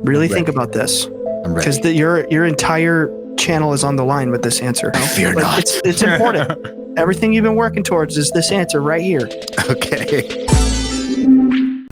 Really think about this. I'm ready. Because your entire channel is on the line with this answer. Fear not. It's important. Everything you've been working towards is this answer right here. Okay.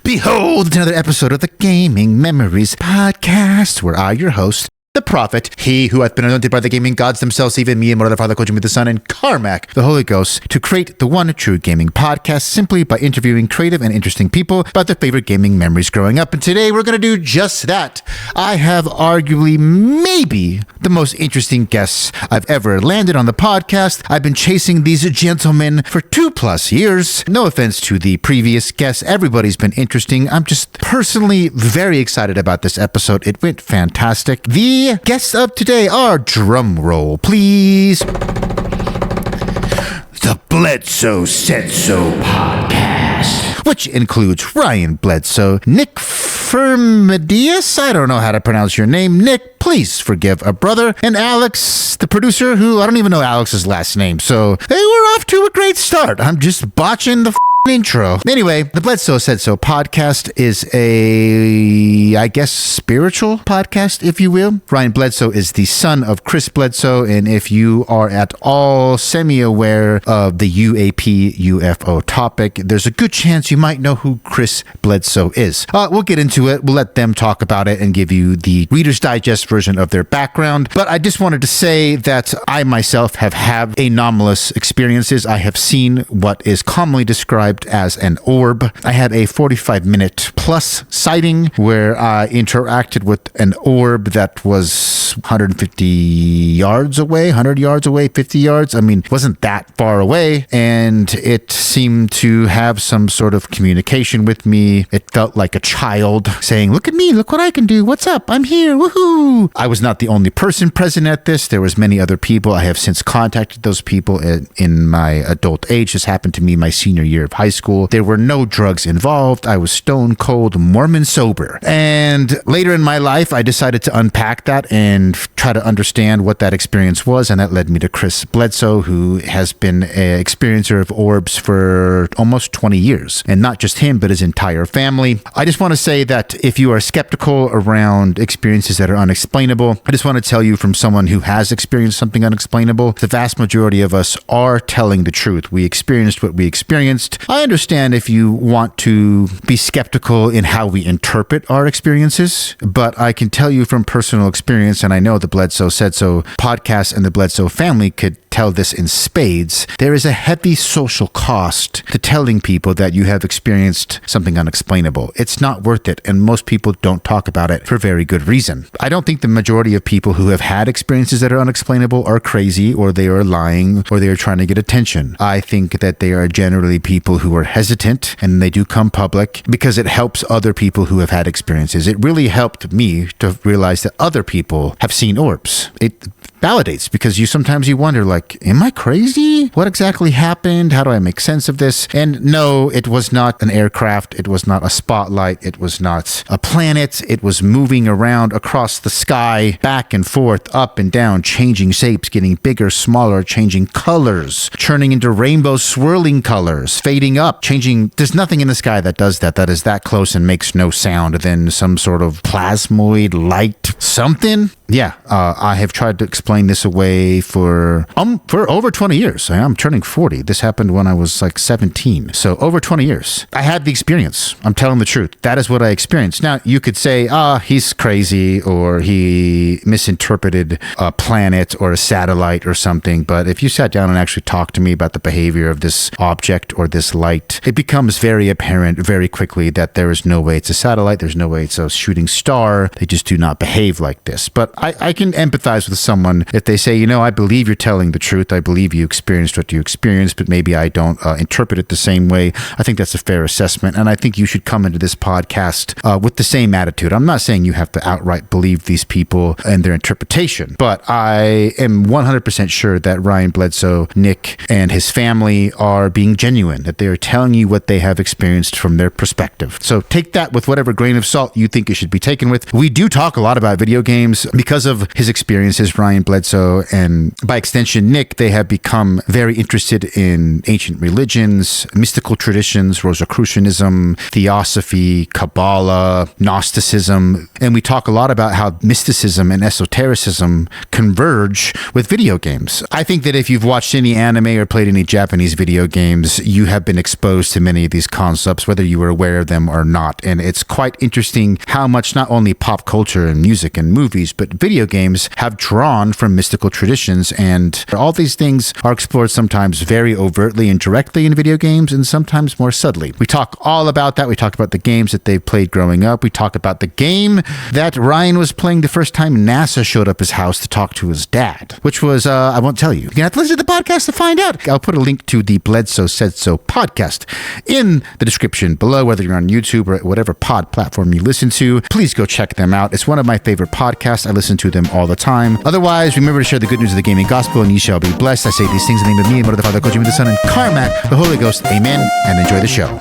Behold another episode of the Gaming Memories Podcast, where I, your host, the Prophet, he who hath been anointed by the gaming gods themselves, even me and my other Father, Kojimi the Son, and Carmack, the Holy Ghost, to create the one true gaming podcast simply by interviewing creative and interesting people about their favorite gaming memories growing up. And today we're going to do just that. I have arguably maybe the most interesting guests I've ever landed on the podcast. I've been chasing these gentlemen for 2+ years. No offense to the previous guests. Everybody's been interesting. I'm just personally very excited about this episode. It went fantastic. The guests of today are, drum roll please, the Bledsoe Said So podcast, which includes Ryan Bledsoe, Nick Fermanides, I don't know how to pronounce your name, Nick, please forgive a brother, and Alex, the producer, who I don't even know Alex's last name, so hey, we're off to a great start. I'm just botching the intro. Anyway, the Bledsoe Said So podcast is a, I guess, spiritual podcast, if you will. Ryan Bledsoe is the son of Chris Bledsoe, and if you are at all semi-aware of the UAP UFO topic, there's a good chance you might know who Chris Bledsoe is. We'll get into it. We'll let them talk about it and give you the Reader's Digest version of their background. But I just wanted to say that I myself have had anomalous experiences. I have seen what is commonly described as an orb. I had a 45-minute plus sighting where I interacted with an orb that was 150 yards away, 100 yards away, 50 yards. I mean, it wasn't that far away, and it seemed to have some sort of communication with me. It felt like a child saying, look at me, look what I can do. What's up? I'm here. Woohoo. I was not the only person present at this. There was many other people. I have since contacted those people in my adult age. This happened to me my senior year of high school. There were no drugs involved. I was stone cold Mormon sober. And later in my life, I decided to unpack that and try to understand what that experience was. And that led me to Chris Bledsoe, who has been an experiencer of orbs for almost 20 years. And not just him, but his entire family. I just want to say that if you are skeptical around experiences that are unexplainable, I just want to tell you from someone who has experienced something unexplainable, the vast majority of us are telling the truth. We experienced what we experienced. I understand if you want to be skeptical in how we interpret our experiences, but I can tell you from personal experience, and I know the Bledsoe Said So podcast and the Bledsoe family could tell this in spades, there is a heavy social cost to telling people that you have experienced something unexplainable. It's not worth it, and most people don't talk about it for very good reason. I don't think the majority of people who have had experiences that are unexplainable are crazy, or they are lying, or they are trying to get attention. I think that they are generally people who are hesitant, and they do come public because it helps other people who have had experiences. It really helped me to realize that other people have seen orbs. It validates, because sometimes you wonder, like, am I crazy? What exactly happened? How do I make sense of this? And no, it was not an aircraft. It was not a spotlight. It was not a planet. It was moving around across the sky, back and forth, up and down, changing shapes, getting bigger, smaller, changing colors, turning into rainbow swirling colors, fading up, changing. There's nothing in the sky that does that is that close and makes no sound than some sort of plasmoid light something. Yeah, I have tried to explain this away for over 20 years. I'm turning 40. This happened when I was like 17. So over 20 years. I had the experience. I'm telling the truth. That is what I experienced. Now, you could say, he's crazy, or he misinterpreted a planet or a satellite or something. But if you sat down and actually talked to me about the behavior of this object or this light, it becomes very apparent very quickly that there is no way it's a satellite. There's no way it's a shooting star. They just do not behave like this. But I can empathize with someone if they say, I believe you're telling the truth. I believe you experienced what you experienced, but maybe I don't interpret it the same way. I think that's a fair assessment. And I think you should come into this podcast with the same attitude. I'm not saying you have to outright believe these people and their interpretation, but I am 100% sure that Ryan Bledsoe, Nick, and his family are being genuine, that they are telling you what they have experienced from their perspective. So take that with whatever grain of salt you think it should be taken with. We do talk a lot about video games. Because of his experiences, Ryan Bledsoe, and by extension, Nick, they have become very interested in ancient religions, mystical traditions, Rosicrucianism, Theosophy, Kabbalah, Gnosticism. And we talk a lot about how mysticism and esotericism converge with video games. I think that if you've watched any anime or played any Japanese video games, you have been exposed to many of these concepts, whether you were aware of them or not. And it's quite interesting how much not only pop culture and music and movies, but video games have drawn from mystical traditions. And all these things are explored sometimes very overtly and directly in video games and sometimes more subtly. We talk all about that. We talk about the games that they've played growing up. We talk about the game that Ryan was playing the first time NASA showed up his house to talk to his dad, which was, I won't tell you. You're going to have to listen to the podcast to find out. I'll put a link to the Bledsoe Said So podcast in the description below, whether you're on YouTube or whatever pod platform you listen to. Please go check them out. It's one of my favorite podcasts. I listen to them all the time. Otherwise, remember to share the good news of the gaming gospel, and ye shall be blessed. I say these things in the name of me, and of the Father, Coach, the Son, and Carmack, the Holy Ghost. Amen, and enjoy the show.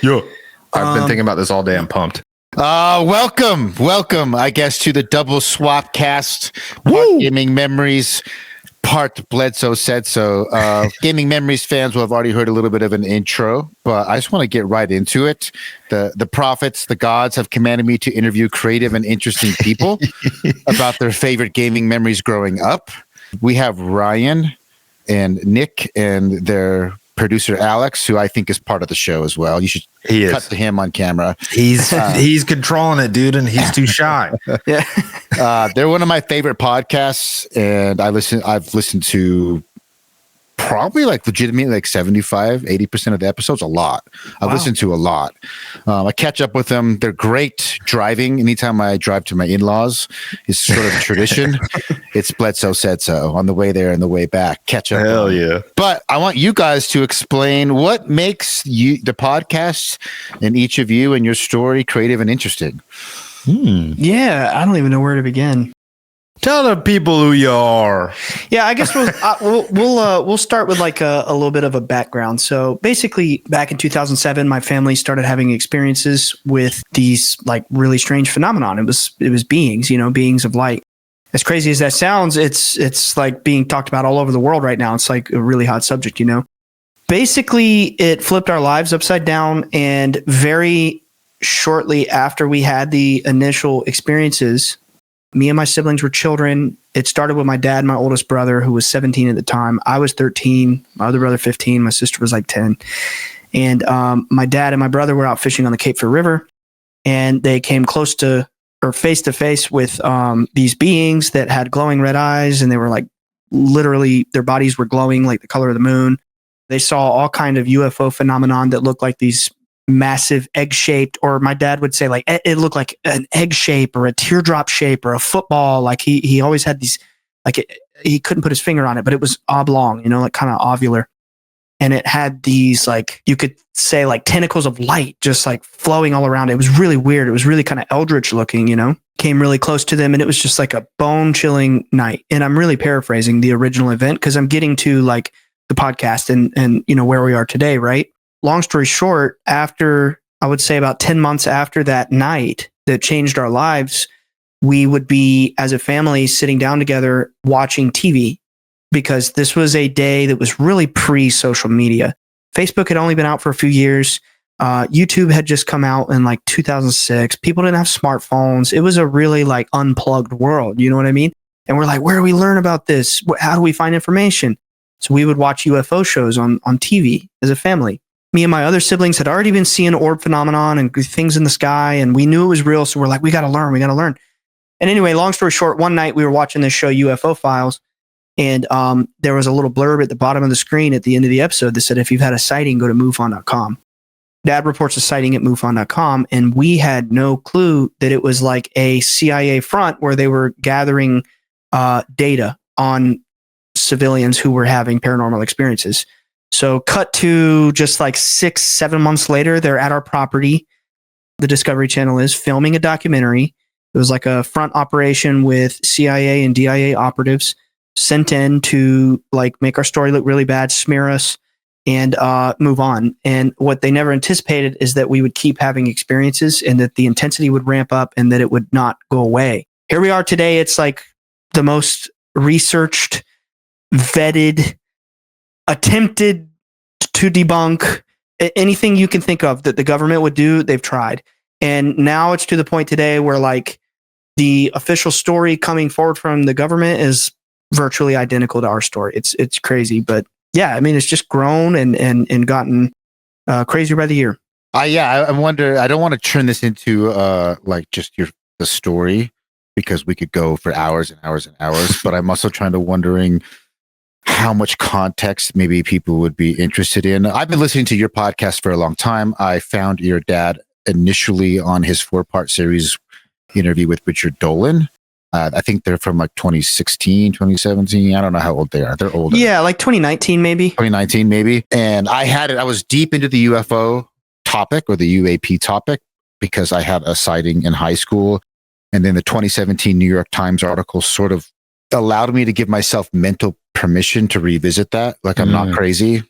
Yeah. I've been thinking about this all day. I'm pumped. Welcome, I guess, to the double swap cast. Part Gaming Memories, part Bledsoe Said So. Gaming Memories fans will have already heard a little bit of an intro, but I just want to get right into it. The prophets, the gods have commanded me to interview creative and interesting people about their favorite gaming memories growing up. We have Ryan and Nick and their producer Alex, who I think is part of the show as well. You should cut to him on camera. He's controlling it, dude, and he's too shy. Yeah. They're one of my favorite podcasts, and I've listened to probably like legitimately like 75-80% of the episodes. A lot. I've listened to a lot. I catch up with them. They're great driving. Anytime I drive to my in-laws, it's sort of a tradition. It's Bledsoe Said So on the way there and the way back. Catch up. Hell yeah. But I want you guys to explain what makes you the podcast and each of you and your story creative and interesting. Yeah, I don't even know where to begin. Tell the people who you are. Yeah, I guess we'll start with like a little bit of a background. So basically, back in 2007, my family started having experiences with these like really strange phenomenon. It was beings, beings of light. As crazy as that sounds, it's like being talked about all over the world right now. It's like a really hot subject, Basically, it flipped our lives upside down, and very shortly after we had the initial experiences, me and my siblings were children. It started with my dad, my oldest brother, who was 17 at the time. I was 13, my other brother 15, my sister was like 10. And my dad and my brother were out fishing on the Cape Fear River, and they came close to or face to face with these beings that had glowing red eyes, and they were like literally their bodies were glowing like the color of the moon. They saw all kind of UFO phenomenon that looked like these massive egg-shaped, or my dad would say like it looked like an egg shape or a teardrop shape or a football. Like he always had these, like he couldn't put his finger on it, but it was oblong, like kind of ovular. And it had these, like, you could say like tentacles of light just like flowing all around. It was really weird. It was really kind of eldritch looking, came really close to them. And it was just like a bone chilling night. And I'm really paraphrasing the original event because I'm getting to like the podcast and where we are today, right? Long story short, after, I would say about 10 months after that night that changed our lives, we would be, as a family, sitting down together watching TV, because this was a day that was really pre-social media. Facebook had only been out for a few years. YouTube had just come out in like 2006. People didn't have smartphones. It was a really like unplugged world. You know what I mean? And we're like, where do we learn about this? How do we find information? So we would watch UFO shows on TV as a family. Me and my other siblings had already been seeing orb phenomenon and things in the sky, and we knew it was real. So we're like, we got to learn. And anyway, long story short, one night we were watching this show, UFO Files, and there was a little blurb at the bottom of the screen at the end of the episode that said, if you've had a sighting, go to MUFON.com. Dad reports a sighting at MUFON.com, and we had no clue that it was like a CIA front where they were gathering data on civilians who were having paranormal experiences. So cut to just like 6-7 months later, they're at our property. The Discovery Channel is filming a documentary. It was like a front operation with CIA and DIA operatives sent in to like make our story look really bad, smear us, and move on. And what they never anticipated is that we would keep having experiences and that the intensity would ramp up and that it would not go away. Here we are today. It's like the most researched, vetted, attempted to debunk anything you can think of that the government would do. They've tried. And now it's to the point today where like the official story coming forward from the government is virtually identical to our story. It's crazy, but yeah, I mean, it's just grown and gotten crazier by the year. I wonder. I don't want to turn this into like just the story, because we could go for hours and hours and hours. But I'm also trying to wondering how much context maybe people would be interested in. I've been listening to your podcast for a long time. I found your dad initially on his 4-part series interview with Richard Dolan. I think they're from like 2016, 2017. I don't know how old they are. They're older. Yeah, like 2019 maybe. 2019 maybe. And I was deep into the UFO topic, or the UAP topic, because I had a sighting in high school. And then the 2017 New York Times article sort of allowed me to give myself mental permission to revisit that. Like, I'm not crazy.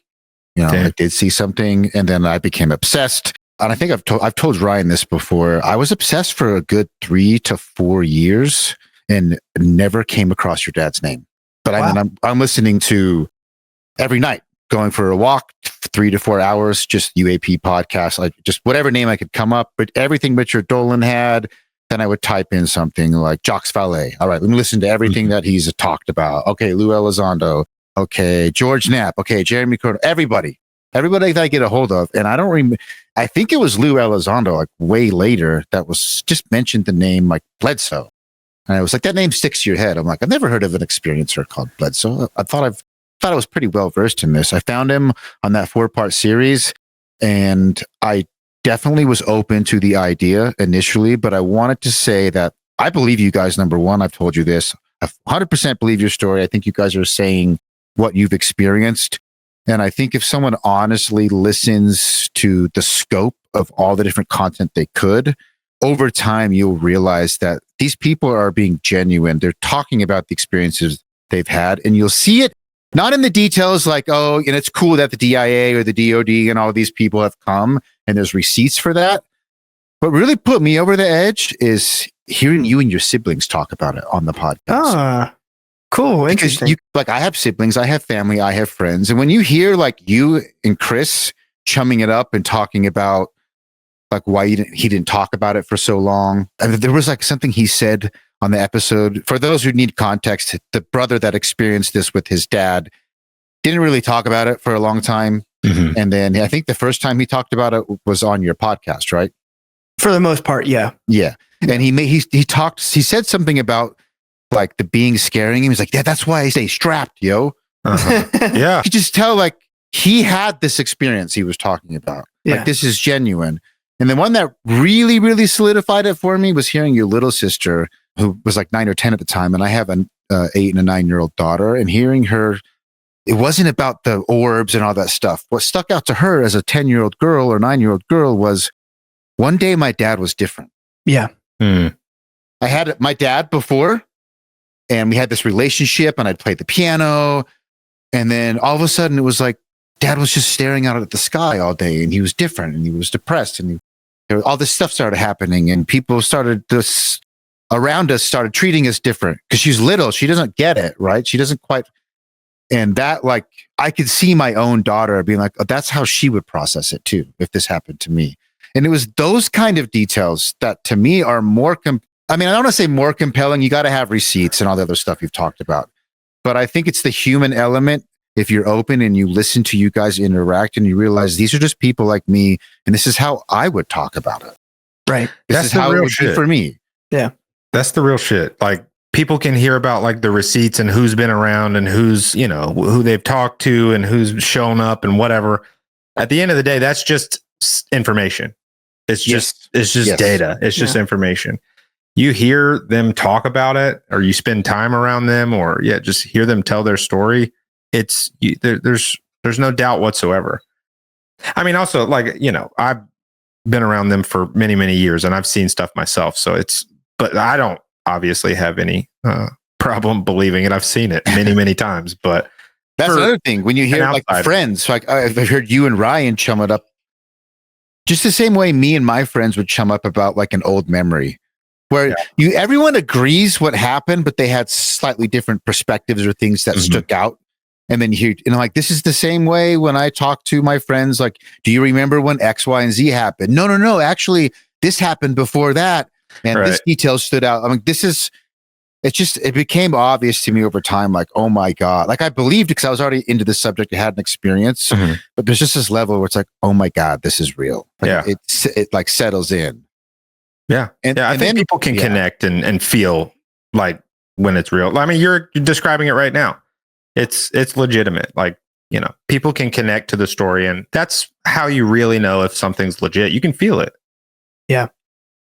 You know, I did see something, and then I became obsessed. And I think I've told Ryan this before. I was obsessed for a good 3 to 4 years and never came across your dad's name. But wow. I'm listening to every night, going for a walk, 3 to 4 hours, just UAP podcasts, like just whatever name I could come up, but everything Richard Dolan had. Then I would type in something like Jacques Vallée. All right, let me listen to everything that he's talked about. Okay, Lou Elizondo. Okay, George Knapp. Okay, Jeremy Corbyn. Everybody that I get a hold of. And I don't remember. I think it was Lou Elizondo, like way later, that was just mentioned the name like Bledsoe. And I was like, that name sticks to your head. I'm like, I've never heard of an experiencer called Bledsoe. I thought I was pretty well versed in this. I found him on that 4-part series, and I definitely was open to the idea initially, but I wanted to say that I believe you guys. Number one, I've told you this. I 100% believe your story. I think you guys are saying what you've experienced. And I think if someone honestly listens to the scope of all the different content they could, over time, you'll realize that these people are being genuine. They're talking about the experiences they've had, and you'll see it not in the details like, oh, and it's cool that the DIA or the DOD and all of these people have come and there's receipts for that. What really put me over the edge is hearing you and your siblings talk about it on the podcast. Ah, cool. Interesting. Because like, I have siblings, I have family, I have friends. And when you hear like you and Chris chumming it up and talking about like why he didn't talk about it for so long. I mean, there was like something he said on the episode. For those who need context, the brother that experienced this with his dad didn't really talk about it for a long time. Mm-hmm. And then I think the first time he talked about it was on your podcast, right? For the most part, yeah. Yeah. And he said something about like the being scaring him. He's like, yeah, that's why I stay strapped, yo. Uh-huh. Yeah. You could just tell like he had this experience he was talking about. Yeah. Like, this is genuine. And the one that really, really solidified it for me was hearing your little sister, who was like 9 or 10 at the time. And I have an 8 and a 9-year-old daughter, and hearing her, it wasn't about the orbs and all that stuff. What stuck out to her as a 10-year-old girl or 9-year-old girl was one day my dad was different. Yeah. I had my dad before, and we had this relationship, and I'd play the piano. And then all of a sudden it was like, dad was just staring out at the sky all day, and he was different, and he was depressed, and all this stuff started happening, and people around us started treating us different because she's little. She doesn't get it, right? She doesn't quite. And that, like, I could see my own daughter being like, oh, that's how she would process it too, if this happened to me. And it was those kind of details that to me are more, I don't want to say more compelling. You got to have receipts and all the other stuff you've talked about. But I think it's the human element. If you're open and you listen to you guys interact and you realize these are just people like me, and this is how I would talk about it. Right. This is how it would be for me. Yeah. That's the real shit. Like, people can hear about like the receipts and who's been around and who's, who they've talked to and who's shown up and whatever. At the end of the day, that's just information. It's just data. It's just information. You hear them talk about it, or you spend time around them, or just hear them tell their story. There's no doubt whatsoever. I mean, also, like, I've been around them for many, many years, and I've seen stuff myself. So it's but I don't obviously have any problem believing it. I've seen it many times, but that's another thing. When you hear like friends, like I've heard you and Ryan chum it up just the same way me and my friends would chum up about like an old memory where everyone agrees what happened, but they had slightly different perspectives or things that stuck out. And then you hear, like, this is the same way when I talk to my friends, like, do you remember when X, Y, and Z happened? No. Actually, this happened before that. And this detail stood out. I mean, it became obvious to me over time, like, oh my God. Like I believed because I was already into the subject. I had an experience, but there's just this level where it's like, oh my God, this is real. Like, it like settles in. Yeah. I think people can connect and feel like when it's real. I mean, you're describing it right now. It's legitimate. Like, people can connect to the story, and that's how you really know if something's legit. You can feel it. Yeah.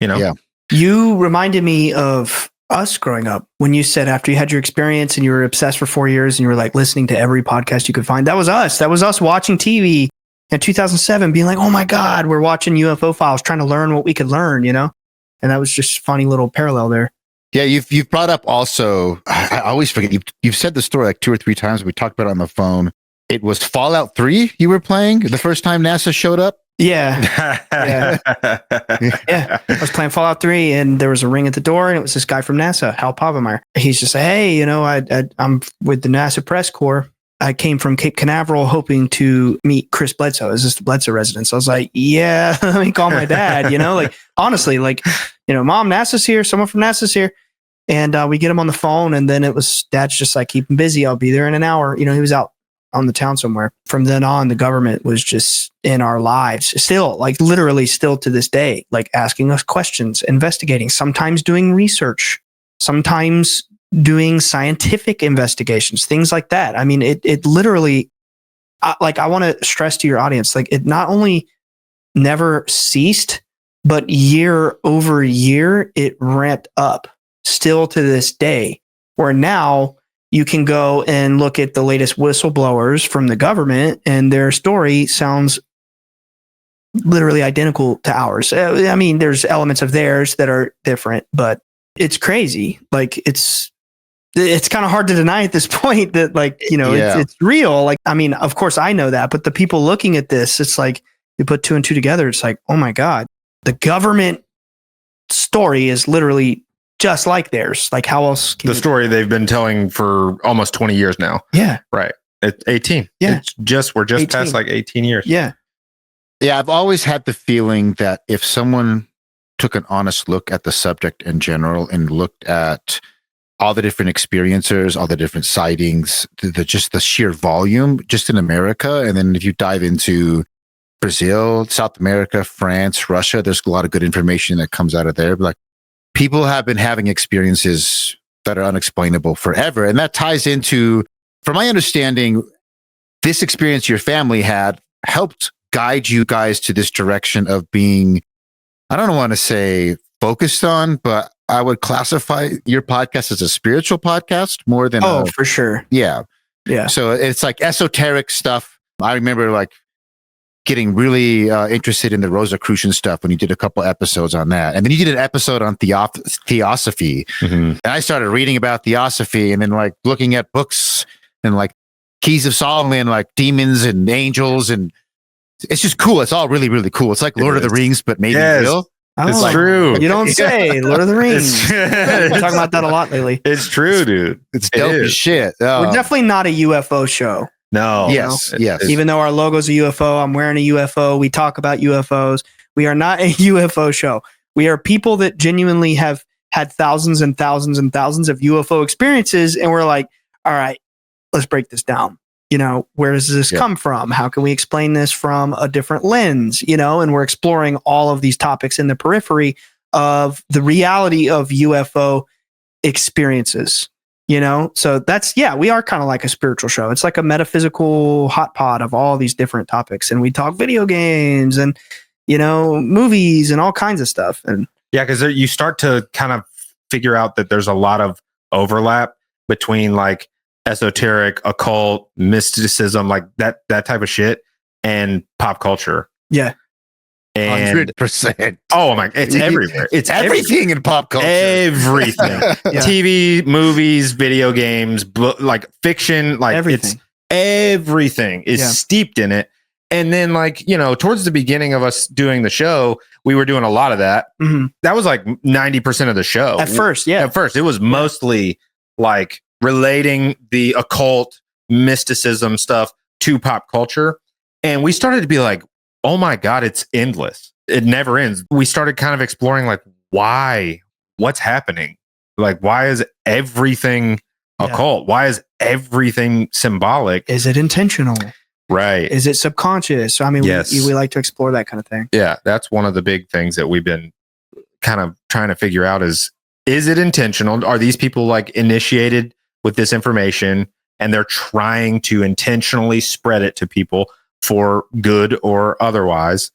Yeah. You reminded me of us growing up when you said after you had your experience and you were obsessed for 4 years and you were like listening to every podcast you could find. That was us. That was us watching TV in 2007 being like, oh my God, we're watching UFO files, trying to learn what we could learn, And that was just a funny little parallel there. Yeah, you've brought up also, I always forget, you've said the story like 2 or 3 times. We talked about it on the phone. It was Fallout 3 you were playing the first time NASA showed up? Yeah. I was playing Fallout 3 and there was a ring at the door and it was this guy from NASA, Hal Povenmire. He's just like, hey, I'm with the NASA press corps. I came from Cape Canaveral hoping to meet Chris Bledsoe. Is this the Bledsoe residence? I was like, yeah, let me call my dad, like honestly, like, Mom, NASA's here. Someone from NASA's here. And we get him on the phone and then it was dad's just like, keep him busy. I'll be there in an hour. He was out on the town somewhere. From then on, the government was just in our lives still, like literally still to this day, like asking us questions, investigating, sometimes doing research, sometimes doing scientific investigations, things like that. I mean, it literally, I want to stress to your audience, like it not only never ceased, but year over year, it ramped up still to this day, where now you can go and look at the latest whistleblowers from the government and their story sounds literally identical to ours. I mean, there's elements of theirs that are different, but it's crazy. Like it's kind of hard to deny at this point that it's real. Like, I mean, of course I know that, but the people looking at this, it's like you put 2 and 2 together. It's like, oh my God, the government story is literally just like theirs. Like how else can the story they've been telling for almost 20 years now. Yeah. Right. It's 18. Yeah. We're just 18. Past like 18 years. Yeah. Yeah. I've always had the feeling that if someone took an honest look at the subject in general and looked at all the different experiencers, all the different sightings, just the sheer volume just in America. And then if you dive into Brazil, South America, France, Russia, there's a lot of good information that comes out of there. But like people have been having experiences that are unexplainable forever. And that ties into, from my understanding, this experience your family had helped guide you guys to this direction of being, I don't want to say focused on, but I would classify your podcast as a spiritual podcast more than for sure. Yeah. Yeah. So it's like esoteric stuff. I remember like getting really interested in the Rosicrucian stuff when you did a couple episodes on that. And then you did an episode on theosophy. And I started reading about theosophy and then like looking at books and like Keys of Solomon, like demons and angels. And it's just cool. It's all really, really cool. It's like Lord of the Rings, but maybe real. It's true. You don't say. Lord of the Rings. We're talking about that a lot lately. It's true, dude. It's dope as shit. We're definitely not a UFO show. No. Yes. Even though our logo's a UFO, I'm wearing a UFO. We talk about UFOs. We are not a UFO show. We are people that genuinely have had thousands and thousands and thousands of UFO experiences. And we're like, all right, let's break this down. Where does this come from? How can we explain this from a different lens? And we're exploring all of these topics in the periphery of the reality of UFO experiences. So that's, we are kind of like a spiritual show. It's like a metaphysical hot pot of all these different topics. And we talk video games and, movies and all kinds of stuff. And because you start to kind of figure out that there's a lot of overlap between like esoteric, occult, mysticism, like that type of shit and pop culture. Yeah. And 100%. oh my, it's everywhere. It's everything in pop culture. Everything. TV, movies, video games, like fiction, like everything. It's everything is steeped in it. And then like, you know, towards the beginning of us doing the show, we were doing a lot of that. Mm-hmm. That was like 90% of the show. At first, yeah. At first, it was mostly like relating the occult mysticism stuff to pop culture. And we started to be like, oh my God, it's endless. It never ends. We started kind of exploring like, why? What's happening? Like, why is everything occult? Why is everything symbolic? Is it intentional? Right. Is it subconscious? I mean, we like to explore that kind of thing. Yeah, that's one of the big things that we've been kind of trying to figure out is it intentional? Are these people like initiated with this information and they're trying to intentionally spread it to people for good or otherwise?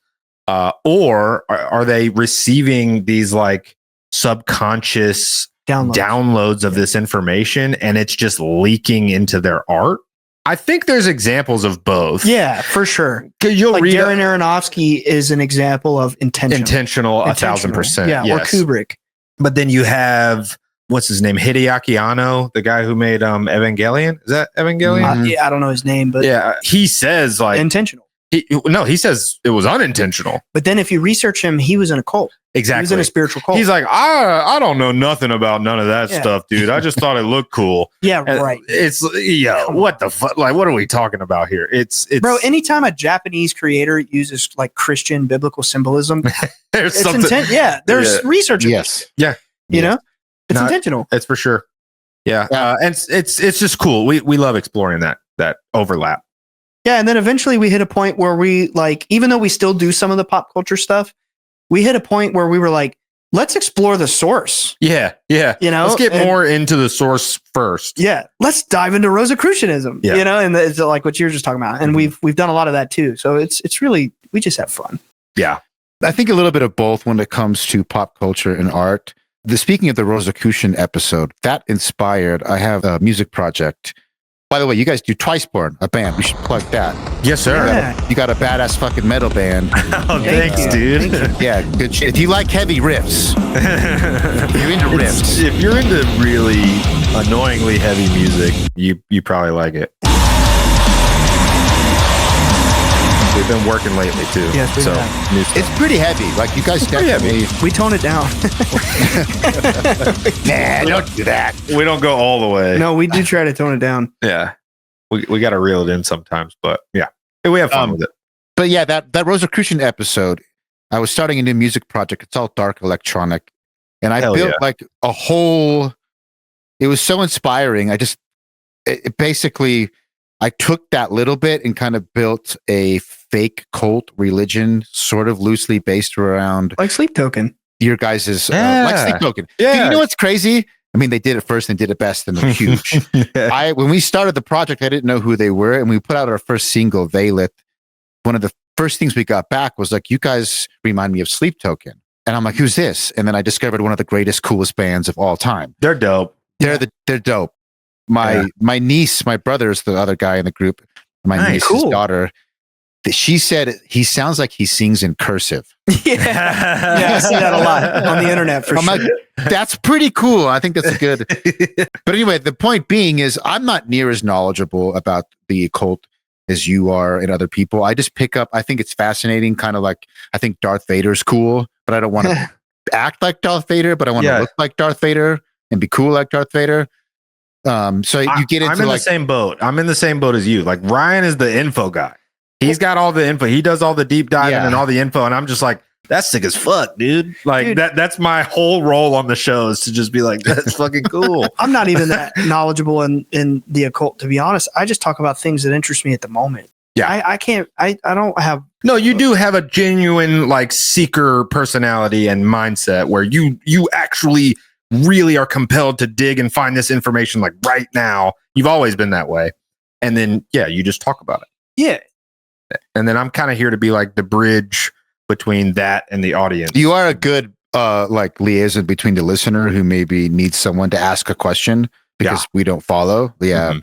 Or are they receiving these like subconscious downloads of this information and it's just leaking into their art? I think there's examples of both. Yeah, for sure. You'll like read Darren Aronofsky is an example of intentional 1,000%. Yeah, yes. or Kubrick. But then you have, what's his name? Hideaki Anno, the guy who made Evangelion. Is that Evangelion? Yeah, I don't know his name, but yeah, he says like intentional. He says it was unintentional. But then if you research him, he was in a cult. Exactly. He was in a spiritual cult. He's like, I don't know nothing about none of that stuff, dude. I just thought it looked cool. Yeah, right. It's what the fuck? Like, what are we talking about here? It's bro. Anytime a Japanese creator uses like Christian biblical symbolism, there's it's something. There's research. Yes. Yeah. You know, it's intentional. It's for sure. Yeah. And it's just cool. We love exploring that overlap. Yeah, and then eventually we hit a point where we like, even though we still do some of the pop culture stuff, we hit a point where we were like, let's explore the source. Yeah. You know, let's get more into the source first. Yeah, let's dive into Rosicrucianism. Yeah. You know, and it's like what you were just talking about, and we've done a lot of that too. So it's really, we just have fun. Yeah, I think a little bit of both when it comes to pop culture and art. Speaking of the Rosicrucian episode, that inspired. I have a music project. By the way, you guys do Twiceborn, a band. We should plug that. Yes, sir. Yeah. You got a badass fucking metal band. Oh, thanks, dude. Yeah, good shit. If you like heavy riffs, you're into riffs. If you're into really annoyingly heavy music, you probably like it. We've been working lately too. Yes, we have. It's pretty heavy. Like you guys definitely. We tone it down. Nah, don't do that. We don't go all the way. No, we do try to tone it down. Yeah, we got to reel it in sometimes, but yeah, we have fun with it. But yeah, that Rosicrucian episode, I was starting a new music project. It's all dark electronic, and I built like a whole. It was so inspiring. Basically, I took that little bit and kind of built a fake cult religion, sort of loosely based around like Sleep Token. Your guys' like Sleep Token. Yeah. Dude, you know what's crazy? I mean, they did it first and did it best, and they're huge. When we started the project, I didn't know who they were, and we put out our first single, Veilit. One of the first things we got back was like, "You guys remind me of Sleep Token," and I'm like, "Who's this?" And then I discovered one of the greatest, coolest bands of all time. They're dope. They're dope. My niece, my brother is the other guy in the group. My niece's daughter. She said he sounds like he sings in cursive. Yeah, I see that a lot on the internet for sure. Like, that's pretty cool. I think that's good. But anyway, the point being is I'm not near as knowledgeable about the occult as you are and other people. I just pick up. I think it's fascinating. Kind of like I think Darth Vader's cool, but I don't want to act like Darth Vader, but I want to look like Darth Vader and be cool like Darth Vader. So you get into I'm in the same boat. I'm in the same boat as you. Like Ryan is the info guy. He's got all the info. He does all the deep diving and all the info. And I'm just like, that's sick as fuck, dude. Like that's my whole role on the show is to just be like, that's fucking cool. I'm not even that knowledgeable in the occult, to be honest. I just talk about things that interest me at the moment. Yeah. I don't have. No, you do have a genuine like seeker personality and mindset where you actually really are compelled to dig and find this information like right now. You've always been that way. And then, you just talk about it. Yeah. And then I'm kind of here to be like the bridge between that and the audience. You are a good like liaison between the listener who maybe needs someone to ask a question because we don't follow. Yeah.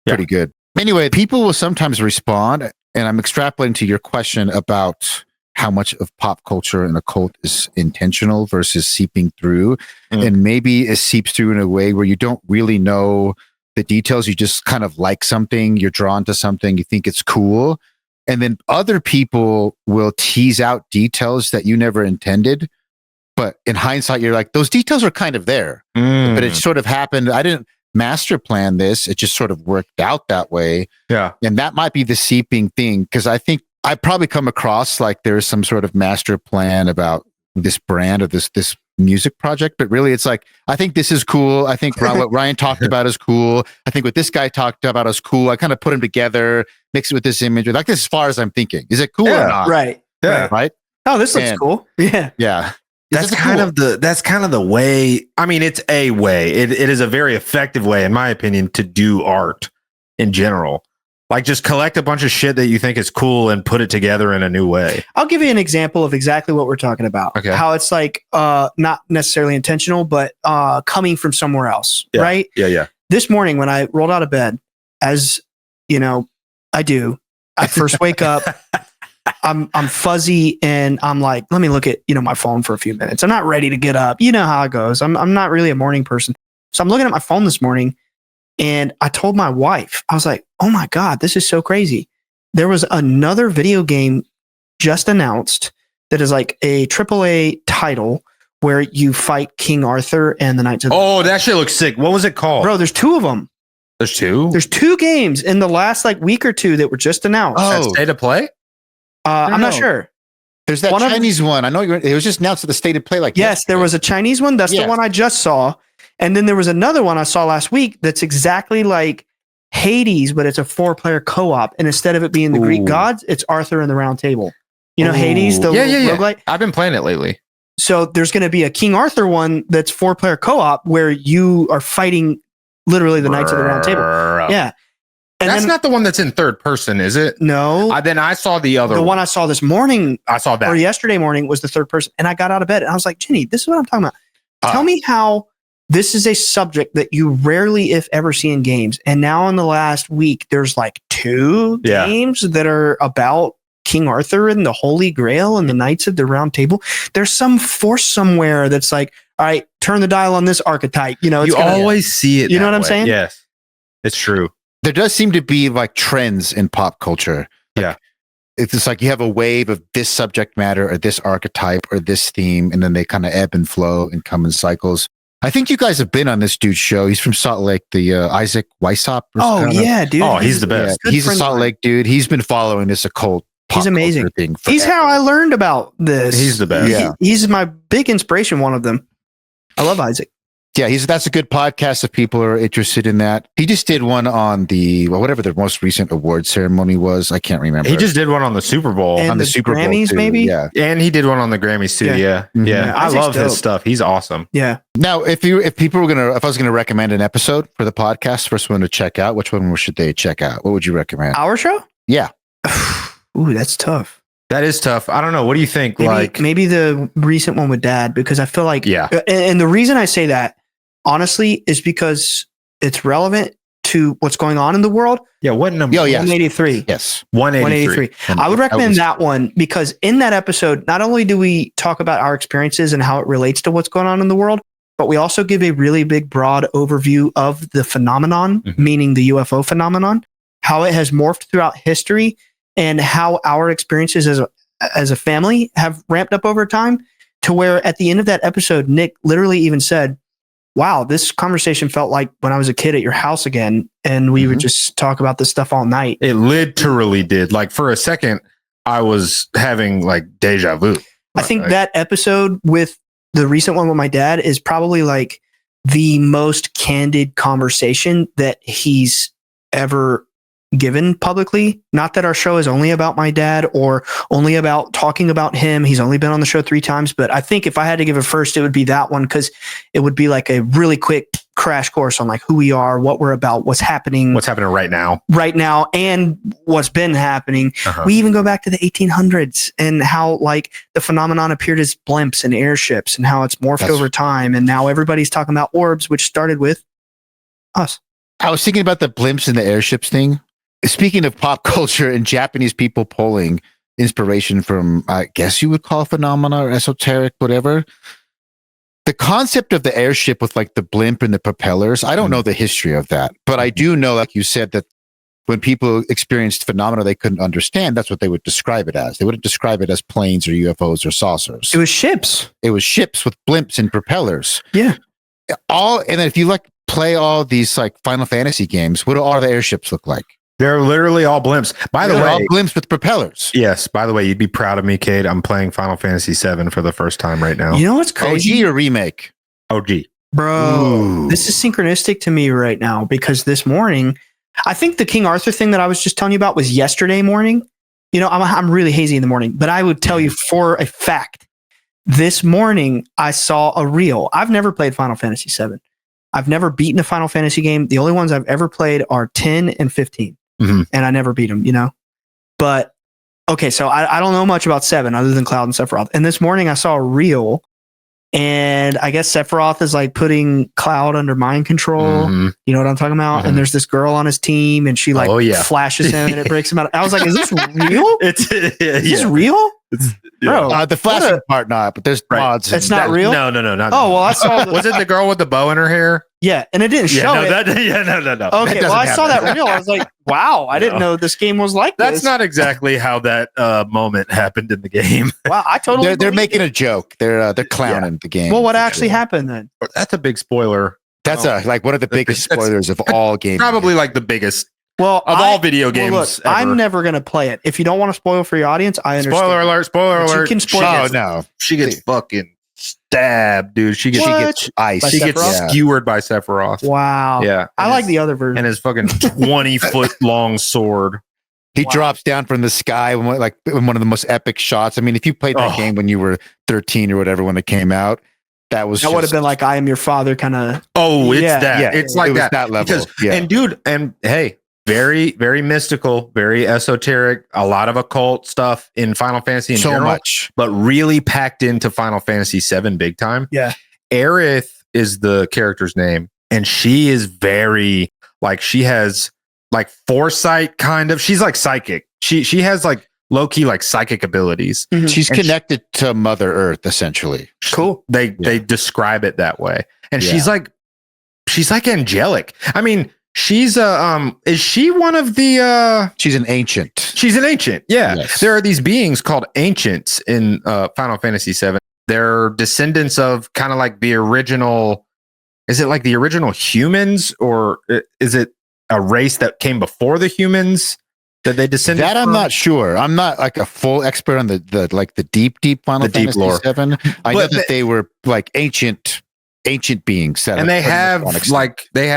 Pretty good. Anyway, people will sometimes respond, and I'm extrapolating to your question about how much of pop culture and occult is intentional versus seeping through. And maybe it seeps through in a way where you don't really know the details. You just kind of like something, you're drawn to something, you think it's cool. And then other people will tease out details that you never intended. But in hindsight, you're like, those details are kind of there, but it sort of happened. I didn't master plan this. It just sort of worked out that way. Yeah. And that might be the seeping thing. Cause I think I probably come across like there's some sort of master plan about this brand or this music project, but really it's like, I think this is cool. I think what Ryan talked about is cool. I think what this guy talked about is cool. I kind of put them together, mix it with this image. Like this as far as I'm thinking. Is it cool or not? Right. Yeah. Right. Oh, this looks cool. Yeah. Yeah. That's kind of the way. I mean, it's a way. It is a very effective way, in my opinion, to do art in general. Like just collect a bunch of shit that you think is cool and put it together in a new way. I'll give you an example of exactly what we're talking about. Okay. How it's like not necessarily intentional, but coming from somewhere else. Yeah. Right. Yeah. This morning when I rolled out of bed, as you know, I first wake up. I'm fuzzy and I'm like, let me look at, my phone for a few minutes. I'm not ready to get up. You know how it goes. I'm not really a morning person. So I'm looking at my phone this morning and I told my wife, I was like, oh my God, this is so crazy. There was another video game just announced that is like a AAA title where you fight King Arthur and the Knights of that shit looks sick. What was it called? Bro, there's two of them. There's two? There's two games in the last week or two that were just announced. That's state of play? I'm not sure. There's that Chinese one. I know it was just announced at the State of Play. Yes, there was a Chinese one. That's the one I just saw. And then there was another one I saw last week that's exactly like Hades, but it's a 4-player co-op. And instead of it being the Greek gods, it's Arthur and the Round Table. You know, Hades, the roguelike? I've been playing it lately. So there's going to be a King Arthur one that's 4-player co-op where you are fighting literally the Knights of the Round Table. Yeah. And that's not the one that's in third person, is it? No. Then I saw the other one. The one I saw this morning. I saw that. Or yesterday morning was the third person. And I got out of bed and I was like, Jenny, this is what I'm talking about. Tell me how this is a subject that you rarely, if ever, see in games. And now in the last week, there's like 2 games that are about King Arthur and the Holy Grail and the Knights of the Round Table. There's some force somewhere that's like, all right, turn the dial on this archetype. You always see it. You know what I'm saying? Yes, it's true. There does seem to be like trends in pop culture. Yeah. It's just like you have a wave of this subject matter or this archetype or this theme, and then they kind of ebb and flow and come in cycles. I think you guys have been on this dude's show. He's from Salt Lake, the Isaac Weishaupt. Oh, yeah, dude. Oh, he's the best. Yeah, he's a Salt Lake dude. He's been following this occult He's amazing. Thing he's how I learned about this. He's the best. Yeah. He's my big inspiration, one of them. I love Isaac. Yeah, that's a good podcast if people are interested in that. He just did one on whatever the most recent award ceremony was. I can't remember. He just did one on the Super Bowl. And on the Super Grammys, Bowl too. maybe? Yeah. And he did one on the Grammys too. Yeah. Mm-hmm. I love dope. his stuff. He's awesome. Yeah. Now, if I was gonna recommend an episode for the podcast, first one to check out, which one should they check out? What would you recommend? Our show? Yeah. Ooh, that's tough. That is tough. I don't know. What do you think? Maybe the recent one with Dad, because I feel like, and the reason I say that, honestly, is because it's relevant to what's going on in the world. Yeah. What number? Oh, yes. 183. Yes. 183. I would recommend that one because in that episode, not only do we talk about our experiences and how it relates to what's going on in the world, but we also give a really big, broad overview of the phenomenon, meaning the UFO phenomenon, how it has morphed throughout history, and how our experiences as a family have ramped up over time to where at the end of that episode, Nick literally even said, wow, this conversation felt like when I was a kid at your house again. And we would just talk about this stuff all night. It literally did. Like for a second, I was having like deja vu. I think that episode with the recent one with my dad is probably like the most candid conversation that he's ever given publicly. Not that our show is only about my dad or only about talking about him. He's only been on the show 3 times, but I think if I had to give it first, it would be that one because it would be like a really quick crash course on like who we are, what we're about, what's happening right now, and what's been happening. We even go back to the 1800s and how like the phenomenon appeared as blimps and airships and how it's morphed over time. And now everybody's talking about orbs, which started with us. I was thinking about the blimps and the airships thing. Speaking of pop culture and Japanese people polling, inspiration from, I guess you would call phenomena or esoteric, whatever. The concept of the airship with like the blimp and the propellers, I don't know the history of that, but I do know, like you said, that when people experienced phenomena they couldn't understand, that's what they would describe it as. They wouldn't describe it as planes or UFOs or saucers. It was ships. It was ships with blimps and propellers. Yeah. And then if you like play all these like Final Fantasy games, what do all the airships look like? They're literally all blimps. By the way, all blimps with propellers. Yes. By the way, you'd be proud of me, Cade. I'm playing Final Fantasy VII for the first time right now. You know what's crazy? OG or remake? OG. Bro, Ooh. this is synchronistic to me right now because this morning, I think the King Arthur thing that I was just telling you about was yesterday morning. You know, I'm really hazy in the morning, but I would tell you for a fact, this morning I saw a reel. I've never played Final Fantasy VII. I've never beaten a Final Fantasy game. The only ones I've ever played are 10 and 15. And I never beat them, you know? But, okay, so I don't know much about 7 other than Cloud and Sephiroth. And this morning I saw a reel, and I guess Sephiroth is like putting Cloud under mind control. You know what I'm talking about? And there's this girl on his team, and she like flashes him and it breaks him out. I was like, is this real? Is this real? Bro, the flashing part not, but there's mods. It's not real? No, not. Oh, well, I saw. Was it the girl with the bow in her hair? Yeah, and it didn't show it. No. Okay, well, I saw that reel. I was like, wow, I didn't know this game was like That's this. not exactly how that moment happened in the game. Wow, I totally. They're making a joke. They're clowning the game. Well, what actually happened then? That's a big spoiler. That's like one of the biggest spoilers of all games. Probably like the biggest. Well, of all video games, look, I'm never going to play it. If you don't want to spoil for your audience, I understand. Spoiler alert! You can spoil. No, she gets fucking stabbed, dude. She gets ice. She gets skewered by Sephiroth. Wow. Yeah, I like the other version. And his fucking 20-foot long sword. He drops down from the sky in one of the most epic shots. I mean, if you played that game when you were 13 or whatever when it came out, that would have been like I Am Your Father kind of. Oh, it's that. Yeah, it's like that level. And dude, and hey. Very, very mystical, very esoteric, a lot of occult stuff in Final Fantasy in general, much, but really packed into Final Fantasy VII big time. Yeah. Aerith is the character's name, and she is very, like, she has like foresight kind of. She's like psychic. She has like low-key like psychic abilities. Mm-hmm. She's connected to Mother Earth, essentially. Cool. They describe it that way. And she's like angelic. I mean, she's is she one of the she's an ancient. She's an ancient. Yeah. Yes. There are these beings called ancients in Final Fantasy VII. They're descendants of kind of like the original. Is it like the original humans, or is it a race that came before the humans that they descended from? I'm not sure. I'm not like a full expert on the like the deep Final Fantasy lore. VII. I know that they were like ancient beings, and they have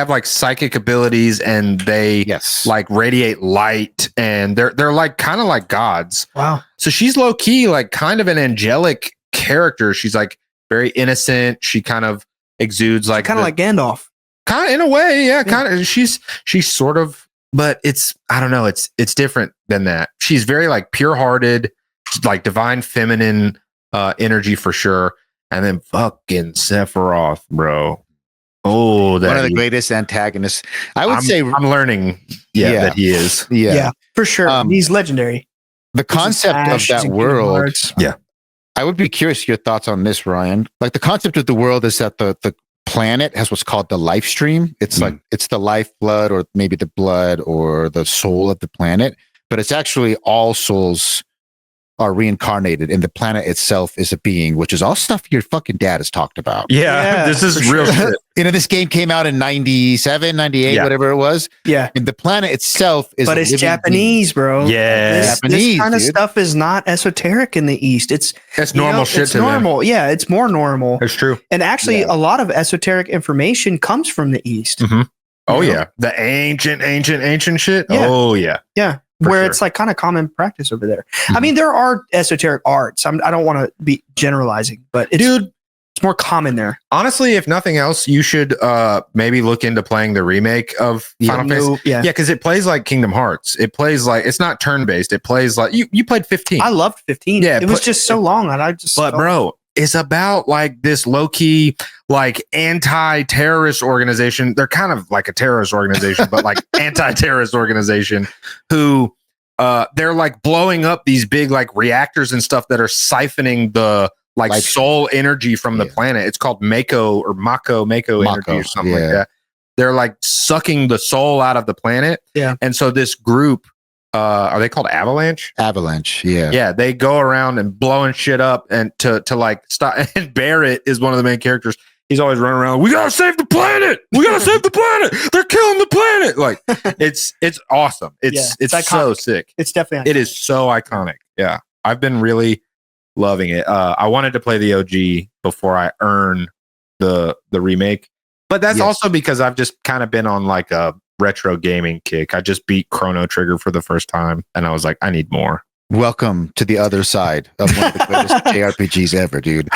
like psychic abilities, and they like radiate light, and they're like kind of like gods. Wow. So she's low key like kind of an angelic character. She's like very innocent. She kind of exudes like kind of like Gandalf. Kind of in a way, yeah. Kind of. She's sort of, but it's, I don't know. It's different than that. She's very like pure-hearted, like divine feminine energy for sure. And then fucking Sephiroth, bro. Oh, one of the greatest antagonists. I would say I'm learning. That he is. Yeah, for sure. He's legendary. The concept of that world. Yeah. I would be curious your thoughts on this, Ryan. Like the concept of the world is that the planet has what's called the life stream. It's like it's the lifeblood, or maybe the blood or the soul of the planet, but it's actually all souls are reincarnated, and the planet itself is a being, which is all stuff your fucking dad has talked about. Yeah, this is real shit. You know, this game came out in 97, 98, whatever it was. Yeah. And the planet itself is... But it's Japanese, bro. Yeah. This kind of stuff is not esoteric in the East. It's normal shit to normal. them. Yeah, it's more normal. That's true. And actually, a lot of esoteric information comes from the East. Mm-hmm. Oh, yeah. The ancient shit? Yeah. Oh, yeah. Yeah. Where it's like kind of common practice over there. I mean, there are esoteric arts. I don't want to be generalizing, but it's more common there. Honestly, if nothing else, you should maybe look into playing the remake of Final Fantasy. Yeah, because it plays like Kingdom Hearts. It plays like, it's not turn-based. It plays like, you played 15. I loved 15. Yeah, it was just so long. And I just bro, it's about like this low-key, like anti-terrorist organization. They're kind of like a terrorist organization, but like anti-terrorist organization who they're like blowing up these big like reactors and stuff that are siphoning the like soul energy from the planet. It's called Mako energy or something like that. They're like sucking the soul out of the planet. Yeah. And so this group, are they called Avalanche? Avalanche, yeah. Yeah, they go around and blowing shit up and to like stop. And Barrett is one of the main characters. He's always running around. We gotta save the planet. We gotta save the planet. They're killing the planet. Like it's awesome. It's so sick. It's definitely iconic. It is so iconic. Yeah, I've been really loving it. I wanted to play the OG before I earn the remake, but that's also because I've just kind of been on like a retro gaming kick. I just beat Chrono Trigger for the first time, and I was like, I need more. Welcome to the other side of one of the greatest JRPGs ever, dude.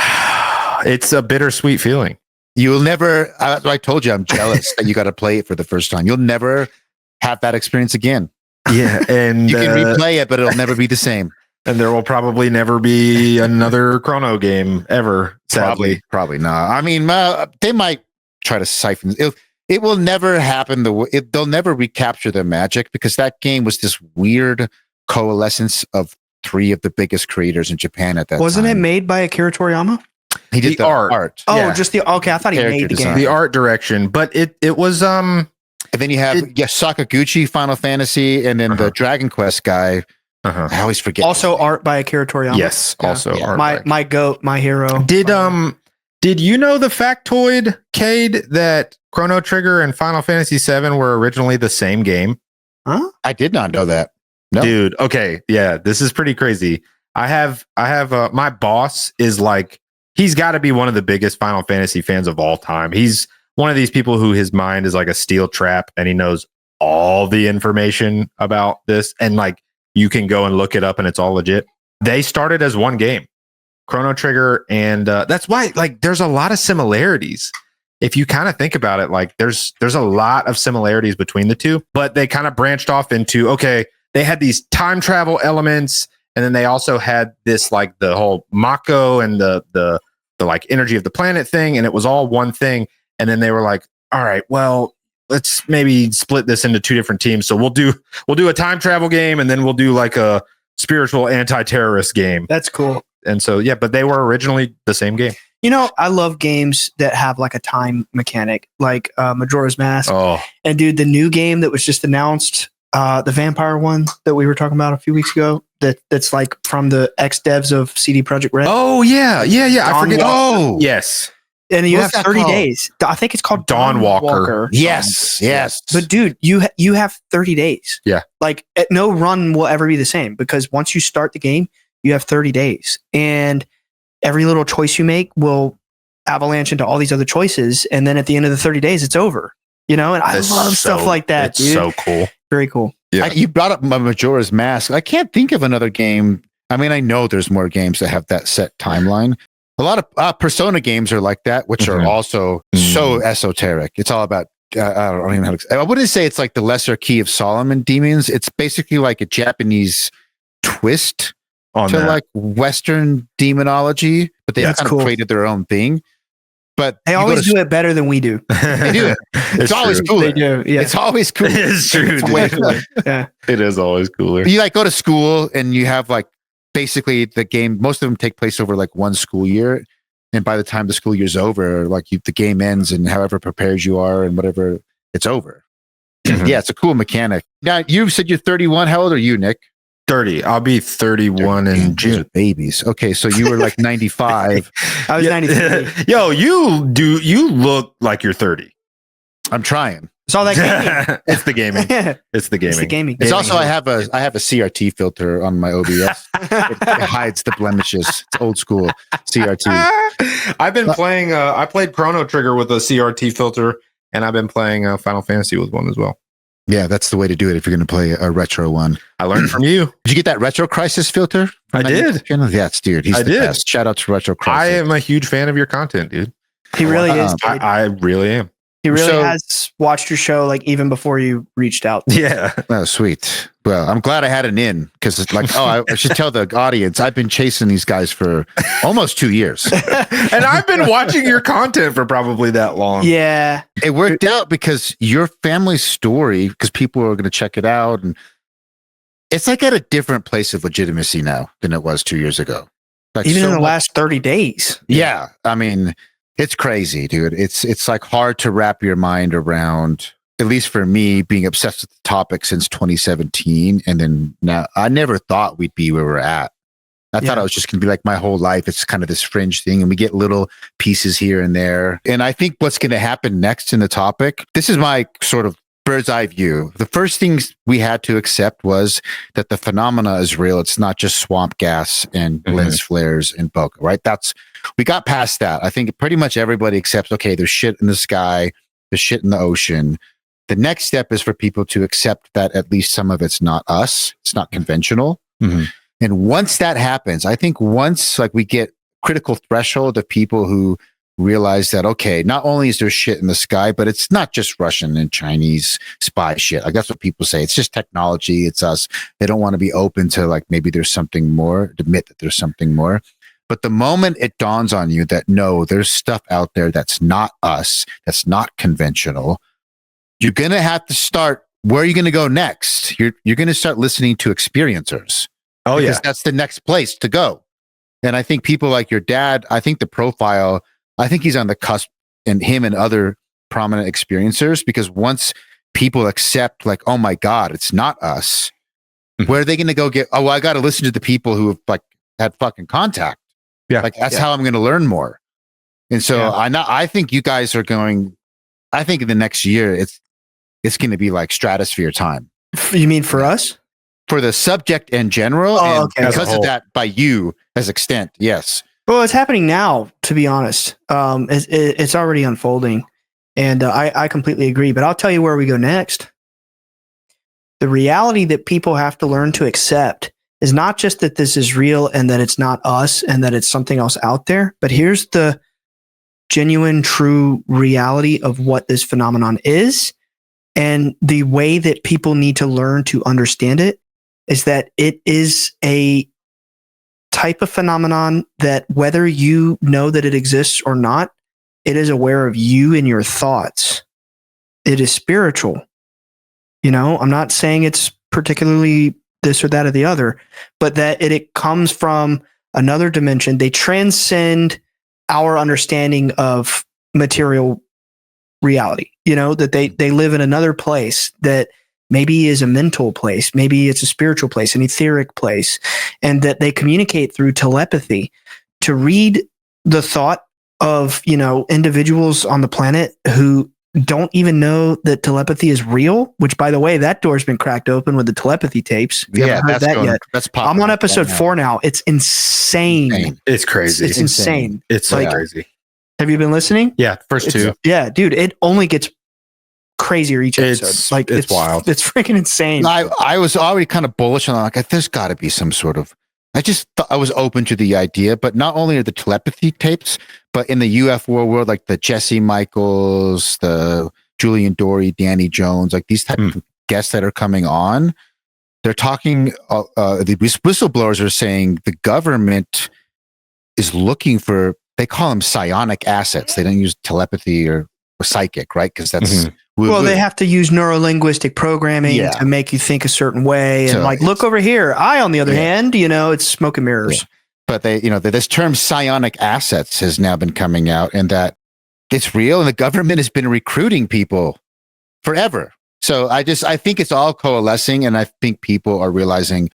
It's a bittersweet feeling. You'll never. I told you, I'm jealous that you got to play it for the first time. You'll never have that experience again. Yeah, and you can replay it, but it'll never be the same. And there will probably never be another Chrono game ever. Sadly, probably not. I mean, they might try to siphon. It will never happen. They'll never recapture the magic because that game was this weird coalescence of three of the biggest creators in Japan at that time. Wasn't it made by Akira Toriyama? He did the art. Oh, just the okay. I thought he made the game. The art direction, but it was And then you have Sakaguchi, Final Fantasy, and then the Dragon Quest guy. I always forget. Also art by Akira Toriyama. Yes, also art. My goat, my hero. Did you know the factoid, Cade, that Chrono Trigger and Final Fantasy VII were originally the same game? Huh? I did not know that. No. Dude, okay. Yeah, this is pretty crazy. I have my boss is like, he's got to be one of the biggest Final Fantasy fans of all time. He's one of these people who his mind is like a steel trap and he knows all the information about this. And like, you can go and look it up and it's all legit. They started as one game, Chrono Trigger. And that's why like there's a lot of similarities. If you kind of think about it, like there's a lot of similarities between the two, but they kind of branched off into, okay, they had these time travel elements. And then they also had this, like the whole Mako and the like energy of the planet thing. And it was all one thing. And then they were like, all right, well, let's maybe split this into two different teams. So we'll do a time travel game and then we'll do like a spiritual anti-terrorist game. That's cool. And so, yeah, but they were originally the same game. You know, I love games that have like a time mechanic, like Majora's Mask. Oh, and dude, the new game that was just announced, the vampire one that we were talking about a few weeks ago, that's like from the ex-devs of CD Projekt Red. Oh, yeah. I forget. Oh, yes. And you have 30 days. I think it's called Dawn Walker. Yes. But dude, you have 30 days. Yeah. Like no run will ever be the same because once you start the game, you have 30 days. And every little choice you make will avalanche into all these other choices. And then at the end of the 30 days, it's over. You know, and I love stuff like that. It's so cool. Very cool. Yeah. You brought up Majora's Mask. I can't think of another game. I mean, I know there's more games that have that set timeline. A lot of Persona games are like that, which are also so esoteric. It's all about, I don't even know how to, I wouldn't say it's like the lesser key of Solomon demons. It's basically like a Japanese twist to like Western demonology, but they kind of created their own thing. But they always do it better than we do. They do it. It's always cooler. They do. Yeah. It's always cooler. It's true. It's way cooler. Yeah. It is always cooler. You like go to school and you have like basically the game, most of them take place over like one school year. And by the time the school year's over, like the game ends and however prepared you are and whatever, it's over. Mm-hmm. Yeah, it's a cool mechanic. Now, you said you're 31. How old are you, Nick? 30. I'll be 31 in June. Babies. Okay, so you were like 95. I was 93. Yo, you look like you're 30. I'm trying. It's all that gaming. It's the gaming. It's the gaming. It's the gaming. It's also I have a CRT filter on my OBS. it hides the blemishes. It's old school CRT. I've been playing. I played Chrono Trigger with a CRT filter, and I've been playing Final Fantasy with one as well. Yeah, that's the way to do it if you're going to play a retro one. I learned from you. Did you get that Retro Crisis filter? I did. Yes, dude. He's the best. Shout out to Retro Crisis. I am a huge fan of your content, dude. He really is. I really am. He really has watched your show like even before you reached out. Yeah. Oh, sweet. Well, I'm glad I had an in because it's like, I should tell the audience I've been chasing these guys for almost 2 years. And I've been watching your content for probably that long. Yeah. It worked out because your family's story, because people are going to check it out. And it's like at a different place of legitimacy now than it was 2 years ago. Like Even so in the much- last 30 days. Yeah. I mean, it's crazy, dude. It's like hard to wrap your mind around, at least for me, being obsessed with the topic since 2017. And then now I never thought we'd be where we're at. I thought Yeah. it was just going to be like my whole life. It's kind of this fringe thing and we get little pieces here and there. And I think what's going to happen next in the topic, this is my sort of bird's eye view. The first things we had to accept was that the phenomena is real. It's not just swamp gas and lens flares and bokeh, right? We got past that. I think pretty much everybody accepts, okay, there's shit in the sky, there's shit in the ocean. The next step is for people to accept that at least some of it's not us. It's not conventional. And once that happens, I think once like we get critical threshold of people who realize that, okay, not only is there shit in the sky, but it's not just Russian and Chinese spy shit. Like that's what people say. It's just technology. It's us. They don't want to be open to like, maybe there's something more, admit that there's something more. But the moment it dawns on you that no, there's stuff out there that's not us, that's not conventional, you're going to have to start, where are you going to go next? You're going to start listening to experiencers. Oh, Because yeah. that's the next place to go. And I think people like your dad, I think the profile, I think he's on the cusp, and him and other prominent experiencers, because once people accept like, oh my God, it's not us, where are they going to go get, oh, well, I got to listen to the people who have like had fucking contact. Yeah. Like that's how I'm going to learn more. And so Yeah. I think you guys are going, I think in the next year, it's going to be like stratosphere time. You mean for us? For the subject in general, Oh, and okay. As a because of whole. that, by you as extent, yes. Well, it's happening now, to be honest. It's already unfolding. And I completely agree. But I'll tell you where we go next. The reality that people have to learn to accept is not just that this is real and that it's not us and that it's something else out there, but here's the genuine, true reality of what this phenomenon is. And the way that people need to learn to understand it is that it is a type of phenomenon that whether you know that it exists or not, it is aware of you and your thoughts. It is spiritual. You know, I'm not saying it's particularly this or that or the other, but that it comes from another dimension. They transcend our understanding of material reality, you know, that they live in another place that maybe is a mental place, maybe it's a spiritual place, an etheric place, and that they communicate through telepathy. To read the thought of, you know, individuals on the planet who don't even know that telepathy is real, which by the way, that door's been cracked open with the telepathy tapes. If you haven't heard that yet. That's I'm on episode 4 now. It's insane. It's crazy. It's insane. It's so like- crazy. Have you been listening? Yeah. First two. Yeah, dude, it only gets crazier each episode. It's wild. It's freaking insane. I was already kind of bullish on like, there's got to be some sort of, I just thought I was open to the idea, but not only are the telepathy tapes, but in the UFO world, like the Jesse Michaels, the Julian Dory, Danny Jones, like these type of guests that are coming on, they're talking, the whistleblowers are saying the government is looking for, they call them psionic assets. They don't use telepathy or psychic, right? Because that's, well, they have to use neurolinguistic programming Yeah. to make you think a certain way. And So like, look over here. I, on the other hand, you know, it's smoke and mirrors. Yeah. But they, you know, this term psionic assets has now been coming out, and that it's real, and the government has been recruiting people forever. So I think it's all coalescing, and I think people are realizing,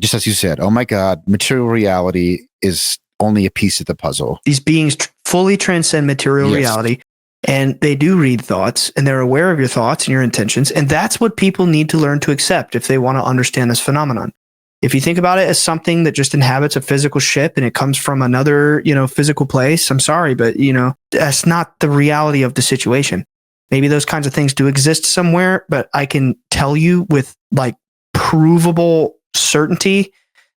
just as you said, oh my God, material reality is only a piece of the puzzle. These beings fully transcend material Yes. reality, and they do read thoughts, and they're aware of your thoughts and your intentions. And that's what people need to learn to accept if they want to understand this phenomenon. If you think about it as something that just inhabits a physical ship and it comes from another, you know, physical place, I'm sorry, but you know, that's not the reality of the situation. Maybe those kinds of things do exist somewhere, but I can tell you with like provable certainty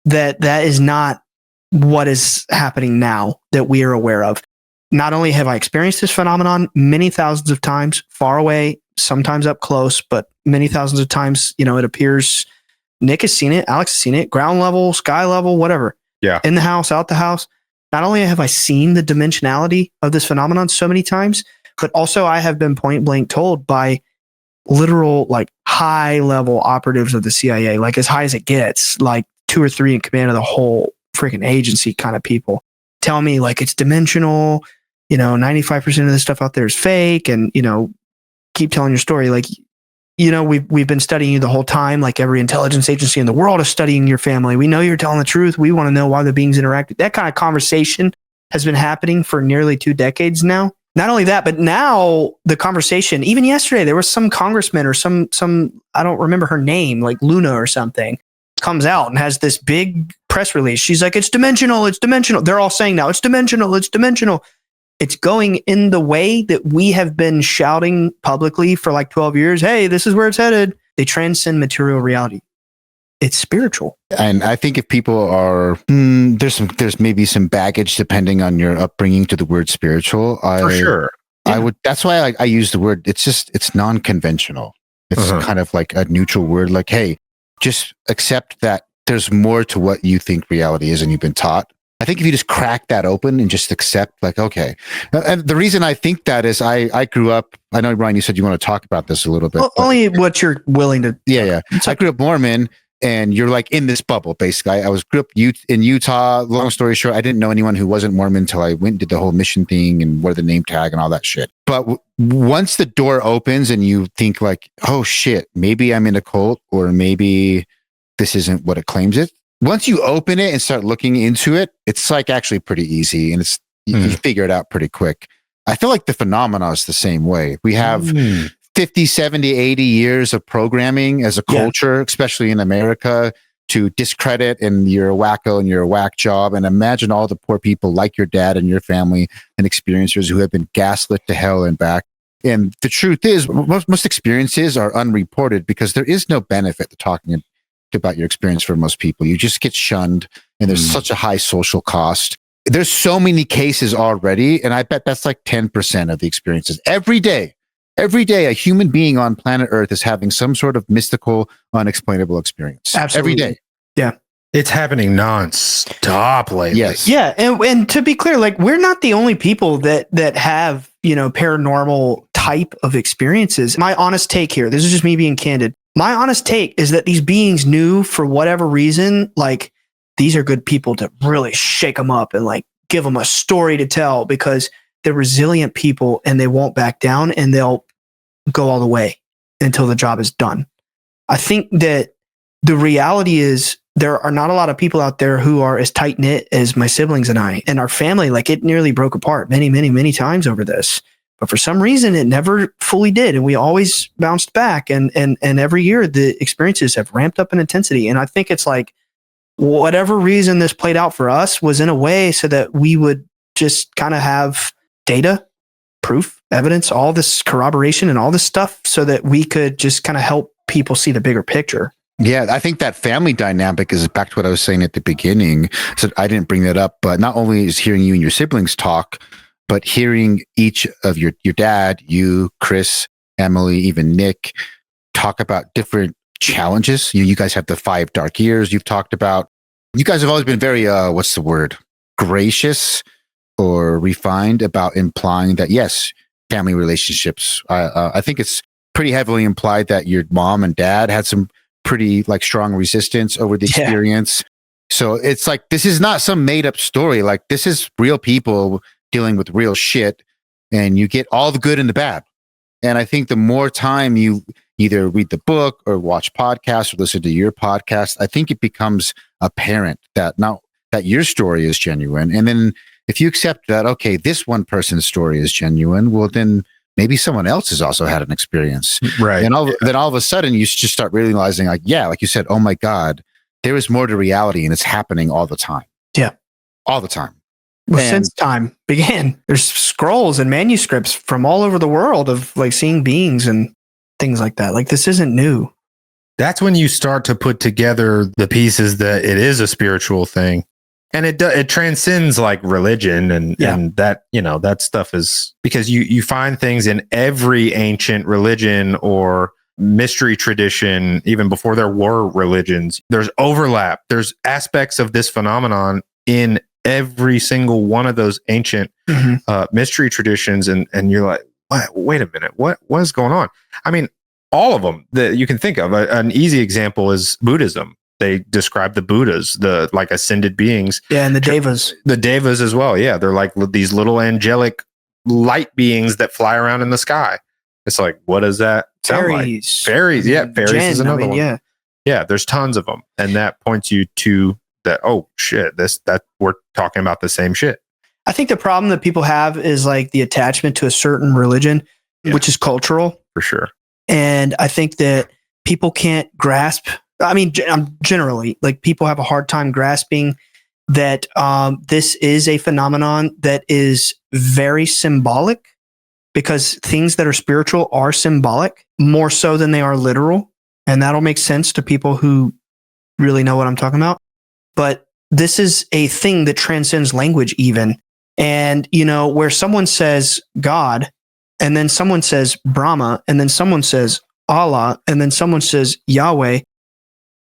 that that is not what is happening now that we are aware of. Not only have I experienced this phenomenon many thousands of times, far away, sometimes up close, but many thousands of times, you know, it appears. Nick has seen it, Alex has seen it, ground level, sky level, whatever. Yeah. In the house, out the house. Not only have I seen the dimensionality of this phenomenon so many times, but also I have been point blank told by literal like high level operatives of the CIA, like as high as it gets, like 2 or 3 in command of the whole freaking agency kind of people, tell me like it's dimensional, 95% of the stuff out there is fake, and keep telling your story. Like, we've been studying you the whole time. Like every intelligence agency in the world is studying your family. We know you're telling the truth. We want to know why the beings interacted. That kind of conversation has been happening for nearly 2 decades now. Not only that, but now the conversation, even yesterday, there was some congressman or some, I don't remember her name, like Luna or something, comes out and has this big press release. She's like, it's dimensional. It's dimensional. They're all saying now it's dimensional. It's dimensional. It's going in the way that we have been shouting publicly for like 12 years. Hey, this is where it's headed. They transcend material reality. It's spiritual. And I think if people are, there's maybe some baggage depending on your upbringing to the word spiritual. For sure. I would, that's why I use the word, it's non-conventional. It's kind of like a neutral word. Like, hey, just accept that there's more to what you think reality is and you've been taught. I think if you just crack that open and just accept, like, okay. And the reason I think that is I grew up, I know, Ryan, you said you want to talk about this a little bit. Well, only what you're willing to. Yeah. I grew up Mormon, and you're like in this bubble, basically. I grew up in Utah. Long story short, I didn't know anyone who wasn't Mormon until I went and did the whole mission thing and wore the name tag and all that shit. But once the door opens and you think like, oh shit, maybe I'm in a cult, or maybe this isn't what it claims it. Once you open it and start looking into it, it's like actually pretty easy, and you figure it out pretty quick. I feel like the phenomena is the same way. We have 50, 70, 80 years of programming as a culture, especially in America, to discredit and you're a wacko and you're a whack job. And imagine all the poor people like your dad and your family and experiencers who have been gaslit to hell and back. And the truth is, most experiences are unreported because there is no benefit to talking about your experience for most people. You just get shunned, and there's such a high social cost. There's so many cases already, and I bet that's like 10% of the experiences. Every day, a human being on planet Earth is having some sort of mystical, unexplainable experience. Absolutely. Every day. Yeah. It's happening non-stop lately. Yes. Yeah. And to be clear, like, we're not the only people that have, paranormal type of experiences. My honest take here, this is just me being candid. My honest take is that these beings knew, for whatever reason, like, these are good people to really shake them up and like give them a story to tell, because they're resilient people and they won't back down, and they'll go all the way until the job is done. I think that the reality is there are not a lot of people out there who are as tight knit as my siblings and I and our family. Like, it nearly broke apart many, many, many times over this. But for some reason, it never fully did. And we always bounced back. And every year, the experiences have ramped up in intensity. And I think it's like, whatever reason this played out for us was in a way so that we would just kind of have data, proof, evidence, all this corroboration and all this stuff, so that we could just kind of help people see the bigger picture. Yeah, I think that family dynamic is back to what I was saying at the beginning. So I didn't bring that up, but not only is hearing you and your siblings talk, but hearing each of your dad, you, Chris, Emily, even Nick, talk about different challenges. You guys have the 5 dark years you've talked about. You guys have always been very, what's the word? Gracious or refined about implying that, yes, family relationships. I think it's pretty heavily implied that your mom and dad had some pretty like strong resistance over the experience. So it's like, this is not some made up story. Like, this is real people dealing with real shit, and you get all the good and the bad. And I think the more time you either read the book or watch podcasts or listen to your podcast, I think it becomes apparent that now that your story is genuine. And then if you accept that, okay, this one person's story is genuine, well, then maybe someone else has also had an experience. Right. And then all of a sudden you just start realizing, like, yeah, like you said, oh my God, there is more to reality, and it's happening all the time. Yeah. All the time. Well, since time began, there's scrolls and manuscripts from all over the world of like seeing beings and things like that. Like, this isn't new. That's when you start to put together the pieces that it is a spiritual thing. And it transcends like religion and that, that stuff is because you find things in every ancient religion or mystery tradition, even before there were religions. There's overlap. There's aspects of this phenomenon in every single one of those ancient mystery traditions. And you're like, wait a minute, what is going on? I mean, all of them that you can think of. An easy example is Buddhism. They describe the Buddhas, the like ascended beings. Yeah, and the devas. The devas as well. Yeah, they're like these little angelic light beings that fly around in the sky. It's like, what does that sound like? Fairies. Yeah, fairies is another one. Yeah. Yeah, there's tons of them. And that points you to that, oh shit, that we're talking about the same shit. I think the problem that people have is like the attachment to a certain religion, which is cultural. For sure. And I think that people can't grasp, I mean, generally, like people have a hard time grasping that this is a phenomenon that is very symbolic, because things that are spiritual are symbolic more so than they are literal. And that'll make sense to people who really know what I'm talking about. But this is a thing that transcends language even. And, you know, where someone says God, and then someone says Brahma, and then someone says Allah, and then someone says Yahweh,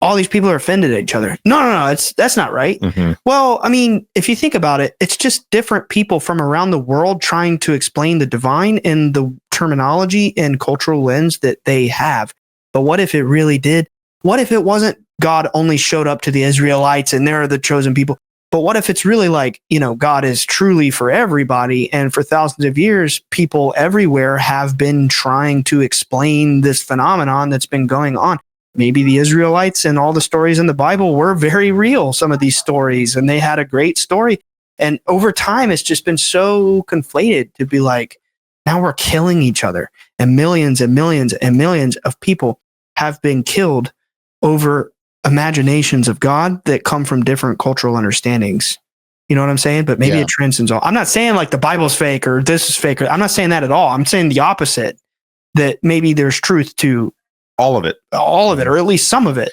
all these people are offended at each other. No, that's not right. Mm-hmm. Well, I mean, if you think about it, it's just different people from around the world trying to explain the divine in the terminology and cultural lens that they have. But what if it really did? What if it wasn't God only showed up to the Israelites and they're the chosen people? But what if it's really like, you know, God is truly for everybody, and for thousands of years, people everywhere have been trying to explain this phenomenon that's been going on. Maybe the Israelites and all the stories in the Bible were very real, some of these stories, and they had a great story. And over time, it's just been so conflated to be like, now we're killing each other, and millions and millions and millions of people have been killed over imaginations of God that come from different cultural understandings. You know what I'm saying? But maybe it transcends all. I'm not saying like the Bible's fake or this is fake. I'm not saying that at all. I'm saying the opposite, that maybe there's truth to all of it, or at least some of it.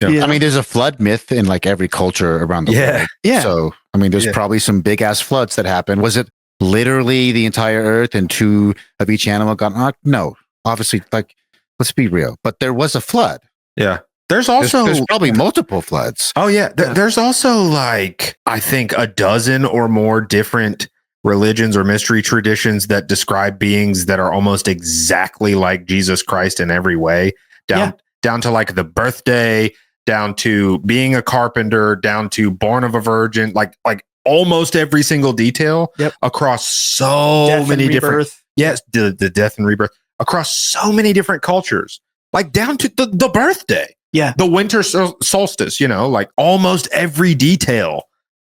Yeah. You know? I mean, there's a flood myth in like every culture around the world. Yeah. So, I mean, there's probably some big ass floods that happened. Was it literally the entire earth and two of each animal got knocked? No, obviously, like, let's be real. But there was a flood. Yeah. There's probably multiple floods. Oh yeah. There's also like, I think a dozen or more different religions or mystery traditions that describe beings that are almost exactly like Jesus Christ in every way, down to like the birthday, down to being a carpenter, down to born of a virgin, like almost every single detail across so many different, the death and rebirth across so many different cultures, like down to the birthday. Yeah. The winter solstice, you know, like almost every detail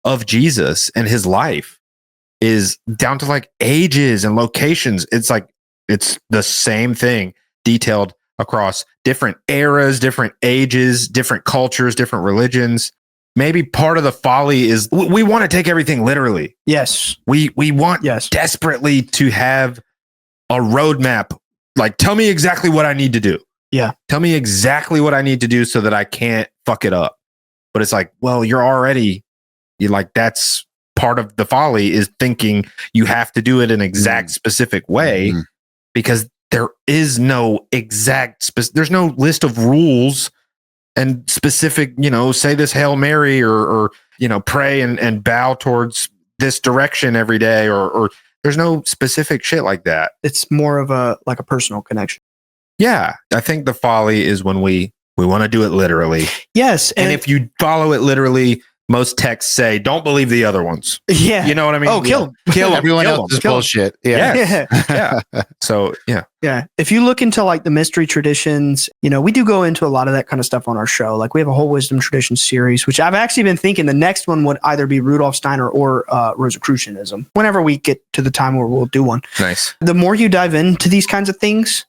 of Jesus and his life is down to like ages and locations. It's like, it's the same thing detailed across different eras, different ages, different cultures, different religions. Maybe part of the folly is we want to take everything literally. Yes. We want desperately to have a roadmap. Like, tell me exactly what I need to do. Yeah. Tell me exactly what I need to do so that I can't fuck it up. But it's like, well, you're like, that's part of the folly, is thinking you have to do it in an exact specific way, because there is no exact, there's no list of rules and specific, you know, say this Hail Mary or you know, pray and bow towards this direction every day, or there's no specific shit like that. It's more of a personal connection. Yeah, I think the folly is when we want to do it literally. Yes. And if you follow it literally, most texts say, don't believe the other ones. Yeah. You know what I mean? Oh, kill them. Everyone else is bullshit. Yeah. So, yeah. Yeah. If you look into like the mystery traditions, you know, we do go into a lot of that kind of stuff on our show. Like we have a whole wisdom tradition series, which I've actually been thinking the next one would either be Rudolf Steiner or Rosicrucianism, whenever we get to the time where we'll do one. Nice. The more you dive into these kinds of things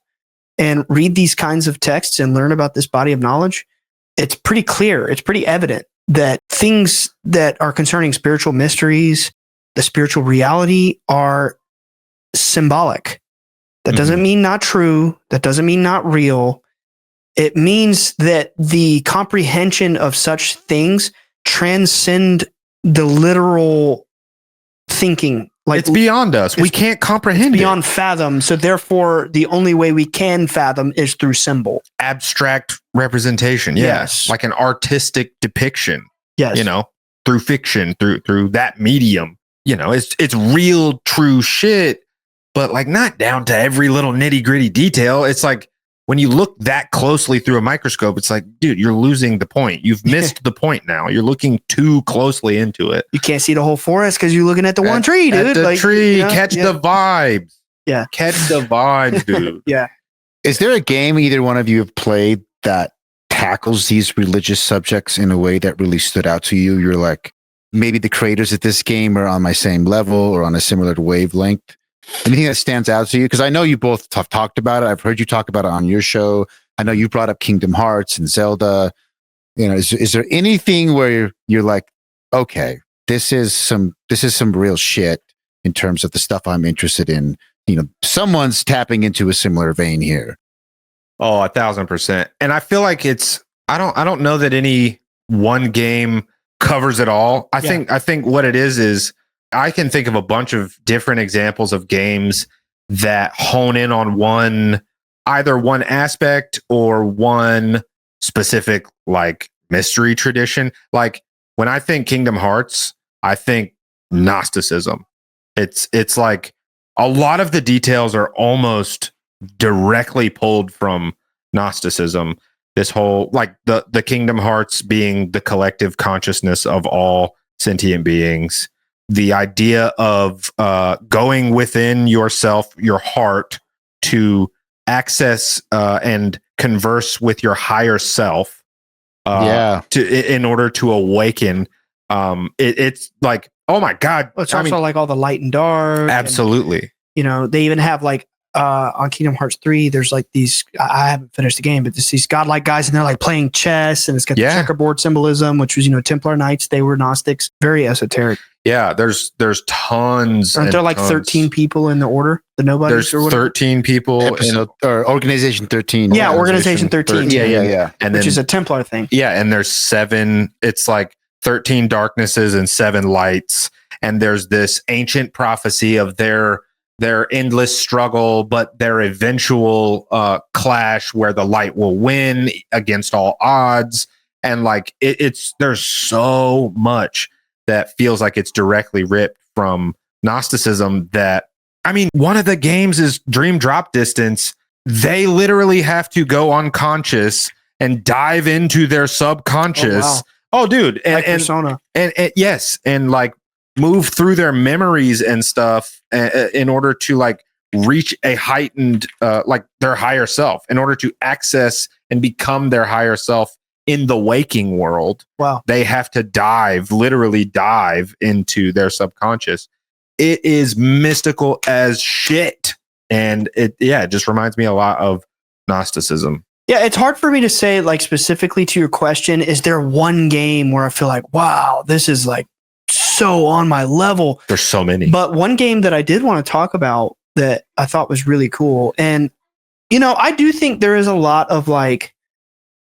and read these kinds of texts and learn about this body of knowledge, it's pretty clear. It's pretty evident that things that are concerning spiritual mysteries, the spiritual reality, are symbolic. That doesn't mean not true. That doesn't mean not real. It means that the comprehension of such things transcend the literal thinking. Like, it's beyond us. We can't comprehend beyond fathom. So therefore, the only way we can fathom is through symbol. Abstract representation. Yes. Like an artistic depiction. Yes. You know, through fiction, through that medium. You know, it's real, true shit, but like not down to every little nitty gritty detail. It's like when you look that closely through a microscope, it's like, dude, you're losing the point. You've missed the point now. You're looking too closely into it. You can't see the whole forest because you're looking at the one tree, dude. At the like, tree, you know? catch the vibes. Yeah. Catch the vibes, dude. Yeah. Is there a game either one of you have played that tackles these religious subjects in a way that really stood out to you? You're like, maybe the creators of this game are on my same level or on a similar wavelength. Anything that stands out to you? Because I know you both have talked about it. I've heard you talk about it on your show. I know you brought up Kingdom Hearts and Zelda. You know, is there anything where you're like, okay, this is some real shit in terms of the stuff I'm interested in? You know, someone's tapping into a similar vein here. Oh, 1,000%. And I feel like I don't know that any one game covers it all. I think what it is I can think of a bunch of different examples of games that hone in on either one aspect or one specific like mystery tradition. Like when I think Kingdom Hearts, I think Gnosticism. It's like a lot of the details are almost directly pulled from Gnosticism. This whole like the Kingdom Hearts being the collective consciousness of all sentient beings. The idea of going within yourself, your heart, to access and converse with your higher self. In order to awaken. It's like, oh my God. Well, it's also like all the light and dark. Absolutely. And, you know, they even have like on Kingdom Hearts 3, there's like these, I haven't finished the game, but there's these godlike guys and they're like playing chess and it's got the checkerboard symbolism, which was, you know, Templar Knights. They were Gnostics, very esoteric. Yeah, there's tons. Aren't there like 13 people in the order? The nobodies there's 13 people or Organization 13. Yeah, Organization 13. Yeah. And which is a Templar thing. Yeah, and there's 7. It's like 13 darknesses and 7 lights. And there's this ancient prophecy of their endless struggle, but their eventual clash where the light will win against all odds. And like there's so much that feels like it's directly ripped from Gnosticism. That, I mean, one of the games is Dream Drop Distance. They literally have to go unconscious and dive into their subconscious. Oh dude. Like Persona. And yes. And like move through their memories and stuff in order to like reach a heightened, like their higher self, in order to access and become their higher self in the waking world. Wow. They have to literally dive into their subconscious. It is mystical as shit. And it just reminds me a lot of Gnosticism. Yeah, it's hard for me to say, like, specifically to your question, is there one game where I feel like, wow, this is like so on my level? There's so many. But one game that I did want to talk about that I thought was really cool. And, you know, I do think there is a lot of like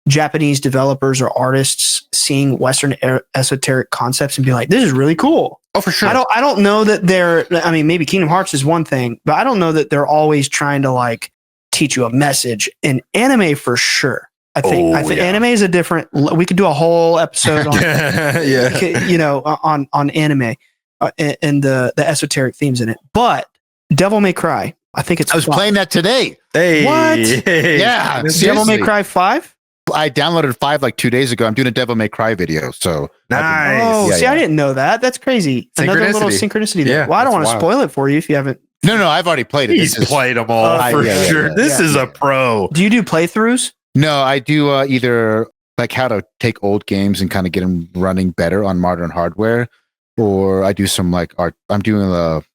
Japanese developers or artists seeing Western esoteric concepts and be like, this is really cool. Oh, for sure. I don't know that I mean, maybe Kingdom Hearts is one thing, but I don't know that they're always trying to like teach you a message. In anime, for sure. I think anime is a different, we could do a whole episode on, you know, on anime and the esoteric themes in it. But Devil May Cry, I think it's I was playing that today. Hey. What? Yeah. Devil May Cry 5? I downloaded 5 like 2 days ago. I'm doing a Devil May Cry video. So nice. Oh, I didn't know that. That's crazy. Another little synchronicity there. Well, I don't want to spoil it for you if you haven't. No, I've already played it. He's played them all for sure. This is a pro. Do you do playthroughs? No, I do either like how to take old games and kind of get them running better on modern hardware, or I do some like art. I'm doing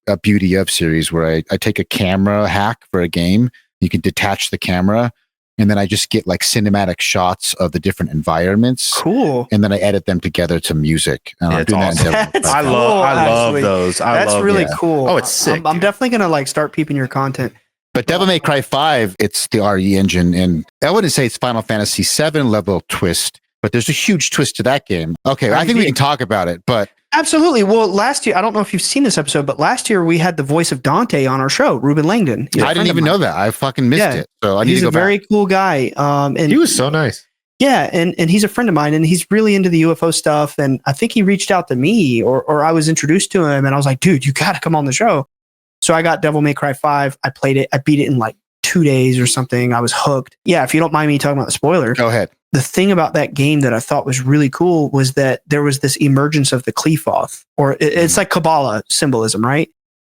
a Beauty of series where I take a camera hack for a game. You can detach the camera, and then I just get like cinematic shots of the different environments. Cool. And then I edit them together to music. And I'm doing awesome. that. I love those. That's really cool. Oh, it's sick. I'm definitely going to like start peeping your content. But Devil May Cry 5, it's the RE engine. And I wouldn't say it's Final Fantasy 7 level twist, but there's a huge twist to that game. Okay, I think we can talk about it, but... Absolutely. Well, last year, I don't know if you've seen this episode, but last year we had the voice of Dante on our show, Ruben Langdon. I didn't even know that. I fucking missed it. So I need to go back. He's a very cool guy. And he was so nice. Yeah, and he's a friend of mine, and he's really into the UFO stuff. And I think he reached out to me, or I was introduced to him, and I was like, dude, you got to come on the show. So I got Devil May Cry 5. I played it. I beat it in like 2 days or something. I was hooked. Yeah, if you don't mind me talking about the spoiler. Go ahead. The thing about that game that I thought was really cool was that there was this emergence of the Qliphoth, or it's like Kabbalah symbolism, right?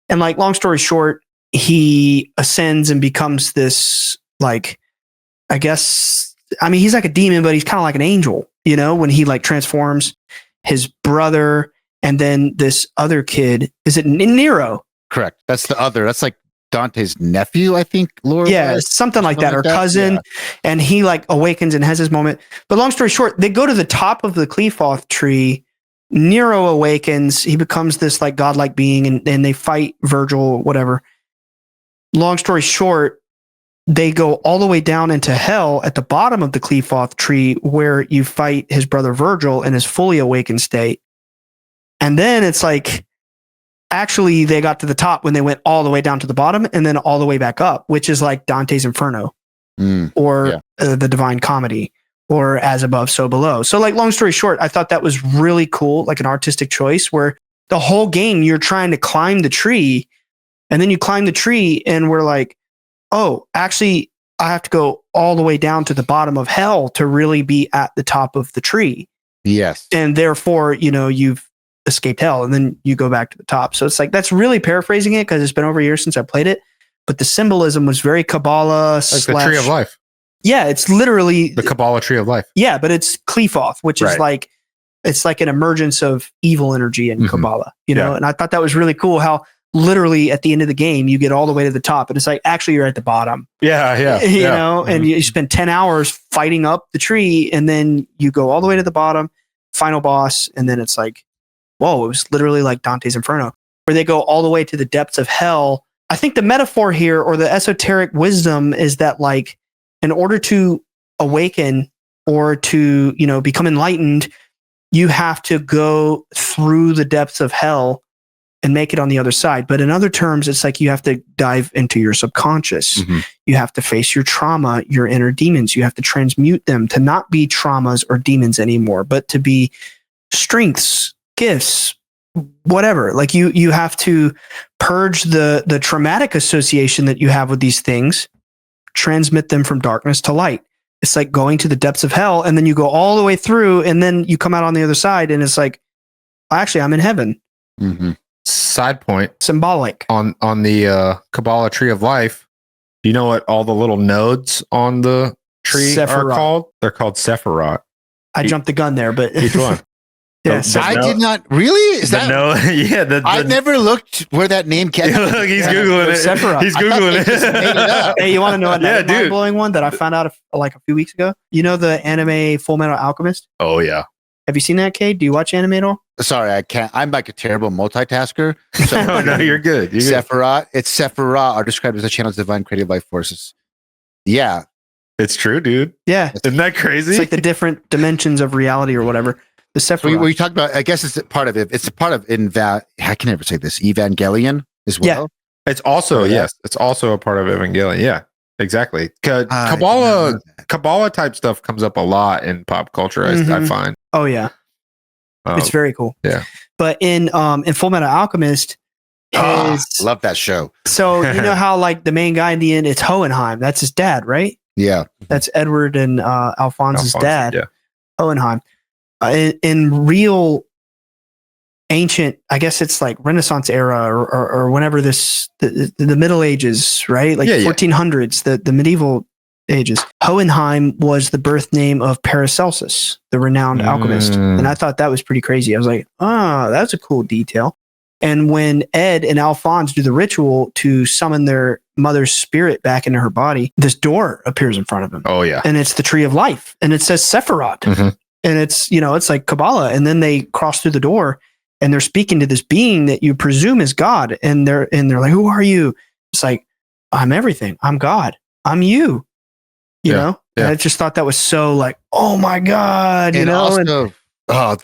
And like, long story short, he ascends and becomes this, like, I guess, I mean, he's like a demon, but he's kind of like an angel, you know, when he like transforms his brother and then this other kid. Is it Nero? Correct. That's the other. That's like Dante's nephew, I think, Laura. Yeah, something like that, or cousin. Yeah. And he like awakens and has his moment. But long story short, they go to the top of the Qliphoth tree. Nero awakens. He becomes this like godlike being, and they fight Virgil, whatever. Long story short, they go all the way down into hell at the bottom of the Qliphoth tree, where you fight his brother Virgil in his fully awakened state. And then it's like, actually, they got to the top when they went all the way down to the bottom and then all the way back up, which is like Dante's Inferno or the Divine Comedy, or As Above, So Below. So like, long story short, I thought that was really cool, like an artistic choice where the whole game you're trying to climb the tree, and then you climb the tree and we're like, oh, actually, I have to go all the way down to the bottom of hell to really be at the top of the tree. Yes. And therefore, you know, you've escaped hell, and then you go back to the top. So it's like, that's really paraphrasing it because it's been over a year since I played it, but the symbolism was very Kabbalah. Like the Tree of Life. Yeah, it's literally The Kabbalah Tree of Life. Yeah, but it's Qliphoth, which is like, it's like an emergence of evil energy in Kabbalah, you know? And I thought that was really cool how literally at the end of the game, you get all the way to the top, and it's like, actually, you're at the bottom. Yeah. You know, and you spend 10 hours fighting up the tree, and then you go all the way to the bottom, final boss, and then it's like, whoa, it was literally like Dante's Inferno, where they go all the way to the depths of hell. I think the metaphor here, or the esoteric wisdom, is that like, in order to awaken or to, you know, become enlightened, you have to go through the depths of hell and make it on the other side. But in other terms, it's like you have to dive into your subconscious. You have to face your trauma, your inner demons. You have to transmute them to not be traumas or demons anymore, but to be strengths, gifts, whatever. Like you have to purge the traumatic association that you have with these things, transmit them from darkness to light. It's like going to the depths of hell, and then you go all the way through, and then you come out on the other side, and it's like, actually, I'm in heaven. Side point, symbolic on the Kabbalah Tree of Life. Do you know what all the little nodes on the tree are called? They're called Sephiroth. I jumped the gun there, but each one. Yes, I did not really. Is that no? Yeah, I never looked where that name came. Look, he's googling it. Sephiroth. He's googling it. Hey, you want to know another mind-blowing one that I found out like a few weeks ago? You know the anime Full Metal Alchemist? Oh yeah. Have you seen that, Cade? Do you watch anime at all? Sorry, I can't. I'm like a terrible multitasker. So Oh no, you're good. You're Sephiroth. It's Sephiroth are described as the channel's divine creative life forces. Yeah, it's true, dude. Yeah, isn't that crazy? It's like the different dimensions of reality or whatever. The Sephiroth. We talked about. I guess it's part of it. It's a part of I can never say this. Evangelion as well. Yeah, it's also it's also a part of Evangelion. Yeah, exactly. Kabbalah type stuff comes up a lot in pop culture. I find. Oh yeah, it's very cool. Yeah, but in Full Metal Alchemist, love that show. So you know how like the main guy in the end, it's Hohenheim. That's his dad, right? Yeah, that's Edward and Alphonse's dad. Yeah, Hohenheim. In real ancient, I guess it's like Renaissance era or whenever the Middle Ages, right? Like 1400s, the medieval ages. Hohenheim was the birth name of Paracelsus, the renowned alchemist. And I thought that was pretty crazy. I was like, that's a cool detail. And when Ed and Alphonse do the ritual to summon their mother's spirit back into her body, this door appears in front of him. Oh yeah. And it's the Tree of Life. And it says Sephiroth. And it's, you know, it's like Kabbalah. And then they cross through the door and they're speaking to this being that you presume is God. And they're like, who are you? It's like, I'm everything. I'm God. I'm you. You know? And I just thought that was so like, oh my God. You know? Also,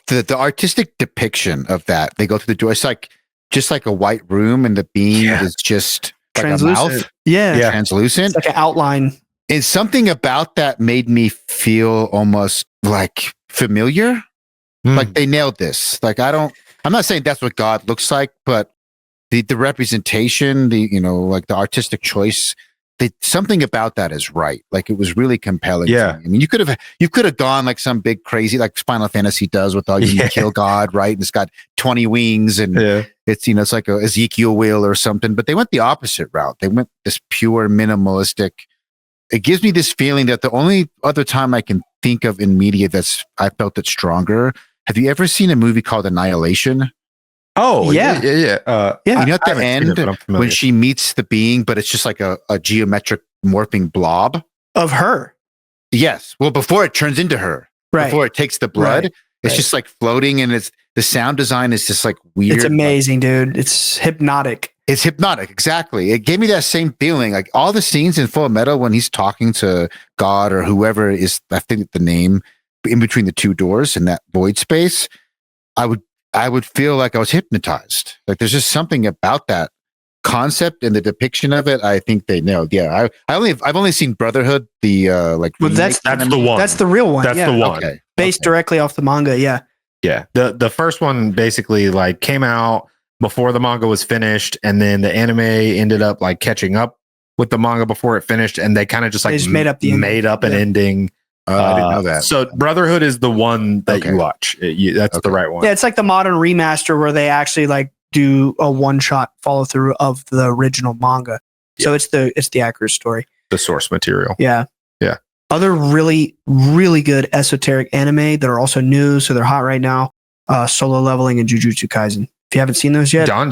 the artistic depiction of that. They go through the door. It's like just like a white room, and the being is just like a mouth. Yeah. Translucent. It's like an outline. And something about that made me feel almost like familiar. Like they nailed this. Like I'm not saying that's what God looks like, but the representation, like the artistic choice something about that is right. Like it was really compelling. Yeah. To me. I mean, you could have gone like some big crazy, like Final Fantasy does with all you kill God, right? And it's got 20 wings and it's, it's like a Ezekiel wheel or something, but they went the opposite route. They went this pure minimalistic. It gives me this feeling that the only other time I can think of in media I felt it stronger. Have you ever seen a movie called Annihilation? Oh, yeah. You know, at the end when she meets the being, but it's just like a geometric morphing blob of her. Yes. Well, before it turns into her, before it takes the blood, it's just like floating, and the sound design is just like weird. It's amazing, dude. It's hypnotic. It's hypnotic. Exactly. It gave me that same feeling. Like all the scenes in Full Metal when he's talking to God or whoever is, I think the name in between the two doors in that void space, I would feel like I was hypnotized. Like there's just something about that concept and the depiction of it. I think they nailed. Yeah. I've only seen Brotherhood, the that's the one. That's the real one. That's the one. Okay. Based directly off the manga. Yeah. Yeah. The first one basically like came out before the manga was finished, and then the anime ended up like catching up with the manga before it finished, and they kind of just like made up an ending. I didn't know that. So Brotherhood is the one that you watch. That's the right one. Yeah, it's like the modern remaster where they actually like do a one-shot follow through of the original manga. So it's the accurate story. The source material. Yeah. Yeah. Other really, really good esoteric anime that are also new, so they're hot right now. Solo Leveling and Jujutsu Kaisen. If you haven't seen those yet. Don.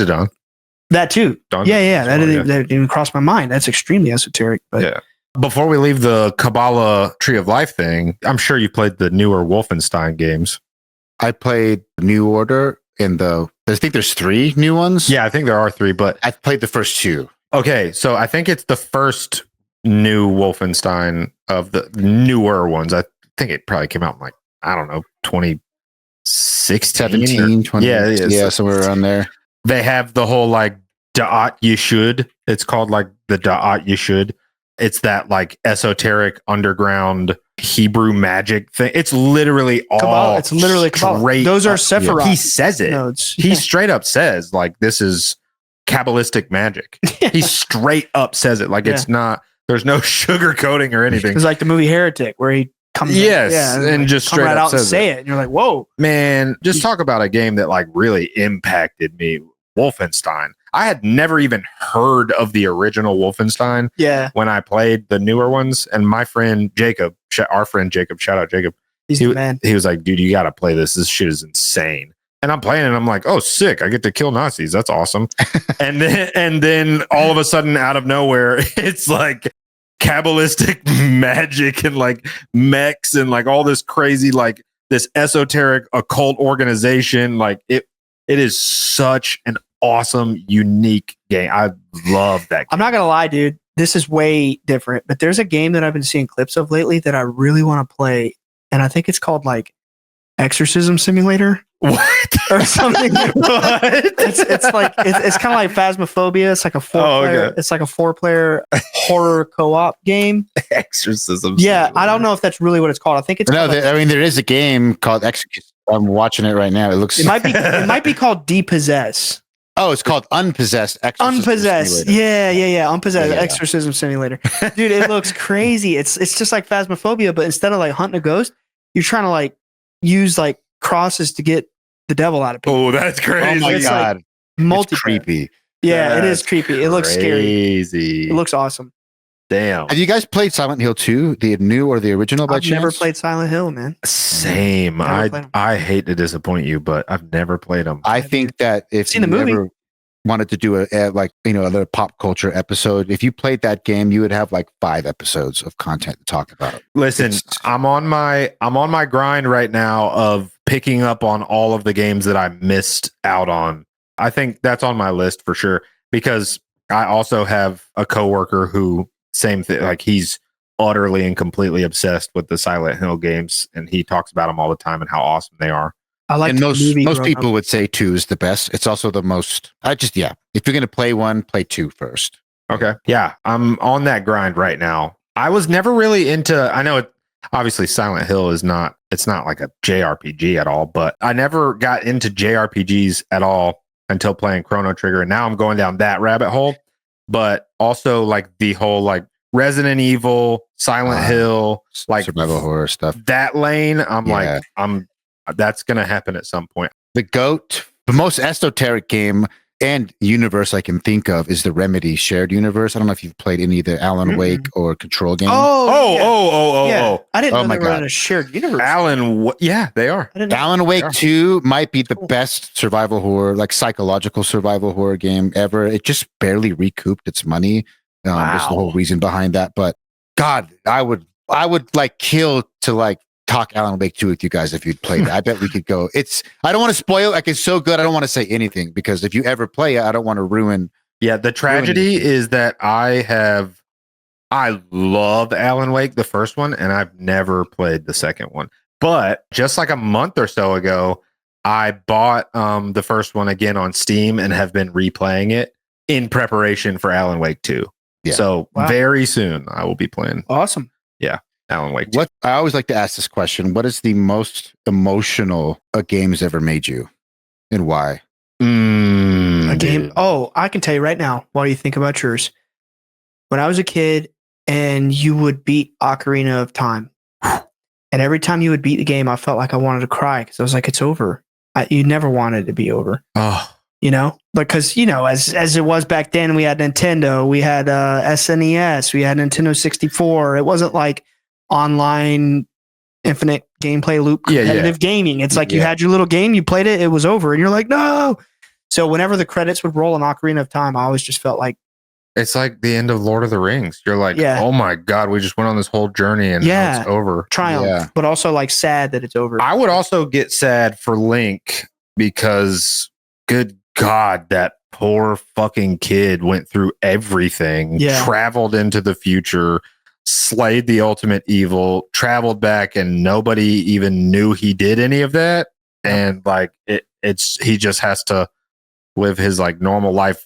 That too. Don that didn't even cross my mind. That's extremely esoteric. But yeah. Before we leave the Kabbalah Tree of Life thing, I'm sure you played the newer Wolfenstein games. I played New Order and I think there's 3 new ones. Yeah, I think there are 3, but I've played the first 2. Okay, so I think it's the first new Wolfenstein of the newer ones. I think it probably came out in like, I don't know, 2016, 17, 20. Yeah, somewhere around there. They have the whole like Da'at Yeshud. It's called like the Da'at Yeshud. It's that like esoteric underground Hebrew magic thing. It's literally all Kabbalah. It's literally Kabbalah. Those are Sephiroth. He says it. He straight up says like this is kabbalistic magic. He straight up says it. Like it's not. There's no sugar coating or anything. It's like the movie Heretic where he comes and just straight right up out and say it. And you're like, whoa, man! Just talk about a game that like really impacted me. Wolfenstein. I had never even heard of the original Wolfenstein. Yeah. When I played the newer ones, and my friend Jacob, our friend Jacob, shout out Jacob. He's the man. He was like, dude, you got to play this. This shit is insane. And I'm playing and I'm like, oh, sick. I get to kill Nazis. That's awesome. and then all of a sudden out of nowhere, it's like kabbalistic magic and like mechs and like all this crazy, like this esoteric occult organization. Like it is such an awesome, unique game. I love that game. I'm not going to lie, dude. This is way different, but there's a game that I've been seeing clips of lately that I really want to play. And I think it's called like Exorcism Simulator. What? Or something. What? It's like it's kind of like Phasmophobia. It's like a 4-player. It's like a 4-player horror co-op game. Exorcism. Yeah, Simulator. I don't know if that's really what it's called. I think it's. No, there is a game called Exorcism. I'm watching it right now. It might be called Depossess. Oh, it's called Unpossessed Exorcism Unpossessed. Simulator. Yeah. Unpossessed Exorcism Simulator. Dude, it looks crazy. It's just like Phasmophobia, but instead of like hunting a ghost, you're trying to like use like crosses to get the devil out of people. Oh, that's crazy. Oh my God. Like it's creepy. Yeah, it is creepy. It looks scary. It looks awesome. Damn. Have you guys played Silent Hill 2, the new or the original by I've chance? never played Silent Hill, man. Same. I hate to disappoint you, but I've never played them. I think that if you ever wanted to do a little pop culture episode, if you played that game, you would have like 5 episodes of content to talk about. Listen, I'm on my grind right now of picking up on all of the games that I missed out on. I think that's on my list for sure, because I also have a coworker who same thing, like he's utterly and completely obsessed with the Silent Hill games, and he talks about them all the time and how awesome they are. I like, and most people would say 2 is the best. It's also the most. If you're gonna play 1, play 2 first. Okay, yeah, I'm on that grind right now. I was never really into. I know it. Obviously, Silent Hill is not. It's not like a JRPG at all. But I never got into JRPGs at all until playing Chrono Trigger, and now I'm going down that rabbit hole. But also like the whole like Resident Evil, Silent Hill, like survival horror stuff. That lane, that's gonna happen at some point. The GOAT, the most esoteric game and universe I can think of is the Remedy shared universe. I don't know if you've played any of the Alan Wake or Control games. Oh. I didn't know my they were God. in a shared universe. They are. Alan Wake 2 might be the best survival horror, like psychological survival horror game ever. It just barely recouped its money. There's the whole reason behind that. But God, I would like kill to like talk Alan Wake 2 with you guys if you'd played it. I bet we could go. I don't want to spoil it. Like, it's so good. I don't want to say anything because if you ever play it, I don't want to ruin. Yeah, the tragedy is that I love Alan Wake, the first one, and I've never played the second one. But just like a month or so ago, I bought the first one again on Steam and have been replaying it in preparation for Alan Wake 2. Yeah. So very soon I will be playing. Awesome. Yeah. Alan Wake 2. What I always like to ask this question: what is the most emotional a game's ever made you, and why? A game. Oh, I can tell you right now while you think about yours. When I was a kid and you would beat Ocarina of Time, and every time you would beat the game, I felt like I wanted to cry because I was like, it's over. You never wanted it to be over. Oh. Because, as it was back then, we had Nintendo, we had SNES, we had Nintendo 64. It wasn't like online infinite gameplay loop competitive gaming. It's like you had your little game, you played it, it was over, and you're like, no. So whenever the credits would roll in Ocarina of Time, I always just felt like it's like the end of Lord of the Rings. You're like, oh my God, we just went on this whole journey and now it's over. Triumph, but also like sad that it's over. I would also get sad for Link because good God, that poor fucking kid went through everything, traveled into the future, slayed the ultimate evil, traveled back, and nobody even knew he did any of that. And like he just has to live his like normal life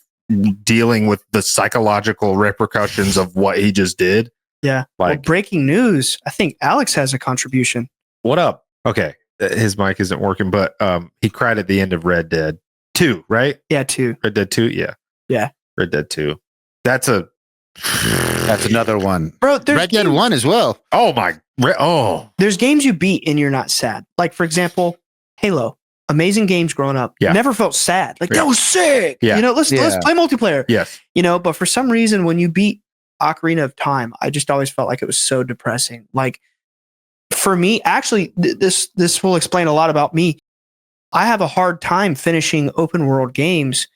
dealing with the psychological repercussions of what he just did. Yeah. Like breaking news. I think Alex has a contribution. What up? Okay. His mic isn't working, but he cried at the end of Red Dead 2, right? Yeah, 2. Red Dead 2, yeah. Yeah. Red Dead 2. That's another one. Bro, Red Dead 1 as well. Oh my. There's games you beat and you're not sad. Like, for example, Halo. Amazing games growing up. Yeah. Never felt sad. Like, that was sick. Yeah. Let's play multiplayer. Yes. But for some reason, when you beat Ocarina of Time, I just always felt like it was so depressing. Like, for me, actually, this will explain a lot about me. I have a hard time finishing open world games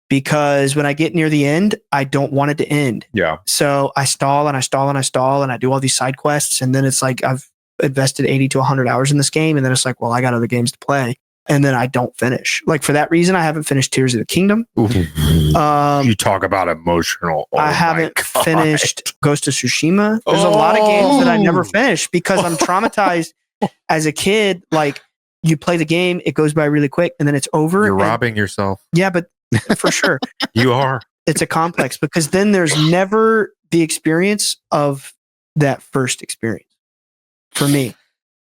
because when I get near the end, I don't want it to end. Yeah. So I stall and I stall and I stall and I do all these side quests. And then it's like I've invested 80 to 100 hours in this game. And then it's like, well, I got other games to play. And then I don't finish. Like, for that reason, I haven't finished Tears of the Kingdom. You talk about emotional. I haven't finished Ghost of Tsushima. There's a lot of games that I never finished because I'm traumatized as a kid. Like, you play the game, it goes by really quick, and then it's over. You're robbing yourself. Yeah, but for sure. You are. It's a complex because then there's never the experience of that first experience for me.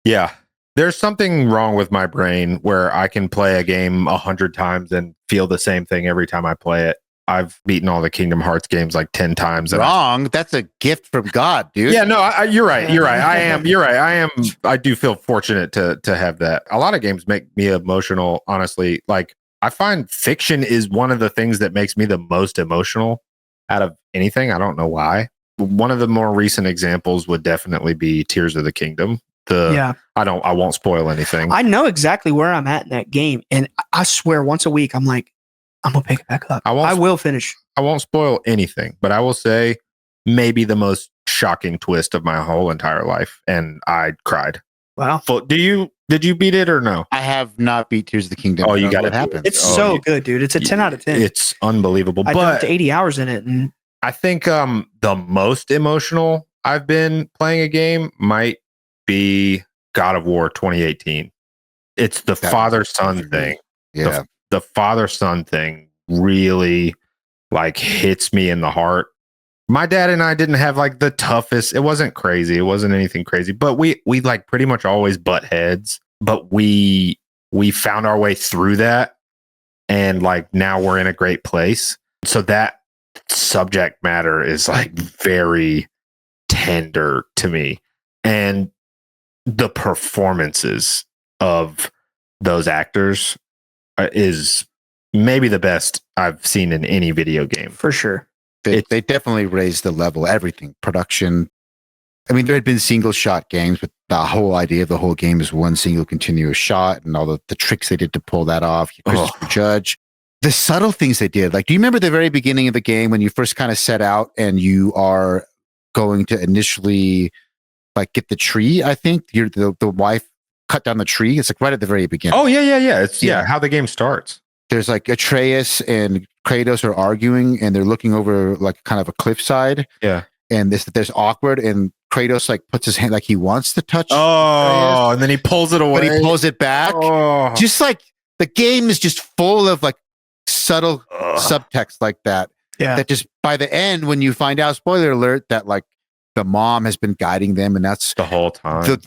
Yeah. There's something wrong with my brain where I can play a game 100 times and feel the same thing every time I play it. I've beaten all the Kingdom Hearts games like 10 times. Wrong. That's a gift from God, dude. Yeah, no, you're right. You're right. You're right. I do feel fortunate to have that. A lot of games make me emotional, honestly. Like, I find fiction is one of the things that makes me the most emotional out of anything. I don't know why. One of the more recent examples would definitely be Tears of the Kingdom. I won't spoil anything. I know exactly where I'm at in that game. And I swear once a week, I'm like, I'm going to pick it back up. I will finish. I won't spoil anything, but I will say maybe the most shocking twist of my whole entire life. And I cried. Wow. Did you beat it or no? I have not beat Tears of the Kingdom. Oh, you got it. Happen. It's so good, dude. It's a 10 out of 10. It's unbelievable. I dumped 80 hours in it. And I think the most emotional I've been playing a game might be God of War 2018. It's the father-son thing. Yeah. The father-son thing really like hits me in the heart. My dad and I didn't have like the toughest. It wasn't crazy. It wasn't anything crazy, but we like pretty much always butt heads, but we found our way through that. And like now we're in a great place. So that subject matter is like very tender to me. And the performances of those actors is maybe the best I've seen in any video game. For sure. They definitely raised the level, everything, production. I mean, there had been single shot games, but the whole idea of the whole game is one single continuous shot and all the tricks they did to pull that off. Christopher Judge, the subtle things they did. Like, do you remember the very beginning of the game when you first kind of set out and you are going to initially like get the tree? I think you're the wife cut down the tree. It's like right at the very beginning. Oh yeah. It's how the game starts. There's like Atreus and Kratos are arguing and they're looking over like kind of a cliffside. Yeah. And there's awkward, and Kratos like puts his hand like he wants to touch. Oh, and then he pulls it away. But he pulls it back. Oh. Just like the game is just full of like subtle subtext like that. Yeah. That just by the end, when you find out, spoiler alert, that like the mom has been guiding them, and that's the whole time.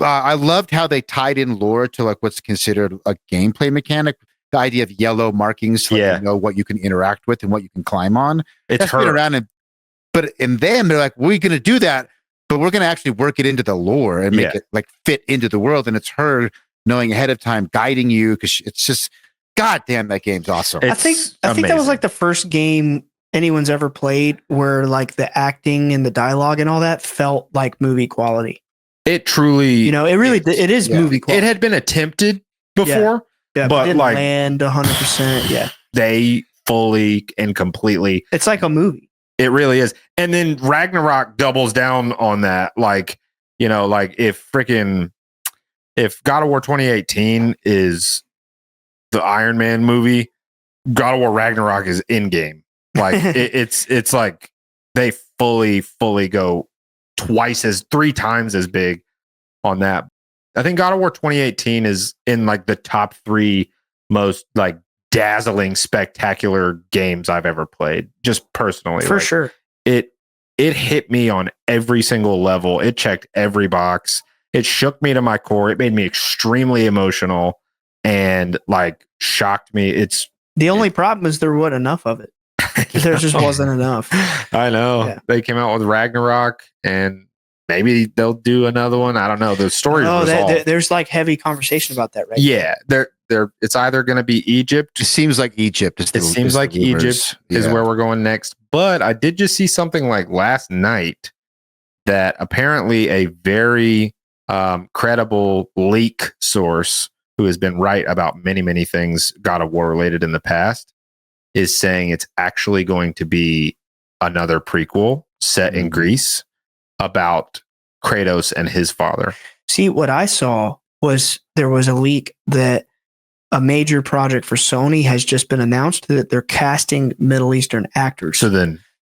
I loved how they tied in lore to like what's considered a gameplay mechanic. The idea of yellow markings, so you know what you can interact with and what you can climb on. It's been around. But in them, they're like, we're going to do that, but we're going to actually work it into the lore and make it like fit into the world. And it's her knowing ahead of time, guiding you, because it's just, God damn, that game's awesome. I think that was like the first game anyone's ever played where like the acting and the dialogue and all that felt like movie quality. It truly, it is movie quality. It had been attempted before, but didn't like land 100%. Yeah, they fully and completely. It's like a movie. It really is. And then Ragnarok doubles down on that. Like, like if God of War 2018 is the Iron Man movie, God of War Ragnarok is in game. Like it's like they fully go 3 times as big on that. I think God of War 2018 is in like the top 3 most like dazzling, spectacular games I've ever played, just personally. For sure. It hit me on every single level. It checked every box. It shook me to my core. It made me extremely emotional and like shocked me. The only problem is there wasn't enough of it. There just wasn't enough. I know. Yeah. They came out with Ragnarok, and maybe they'll do another one. I don't know. The story. There's like heavy conversation about that, right? Yeah, it's either going to be Egypt. It seems like Egypt. Egypt is where we're going next. But I did just see something like last night that apparently a very credible leak source who has been right about many, many things God of War related in the past is saying it's actually going to be another prequel set in Greece about Kratos and his father. See, what I saw was there was a leak that a major project for Sony has just been announced that they're casting Middle Eastern actors.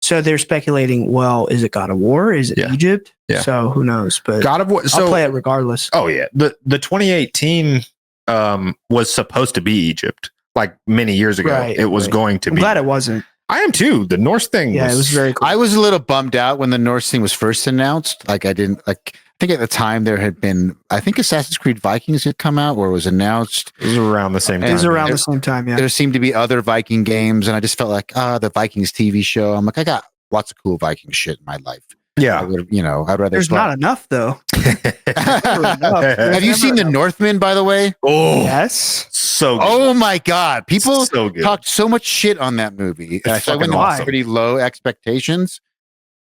So they're speculating, well, is it God of War? Is it Egypt? Yeah. So who knows? But God of War, I'll play it regardless. Oh yeah. The 2018 was supposed to be Egypt like many years ago. Right, it was going to be. I'm glad it wasn't. I am too. The Norse thing. Yeah, it was very cool. I was a little bummed out when the Norse thing was first announced. Like I think at the time there had been, I think Assassin's Creed Vikings had come out or was announced. It was around the same time. The same time, yeah. There seemed to be other Viking games, and I just felt like, the Vikings TV show. I'm like, I got lots of cool Viking shit in my life. Yeah. I'd rather. There's not enough, though. Have you seen The Northman, by the way? Oh, yes. So good. Oh my God. People so talked so much shit on that movie. It's I went awesome. Pretty low expectations.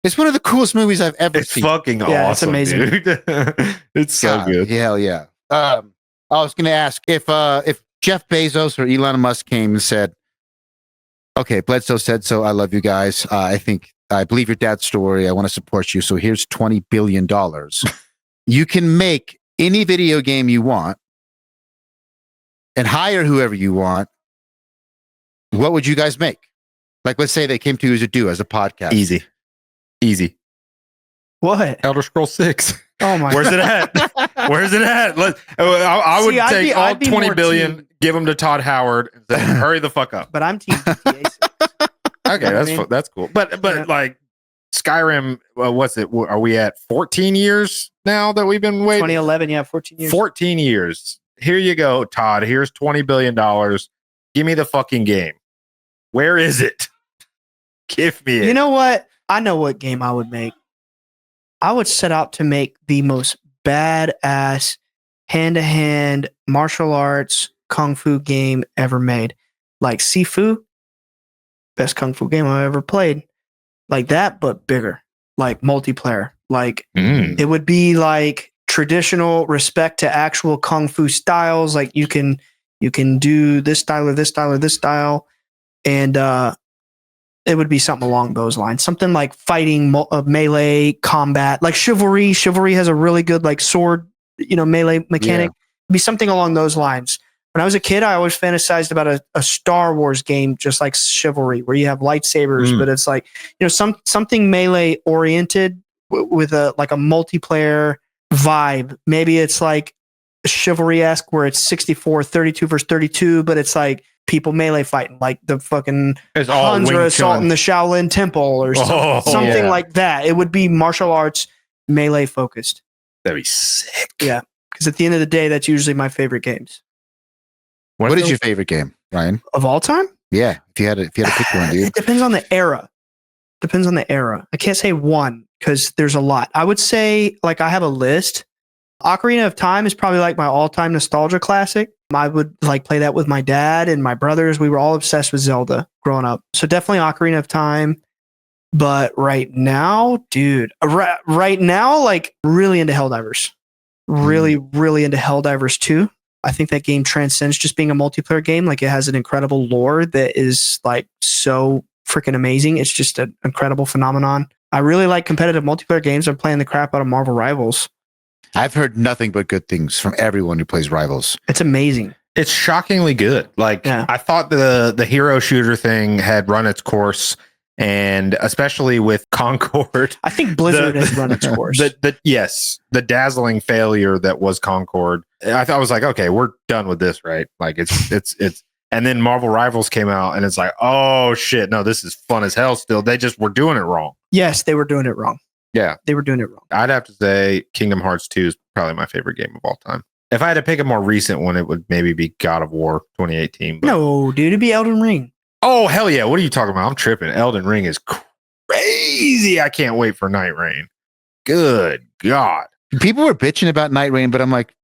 It's one of the coolest movies I've ever seen. It's fucking awesome. It's amazing. Dude. It's so good. Hell yeah. I was going to ask if Jeff Bezos or Elon Musk came and said, okay, Bledsoe said so. I love you guys. I believe your dad's story. I want to support you. So here's $20 billion. You can make any video game you want and hire whoever you want. What would you guys make? Like, let's say they came to you as a duo, as a podcast. Easy. What? Elder Scrolls 6. Oh my! Where's it at? Where's it at? I would take all 20 billion, give them to Todd Howard, and say, hurry the fuck up. But I'm team GTA 6. Okay, that's cool. But like Skyrim, what's it? Are we at 14 years now that we've been waiting? 2011, yeah, 14 years. 14 years. Here you go, Todd. Here's $20 billion. Give me the fucking game. Where is it? Give me it. You know what? I know what game I would make. I would set out to make the most badass hand-to-hand martial arts kung fu game ever made. Like Sifu, best kung fu game I've ever played. Like that, but bigger. Like multiplayer. Like it would be like traditional respect to actual kung fu styles. Like you can do this style or this style or this style. And it would be something along those lines. Something like fighting melee combat, like chivalry. Chivalry has a really good like sword, melee mechanic. It'd be something along those lines. When I was a kid, I always fantasized about a Star Wars game, just like Chivalry, where you have lightsabers, but it's like, something melee oriented with a multiplayer vibe. Maybe it's like Chivalry-esque where it's 64, 32 versus 32, but it's like people melee fighting, like the fucking Huns are assaulting the Shaolin Temple or something like that. It would be martial arts melee focused. That'd be sick. Yeah, because at the end of the day, that's usually my favorite games. What is your favorite game, Ryan? Of all time? Yeah, if you had to pick one, dude. It depends on the era. I can't say one because there's a lot. I would say, like, I have a list. Ocarina of Time is probably like my all-time nostalgia classic. I would like play that with my dad and my brothers. We were all obsessed with Zelda growing up. So definitely Ocarina of Time. But right now, dude, right now, like really into Helldivers. Really into Helldivers 2. I think that game transcends just being a multiplayer game. Like it has an incredible lore that is like so freaking amazing. It's just an incredible phenomenon. I really like competitive multiplayer games. I'm playing the crap out of Marvel Rivals. I've heard nothing but good things from everyone who plays Rivals. It's amazing. It's shockingly good. Like I thought the hero shooter thing had run its course, and especially with Concord. I think Blizzard has run its course. The dazzling failure that was Concord. I thought I was like, okay, we're done with this, right? Like it's and then Marvel Rivals came out and it's like, oh shit, no, this is fun as hell still. They just were doing it wrong. Yes, they were doing it wrong. Yeah. They were doing it wrong. I'd have to say Kingdom Hearts 2 is probably my favorite game of all time. If I had to pick a more recent one, it would maybe be God of War 2018. But... No, dude, it'd be Elden Ring. Oh, hell yeah. What are you talking about? I'm tripping. Elden Ring is crazy. I can't wait for Night Rain. Good God. People were bitching about Night Rain, but I'm like,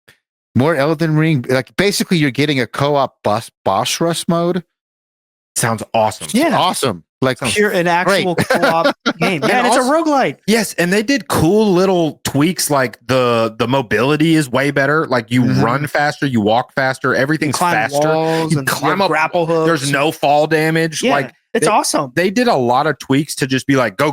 more Elden Ring. Like basically you're getting a co-op boss rush mode. Sounds awesome. Yeah. Awesome. Like pure an actual co-op game. Yeah, and it's a roguelite. Yes, and they did cool little tweaks like the mobility is way better. Like you run faster, you walk faster, everything's faster. You climb up grapple hooks. There's no fall damage. Yeah, like it's awesome. They did a lot of tweaks to just be like go.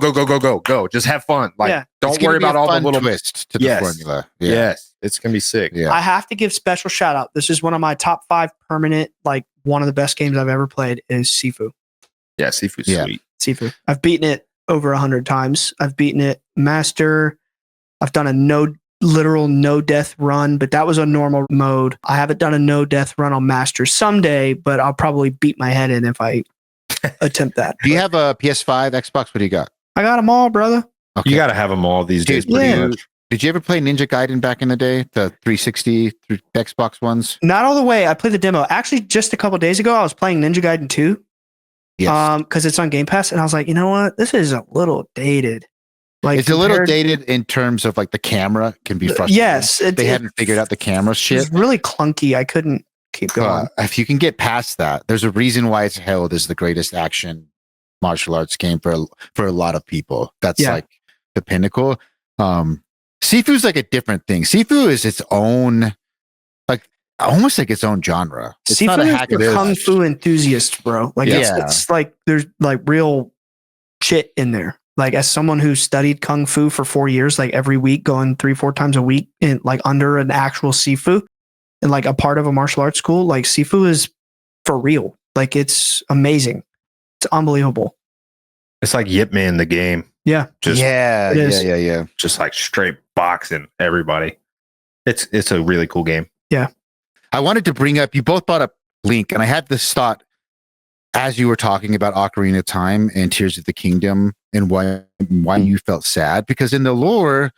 Just have fun. Like don't worry about all the little twist to the formula. Yeah. Yes, it's gonna be sick. Yeah. I have to give special shout out. This is one of my top 5 permanent, like one of the best games I've ever played is Sifu. Yeah, Sifu's sweet. Sifu. I've beaten it over 100 times. I've beaten it master. I've done a literal no death run, but that was a normal mode. I haven't done a no death run on master someday, but I'll probably beat my head in if I attempt that. Do you have a PS5, Xbox? What do you got? I got them all, brother. Okay. You got to have them all these days. Pretty much. Did you ever play Ninja Gaiden back in the day? The 360 through Xbox ones? Not all the way. I played the demo. Actually, just a couple days ago, I was playing Ninja Gaiden 2. Yes. Because it's on Game Pass, and I was like, you know what? This is a little dated. Like it's a little dated in terms of like the camera can be frustrating. Yes, they hadn't figured out the camera shit. It's really clunky. I couldn't keep going. If you can get past that, there's a reason why it's hailed as the greatest action martial arts game for a lot of people. That's like the pinnacle. Sifu's like a different thing. Sifu is its own, like almost like its own genre. It's Sifu not a is hack for kung fu enthusiasts, bro. Like it's like there's like real shit in there. Like as someone who studied kung fu for 4 years, like every week, going 3-4 times a week, in like under an actual Sifu, and like a part of a martial arts school, like Sifu is for real. Like it's amazing. It's unbelievable. It's like Yip Man the game. Yeah. Yeah. Just like straight boxing everybody. It's a really cool game. Yeah. I wanted to bring up, you both brought up Link, and I had this thought as you were talking about Ocarina of Time and Tears of the Kingdom and why you felt sad, because in the lore,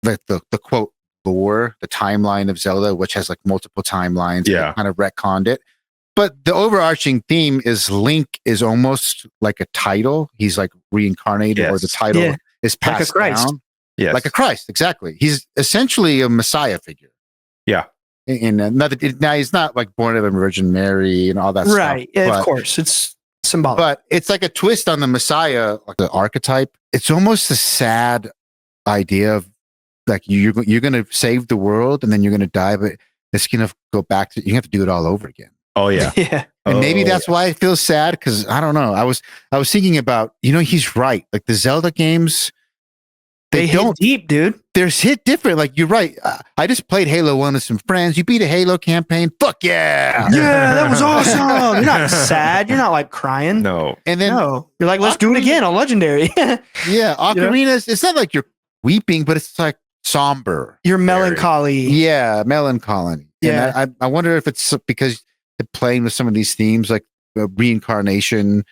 the quote lore, the timeline of Zelda, which has like multiple timelines, kind of retconned it. But the overarching theme is Link is almost like a title. He's like reincarnated, or the title is passed down. Yes. Like a Christ, exactly. He's essentially a Messiah figure. Yeah. And now he's not like born of a Virgin Mary and all that stuff. Right. Yeah, of course. It's symbolic. But it's like a twist on the Messiah, like the archetype. It's almost a sad idea of like you're going to save the world and then you're going to die, but it's going to go back to, you have to do it all over again. Oh yeah. Yeah. And maybe that's why it feels sad, because I don't know. I was thinking about, he's right. Like the Zelda games, they hit deep, dude. They're hit different. Like you're right. I just played Halo 1 with some friends. You beat a Halo campaign. Fuck yeah. Yeah, that was awesome. You're not sad. You're not like crying. No. And then you're like, let's do it again on Legendary. Yeah. Ocarina's, it's not like you're weeping, but it's like somber. You're melancholy. Yeah. Melancholy. Yeah. And I wonder if it's because they're playing with some of these themes like reincarnation,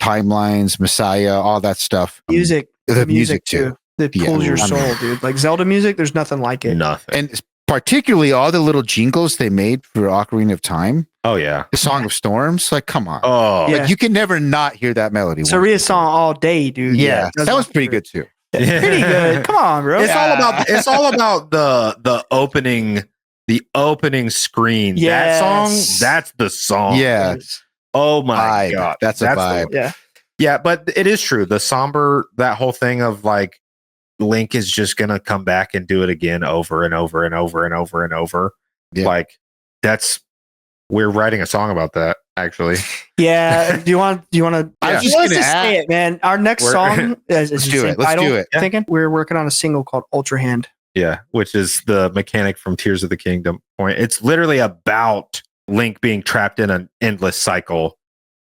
timelines, Messiah, all that stuff. Music. The music too. That pulls your soul, dude. Like Zelda music, there's nothing like it. Nothing. And particularly all the little jingles they made for Ocarina of Time. Oh yeah. The Song of Storms. Like, come on. Oh yeah. Like you can never not hear that melody. Saria song all day, dude. Yeah. That was pretty good too. Pretty good. Come on, bro. It's all about the opening screen. Yes. That song, that's the song. Yeah. Oh my God. That's a vibe. Yeah. Yeah, but it is true. The somber, that whole thing of like Link is just gonna come back and do it again over and over and over and over and over. Yeah. Like we're writing a song about that, actually. Yeah. Do you want to? I was Let's just just say it, man. Our next song is Let's do it. Let's do it. Thinking we're working on a single called Ultra Hand. Yeah, which is the mechanic from Tears of the Kingdom point. It's literally about Link being trapped in an endless cycle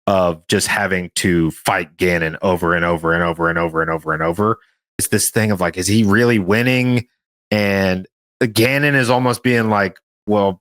of just having to fight Ganon over and over and over and over and over and over. It's this thing of like, is he really winning? And Ganon is almost being like, well,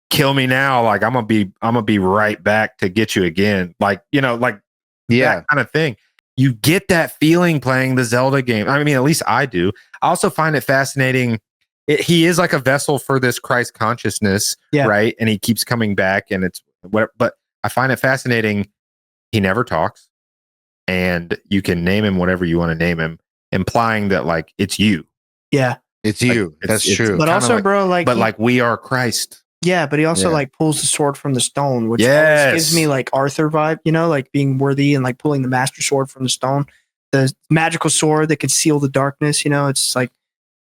kill me now. Like I'm gonna be right back to get you again. Like, that kind of thing. You get that feeling playing the Zelda game. I mean, at least I do. I also find it fascinating. He is like a vessel for this Christ consciousness, right? And he keeps coming back, and it's whatever. But I find it fascinating. He never talks, and you can name him whatever you want to name him, implying that like it's you. Yeah, it's you. That's true. But also, bro, like we are Christ. Yeah, but he also like pulls the sword from the stone, which always gives me like Arthur vibe, like being worthy and like pulling the master sword from the stone, the magical sword that can seal the darkness. It's like,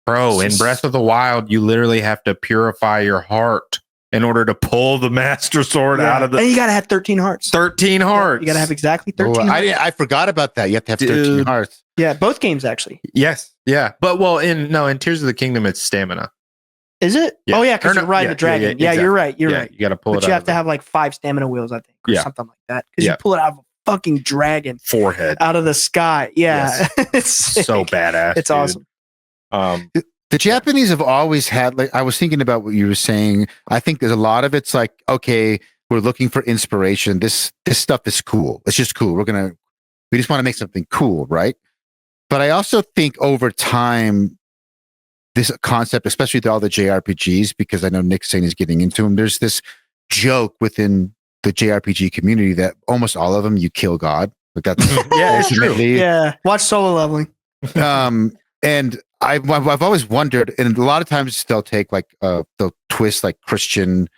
bro, in Breath of the Wild, you literally have to purify your heart in order to pull the master sword out of the. And you gotta have 13 hearts. 13 hearts. You gotta have exactly 13. I forgot about that. You have to have 13 hearts. Yeah, both games actually. Yes. Yeah. But in Tears of the Kingdom, it's stamina. Is it? Yeah. Oh yeah, because you're riding the dragon. Yeah, exactly. You're right. You're right. You got to pull it out. But you have to have like 5 stamina wheels, I think, or something like that. Because you pull it out of a fucking dragon forehead out of the sky. Yeah, yes. It's so badass. It's awesome. The Japanese have always had. Like, I was thinking about what you were saying. I think there's a lot of it's like, okay, we're looking for inspiration. This stuff is cool. It's just cool. We just want to make something cool, right? But I also think over time, this concept, especially with all the JRPGs, because I know Nick's saying he's getting into them, there's this joke within the JRPG community that almost all of them, you kill God. Like that's it's true. Yeah. Watch Solo Leveling. And I've always wondered, and a lot of times they'll take like, they'll twist like Christian,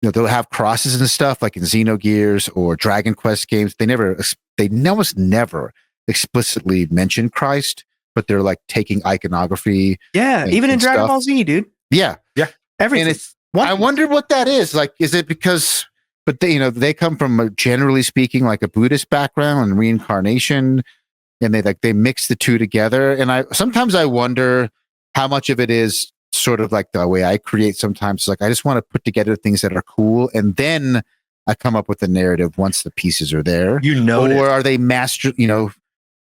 they'll have crosses and stuff like in Xenogears or Dragon Quest games. They almost never explicitly mention Christ, but they're like taking iconography. Yeah, even in Dragon Ball Z, dude. Yeah. Everything. And I wonder what that is. Like, is it because? But they come from generally speaking like a Buddhist background and reincarnation, and they mix the two together. And sometimes I wonder how much of it is sort of like the way I create. Sometimes like I just want to put together things that are cool, and then I come up with the narrative once the pieces are there. Or are they master?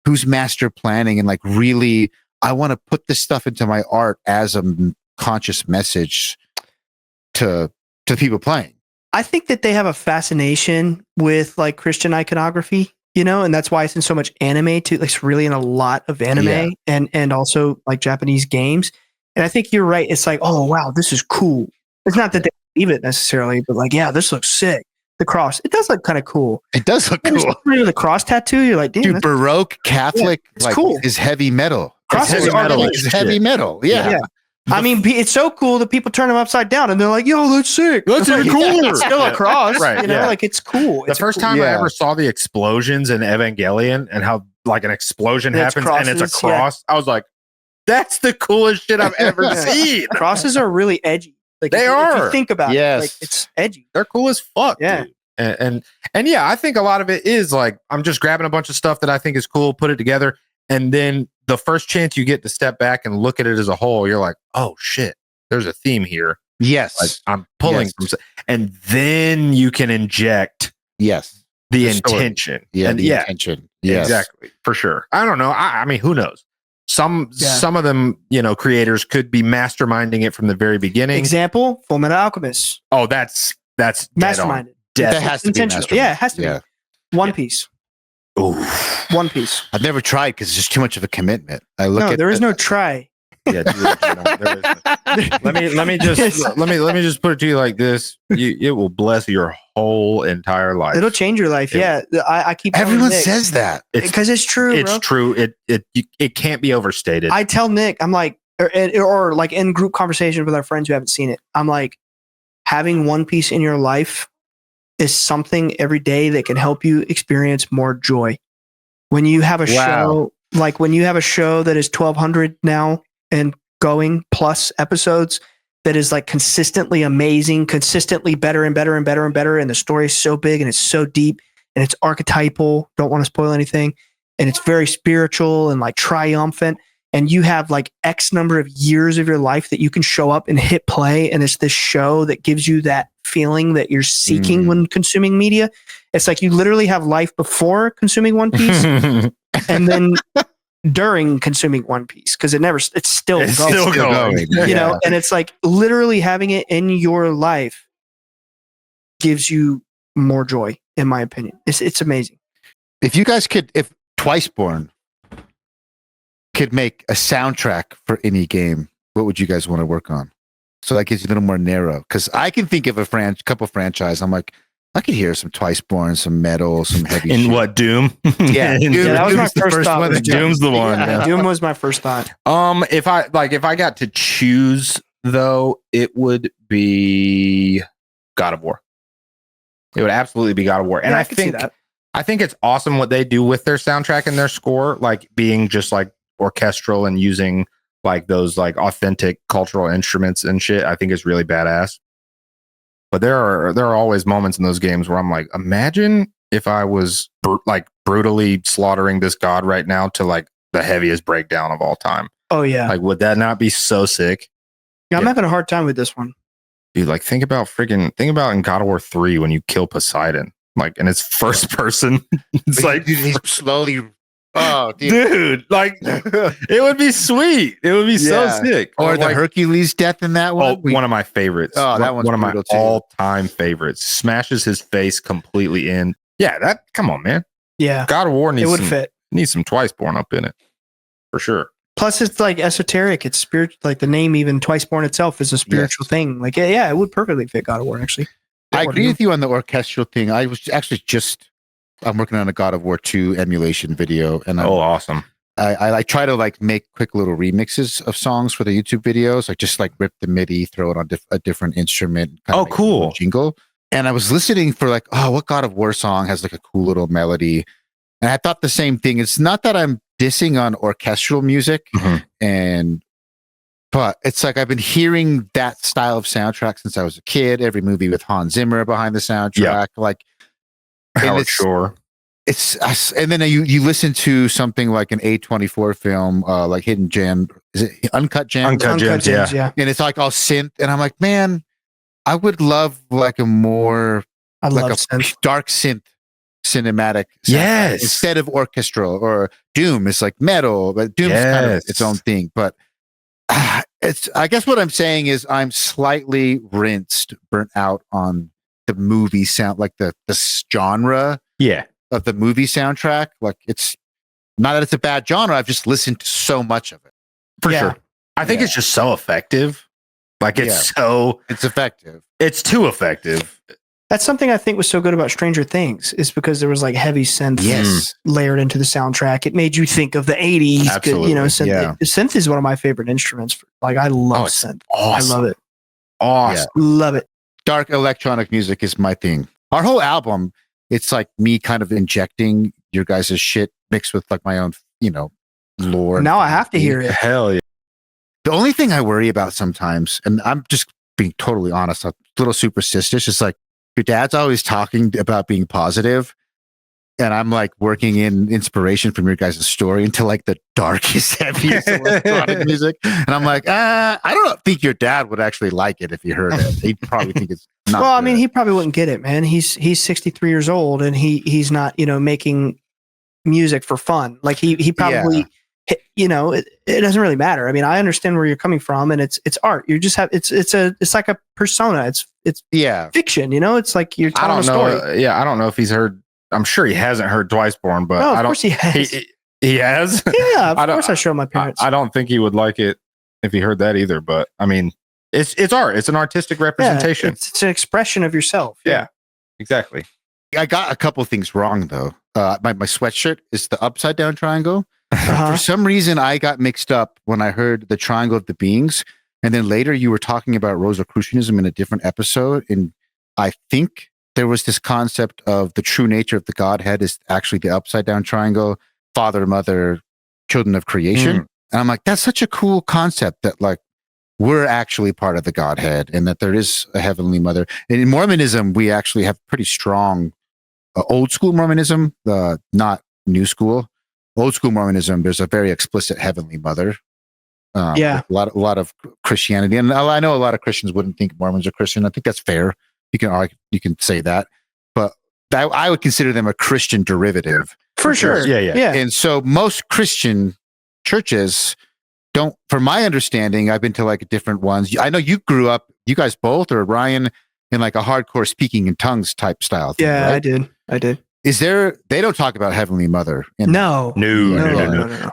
Who's master planning and like really I want to put this stuff into my art as a conscious message to people playing. I think that they have a fascination with like Christian iconography, and that's why it's in so much anime too. Like it's really in a lot of anime and also like Japanese games. And I think you're right. It's like, oh wow, this is cool. It's not that they believe it necessarily, but like, yeah, this looks sick. The cross. It does look kind of cool. It does look cool. The cross tattoo. You're like, damn, dude, Baroque Catholic. It's cool. Is heavy metal. Crosses heavy are metal. cool. It's heavy metal. Yeah. Yeah. I mean, it's so cool that people turn them upside down and they're like, "Yo, that's sick. That's It's even like, cooler." It's still a cross, Right, you know? yeah. Like it's cool. The It's first cool. time I Yeah. ever saw the explosions in Evangelion and how like an explosion It's happens and it's a crosses, yeah. cross, I was like, that's the coolest shit I've ever Yeah. seen. Crosses are really edgy. Like They if are. you think about Yes. it, like it's edgy. They're cool as fuck, Yeah. dude. And yeah, I think a lot of it is like I'm just grabbing a bunch of stuff that I think is cool, put it together, and then the first chance you get to step back and look at it as a whole, you're like, oh shit, there's a theme here. Yes. Like I'm pulling Yes. from, and then you can inject Yes. the The story. intention. Yeah. And The intention. Yes. exactly, for sure. I don't know. I mean, who knows? Some of them, creators could be masterminding it from the very beginning. Example: Fullmetal Alchemist. Oh, that's dead on. Masterminded. Dead. That has to be Intentional. mastermind. Yeah, it has to Yeah. be. One Piece. Oof. One Piece. I've never tried because it's just too much of a commitment. I look No, at there is no try. Yeah, dude, let me just put it to you like this: it will bless your whole entire life. It'll change your life. Yeah, I keep. telling Everyone Nick, says that. because it's true. It's bro. true. It can't be overstated. I tell Nick, I'm like, or like in group conversation with our friends who haven't seen it, I'm like, having One Piece in your life is something every day that can help you experience more joy. When you have a show, like when you have a show that is 1,200 now and going plus episodes, that is like consistently amazing, consistently better and better and better and better, and the story is so big and it's so deep and it's archetypal. Don't want to spoil anything, and it's very spiritual and like triumphant. And you have like X number of years of your life that you can show up and hit play. And it's this show that gives you that feeling that you're seeking when consuming media. It's like you literally have life before consuming One Piece and then during consuming One Piece. Cause it's still going. You know, and it's like literally having it in your life gives you more joy, in my opinion. It's amazing. If you guys if Twiceborn could make a soundtrack for any game, what would you guys want to work on? So that gives you a little more narrow. Because I can think of a couple franchise. I'm like, I could hear some Twiceborn, some metal, some heavy. In shit. what, Doom? Yeah, That was my Doom's the first thought. one. Doom's the one. Yeah. Doom was my first thought. If I got to choose though, it would be God of War. It would absolutely be God of War. And Yeah, I could see that. I think it's awesome what they do with their soundtrack and their score, like being just like orchestral and using like those like authentic cultural instruments and shit. I think it's really badass. But there are always moments in those games where I'm like, imagine if I was brutally slaughtering this god right now to like the heaviest breakdown of all time. Oh yeah. Like, would that not be so sick? Yeah, I'm having a hard time with this one. Dude, like think about in God of War 3 when you kill Poseidon, like, and it's first person. It's like he's slowly. Oh, dude, like it would be sweet. It would be so sick. Or the like, Hercules death in that one. one of my favorites. Oh, that one's one of my brutal too. all-time favorites. Smashes his face completely in. Yeah, come on, man. Yeah. God of War needs some Twiceborn up in it for sure. Plus, it's like esoteric. It's spiritual. Like the name, even Twiceborn itself, is a spiritual thing. Like, yeah, it would perfectly fit God of War. Actually, I agree with you on the orchestral thing. I was actually I'm working on a God of War 2 emulation video, and awesome. I try to like make quick little remixes of songs for the YouTube videos. I just like rip the MIDI, throw it on a different instrument. Oh, cool. Jingle. And I was listening for like, what God of War song has like a cool little melody. And I thought the same thing. It's not that I'm dissing on orchestral music, but it's like I've been hearing that style of soundtrack since I was a kid. Every movie with Hans Zimmer behind the soundtrack, like Howard Shore. It's and then you listen to something like an A24 film, like Hidden Gem. Is it Uncut Gems? Uncut Gems, yeah. And it's like all synth, and I'm like, man, I would love like a more dark synth cinematic soundtrack instead of orchestral. Or Doom is like metal, but Doom's kind of its own thing. But I guess what I'm saying is I'm slightly burnt out on the movie sound, like the genre of the movie soundtrack. Like, it's not that it's a bad genre, I've just listened to so much of it. For sure. I think it's just so effective. Like it's effective. It's too effective. That's something I think was so good about Stranger Things is because there was like heavy synth layered into the soundtrack. It made you think of the 80s. Absolutely. You know, synth is one of my favorite instruments. Like I love synth. Awesome. I love it. Awesome. Yeah. Love it. Dark electronic music is my thing. Our whole album, it's like me kind of injecting your guys' shit mixed with like my own, you know, lore. Now I have to hear it. Hell yeah. The only thing I worry about sometimes, and I'm just being totally honest, I'm a little superstitious, is like your dad's always talking about being positive, and I'm like working in inspiration from your guys' story into like the darkest, heaviest electronic music. And I'm like, I don't think your dad would actually like it if he heard it. He'd probably think it's not Well, I good. mean, he probably wouldn't get it, man. He's 63 years old and he's not, you know, making music for fun. Like he probably, you know, it doesn't really matter. I mean, I understand where you're coming from, and it's art. You just have it's like a persona. It's fiction, you know. It's like you're telling a story. I don't know if he's heard. I'm sure he hasn't heard Twiceborn, but no, of course he has. He has. Yeah, of course I showed my parents. I don't think he would like it if he heard that either. But I mean, it's art. It's an artistic representation. Yeah, it's an expression of yourself. Yeah, exactly. I got a couple things wrong though. My sweatshirt is the upside down triangle. For some reason, I got mixed up when I heard the triangle of the beings, and then later you were talking about Rosicrucianism in a different episode, and I think there was this concept of the true nature of the Godhead is actually the upside down triangle, Father, Mother, Children of Creation. And I'm like, that's such a cool concept that like we're actually part of the Godhead and that there is a Heavenly Mother. And in Mormonism, we actually have pretty strong old school Mormonism, not new school. Old school Mormonism, there's a very explicit Heavenly Mother. A lot of Christianity, and I know a lot of Christians wouldn't think Mormons are Christian. I think that's fair. You can say that, but I would consider them a Christian derivative for sure. Yeah. And so most Christian churches don't. From my understanding, I've been to like different ones. I know you grew up, you guys both, or Ryan, in like a hardcore speaking in tongues type style thing, yeah, right? I did. Is there? They don't talk about Heavenly Mother. No.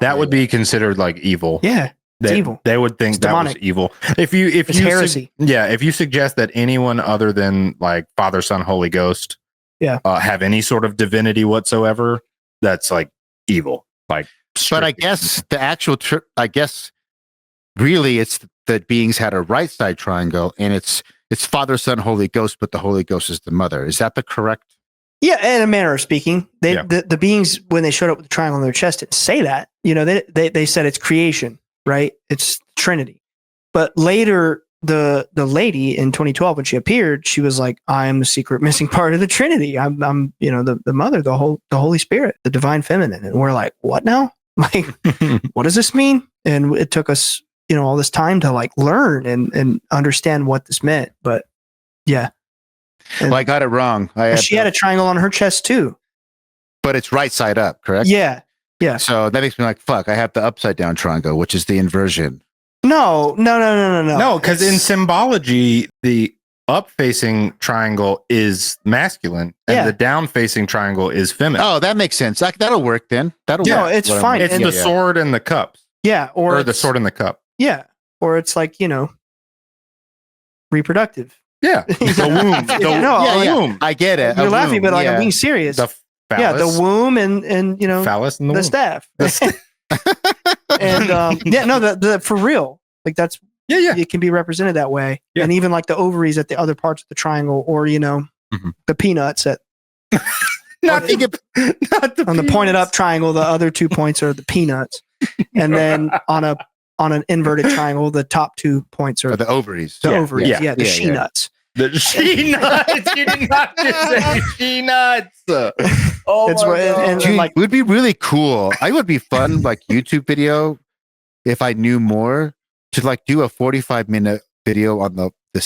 That would be considered like evil. Yeah. It's evil. They would think that was evil. If it's you heresy. If you suggest that anyone other than like Father, Son, Holy Ghost, have any sort of divinity whatsoever, that's like evil. Like, but I guess the actual, really, it's that beings had a right side triangle, and it's Father, Son, Holy Ghost, but the Holy Ghost is the mother. Is that the correct? Yeah, in a manner of speaking, the beings when they showed up with the triangle on their chest didn't say that. You know, they said it's creation. Right? It's Trinity. But later, the lady in 2012, when she appeared, she was like, I am the secret missing part of the Trinity. I'm you know, the mother, the Holy Spirit, the divine feminine. And we're like, what now? Like, what does this mean? And it took us, you know, all this time to like learn and understand what this meant. But yeah. And well, I got it wrong. She had a triangle on her chest too. But it's right side up, correct? Yeah. Yeah. So that makes me like, fuck, I have the upside down triangle, which is the inversion. No. No, because in symbology, the up facing triangle is masculine and the down facing triangle is feminine. Oh, that makes sense. That'll work then. That'll work. No, it's fine. It's the sword and the cups. Yeah. Or the sword and the cup. Yeah. Or it's like, you know, reproductive. Yeah. The womb. The womb. I get it. You're laughing, but like I'm being serious. Phallus. The womb and you know phallus and the staff. And the for real, like that's it can be represented that way. Yeah. And even like the ovaries at the other parts of the triangle, or you know, the peanuts at not on the pointed up triangle, the other 2 points are the peanuts. And then on an inverted triangle, the top 2 points are the ovaries. The ovaries, the she nuts. The she nuts. You did not just say she nuts. Oh, it's my God. And dude, like, it would be really cool. I would be fun, like YouTube video, if I knew more, to like do a 45-minute video on the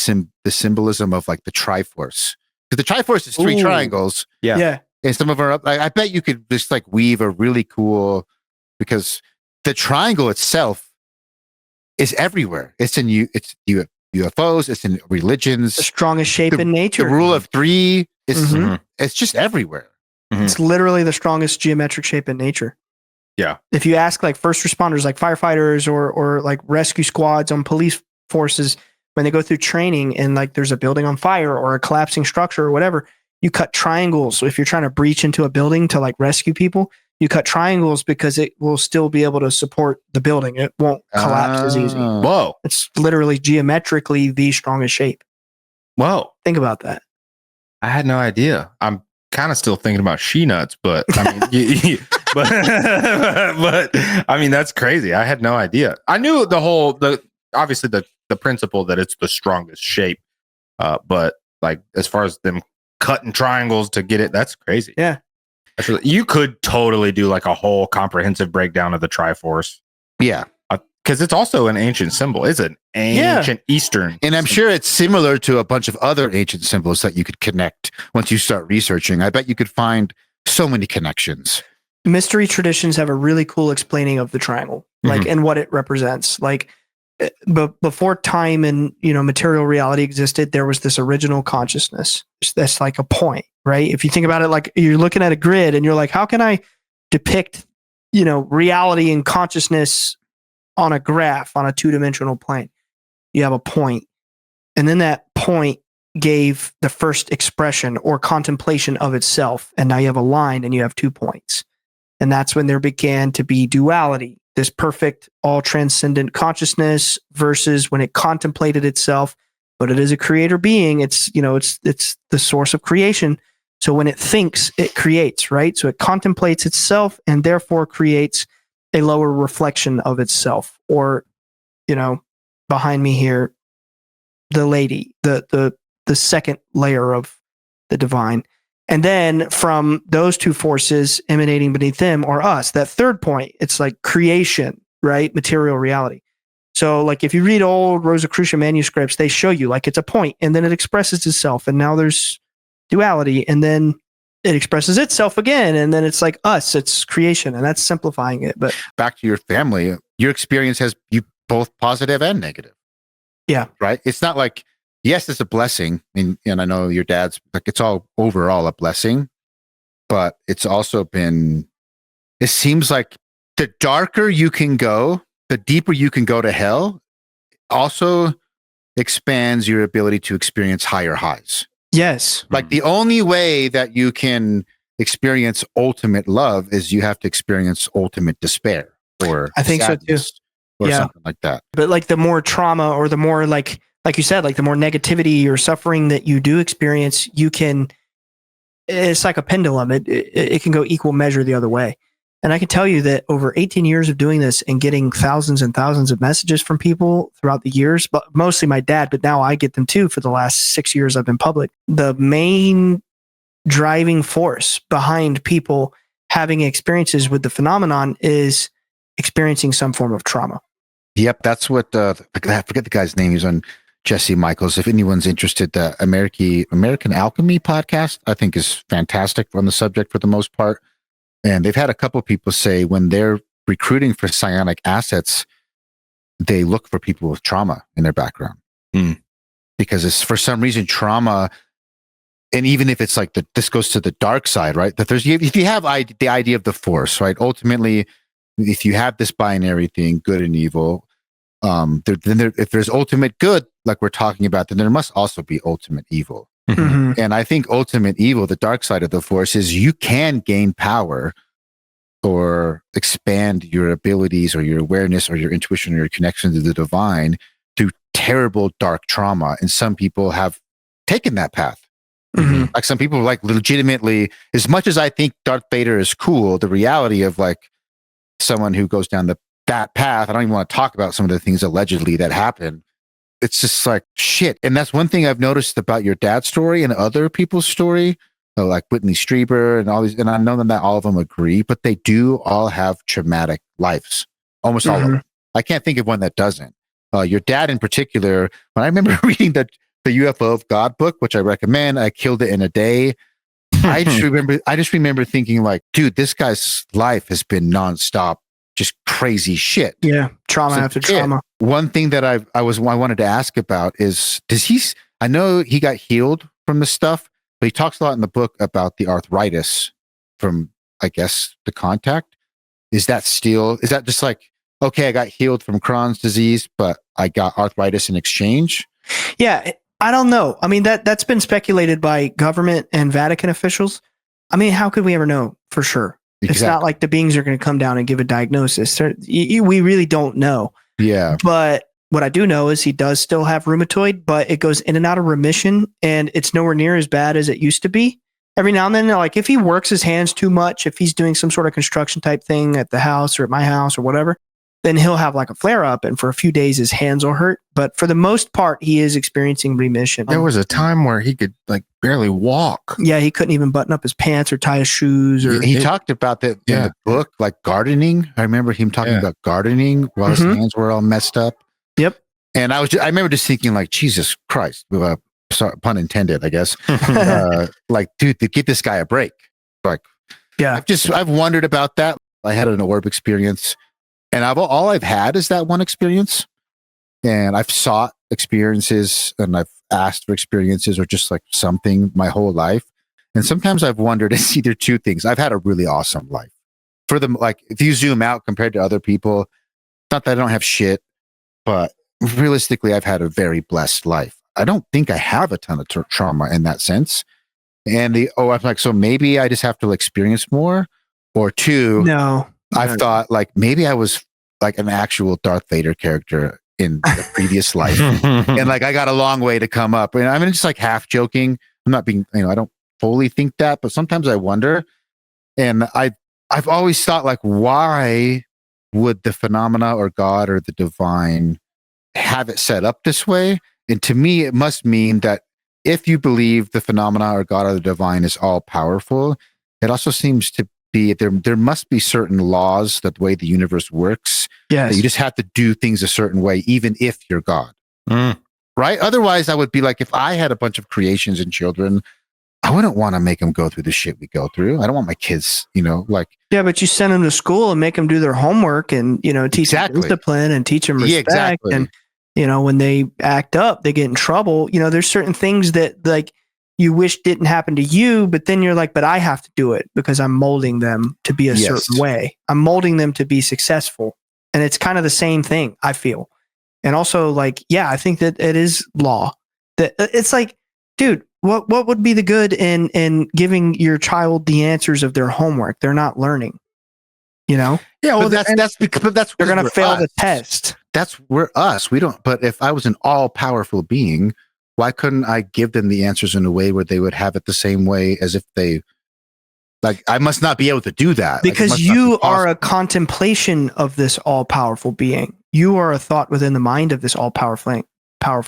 symbolism of like the Triforce. Because the Triforce is 3 triangles. Yeah. And some of them are up. I bet you could just like weave a really cool, because the triangle itself is everywhere. It's UFOs, it's in religions. The strongest shape in nature. The rule of 3 is it's just everywhere. It's literally the strongest geometric shape in nature. Yeah. If you ask like first responders, like firefighters or like rescue squads on police forces, when they go through training and like there's a building on fire or a collapsing structure or whatever, you cut triangles. So if you're trying to breach into a building to like rescue people, you cut triangles because it will still be able to support the building. It won't collapse as easy. Whoa. It's literally geometrically the strongest shape. Whoa. Think about that. I had no idea. I'm kind of still thinking about she nuts, but I mean, but I mean, that's crazy. I had no idea. I knew obviously the principle that it's the strongest shape. But like, as far as them cutting triangles to get it, that's crazy. Yeah. You could totally do like a whole comprehensive breakdown of the Triforce. Yeah. Because it's also an ancient symbol. It's an ancient Eastern. And I'm sure it's similar to a bunch of other ancient symbols that you could connect once you start researching. I bet you could find so many connections. Mystery traditions have a really cool explaining of the triangle, like, and what it represents. Like, but before time and, material reality existed, there was this original consciousness. That's like a point, right? If you think about it, like you're looking at a grid and you're like, how can I depict, reality and consciousness on a graph on a two-dimensional plane? You have a point, and then that point gave the first expression or contemplation of itself, and now you have a line and you have 2 points, and that's when there began to be duality, this perfect all transcendent consciousness versus when it contemplated itself, but it is a creator being. It's it's the source of creation, so when it thinks, it creates, right? So it contemplates itself and therefore creates a lower reflection of itself. Or, behind me here, the lady, the second layer of the divine. And then from those two forces emanating beneath them or us, that third point, it's like creation, right? Material reality. So like if you read old Rosicrucian manuscripts, they show you like it's a point and then it expresses itself and now there's duality and then it expresses itself again. And then it's like us, it's creation, and that's simplifying it. But back to your family, your experience has you both positive and negative. Yeah. Right. It's not like, yes, it's a blessing. And I know your dad's like, it's all overall a blessing, but it's also been, it seems like the darker you can go, the deeper you can go to hell, also expands your ability to experience higher highs. Yes. Like the only way that you can experience ultimate love is you have to experience ultimate despair or I think so too. Or something like that. But like the more trauma or the more like you said, like the more negativity or suffering that you do experience, it's like a pendulum. It can go equal measure the other way. And I can tell you that over 18 years of doing this and getting thousands and thousands of messages from people throughout the years, but mostly my dad, but now I get them too for the last 6 years I've been public. The main driving force behind people having experiences with the phenomenon is experiencing some form of trauma. Yep, that's what I forget the guy's name. He's on Jesse Michaels. If anyone's interested, the American Alchemy podcast, I think, is fantastic on the subject for the most part. And they've had a couple of people say when they're recruiting for psionic assets, they look for people with trauma in their background. Because it's for some reason trauma, and even if it's like this goes to the dark side, right? That if you have the idea of the force, right? Ultimately, if you have this binary thing, good and evil, if there's ultimate good, like we're talking about, then there must also be ultimate evil. Mm-hmm. And I think ultimate evil, the dark side of the force, is you can gain power or expand your abilities or your awareness or your intuition or your connection to the divine through terrible dark trauma. And some people have taken that path. Mm-hmm. Like some people like legitimately, as much as I think Darth Vader is cool, the reality of like someone who goes down that path, I don't even want to talk about some of the things allegedly that happened. It's just like shit. And that's one thing I've noticed about your dad's story and other people's story, like Whitney Strieber and all these. And I know that not all of them agree, but they do all have traumatic lives. Almost all of them. I can't think of one that doesn't. Your dad in particular, when I remember reading the UFO of God book, which I recommend, I killed it in a day. I just remember thinking like, dude, this guy's life has been nonstop, just crazy shit. Yeah. Trauma after trauma. One thing that I wanted to ask about is, I know he got healed from the stuff, but he talks a lot in the book about the arthritis from, I guess, the contact. Is that just like, okay, I got healed from Crohn's disease, but I got arthritis in exchange? Yeah, I don't know. I mean, that's been speculated by government and Vatican officials. I mean, how could we ever know for sure? It's not like the beings are going to come down and give a diagnosis. We really don't know. Yeah. But what I do know is he does still have rheumatoid, but it goes in and out of remission, and it's nowhere near as bad as it used to be. Every now and then, like if he works his hands too much, if he's doing some sort of construction type thing at the house or at my house or whatever, then he'll have like a flare up, and for a few days his hands will hurt. But for the most part, he is experiencing remission. There was a time where he could like barely walk. Yeah, he couldn't even button up his pants or tie his shoes. Or he talked about that in the book, like gardening. I remember him talking about gardening while his hands were all messed up. Yep. And I remember just thinking, like, Jesus Christ, sorry, pun intended, I guess. Like, dude, to give this guy a break. Like, yeah, I've wondered about that. I had an orb experience. And all I've had is that one experience. And I've sought experiences and I've asked for experiences or just like something my whole life. And sometimes I've wondered, it's either two things. I've had a really awesome life. For them, like if you zoom out compared to other people, not that I don't have shit, but realistically, I've had a very blessed life. I don't think I have a ton of trauma in that sense. And I'm like, so maybe I just have to experience more. Or two, no. I've thought like maybe I was like an actual Darth Vader character in the previous life. And like I got a long way to come up. And I'm just like half joking. I'm not being, I don't fully think that, but sometimes I wonder. And I've always thought like, why would the phenomena or God or the divine have it set up this way? And to me, it must mean that if you believe the phenomena or God or the divine is all powerful, it also seems to be there must be certain laws that the way the universe works. Yes. That you just have to do things a certain way, even if you're God. Right? Otherwise, I would be like, if I had a bunch of creations and children, I wouldn't want to make them go through the shit we go through. I don't want my kids, like. Yeah, but you send them to school and make them do their homework and, teach them discipline and teach them respect. Yeah, exactly. And, when they act up, they get in trouble. There's certain things that like you wish didn't happen to you, but then you're like, but I have to do it because I'm molding them to be a certain way. I'm molding them to be successful. And it's kind of the same thing, I feel. And also like, yeah, I think that it is law. That it's like, dude, what would be the good in giving your child the answers of their homework? They're not learning, Yeah, well, that's because they're going to fail the test. We're us. We don't, but if I was an all powerful being, why couldn't I give them the answers in a way where they would have it the same way as if they, like, I must not be able to do that. Because you are a contemplation of this all powerful being. You are a thought within the mind of this all powerful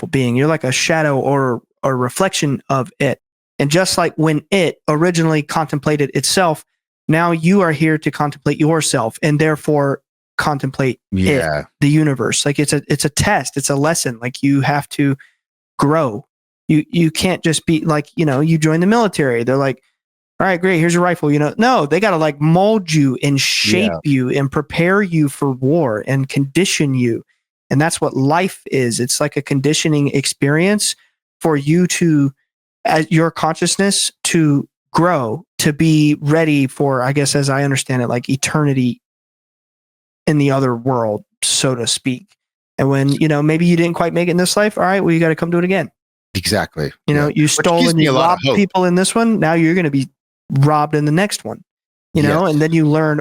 being. You're like a shadow or a reflection of it. And just like when it originally contemplated itself, now you are here to contemplate yourself and therefore contemplate it, the universe. Like it's a test. It's a lesson. Like you have to grow. You can't just be like, you join the military. They're like, all right, great. Here's your rifle. No, they got to like mold you and shape you and prepare you for war and condition you. And that's what life is. It's like a conditioning experience for you to, as your consciousness to grow, to be ready for, I guess, as I understand it, like eternity in the other world, so to speak. And when, maybe you didn't quite make it in this life. All right, well, you got to come do it again. Exactly. You stole and you robbed people in this one. Now you're going to be robbed in the next one, and then you learn,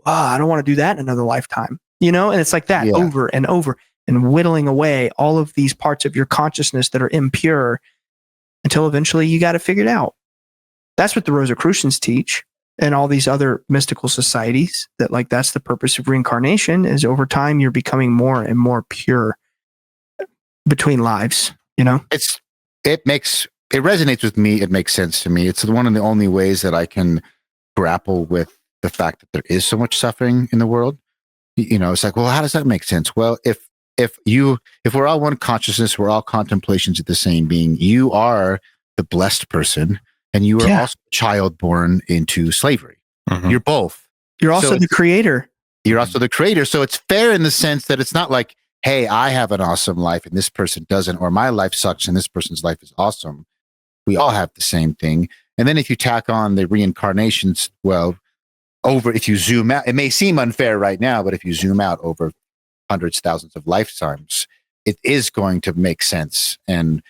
I don't want to do that in another lifetime, and it's like that over and over and whittling away all of these parts of your consciousness that are impure until eventually you got it figured out. That's what the Rosicrucians teach and all these other mystical societies, that like that's the purpose of reincarnation, is over time you're becoming more and more pure between lives, It resonates with me. It makes sense to me. It's one of the only ways that I can grapple with the fact that there is so much suffering in the world. It's like, well, how does that make sense? Well, if we're all one consciousness, we're all contemplations of the same being. You are the blessed person, and you are also a child born into slavery. Mm-hmm. You're both. You're also the creator. You're also the creator. So it's fair in the sense that it's not like, hey, I have an awesome life and this person doesn't, or my life sucks and this person's life is awesome. We all have the same thing. And then if you tack on the reincarnations, if you zoom out, it may seem unfair right now, but if you zoom out over hundreds, thousands of lifetimes, it is going to make sense. And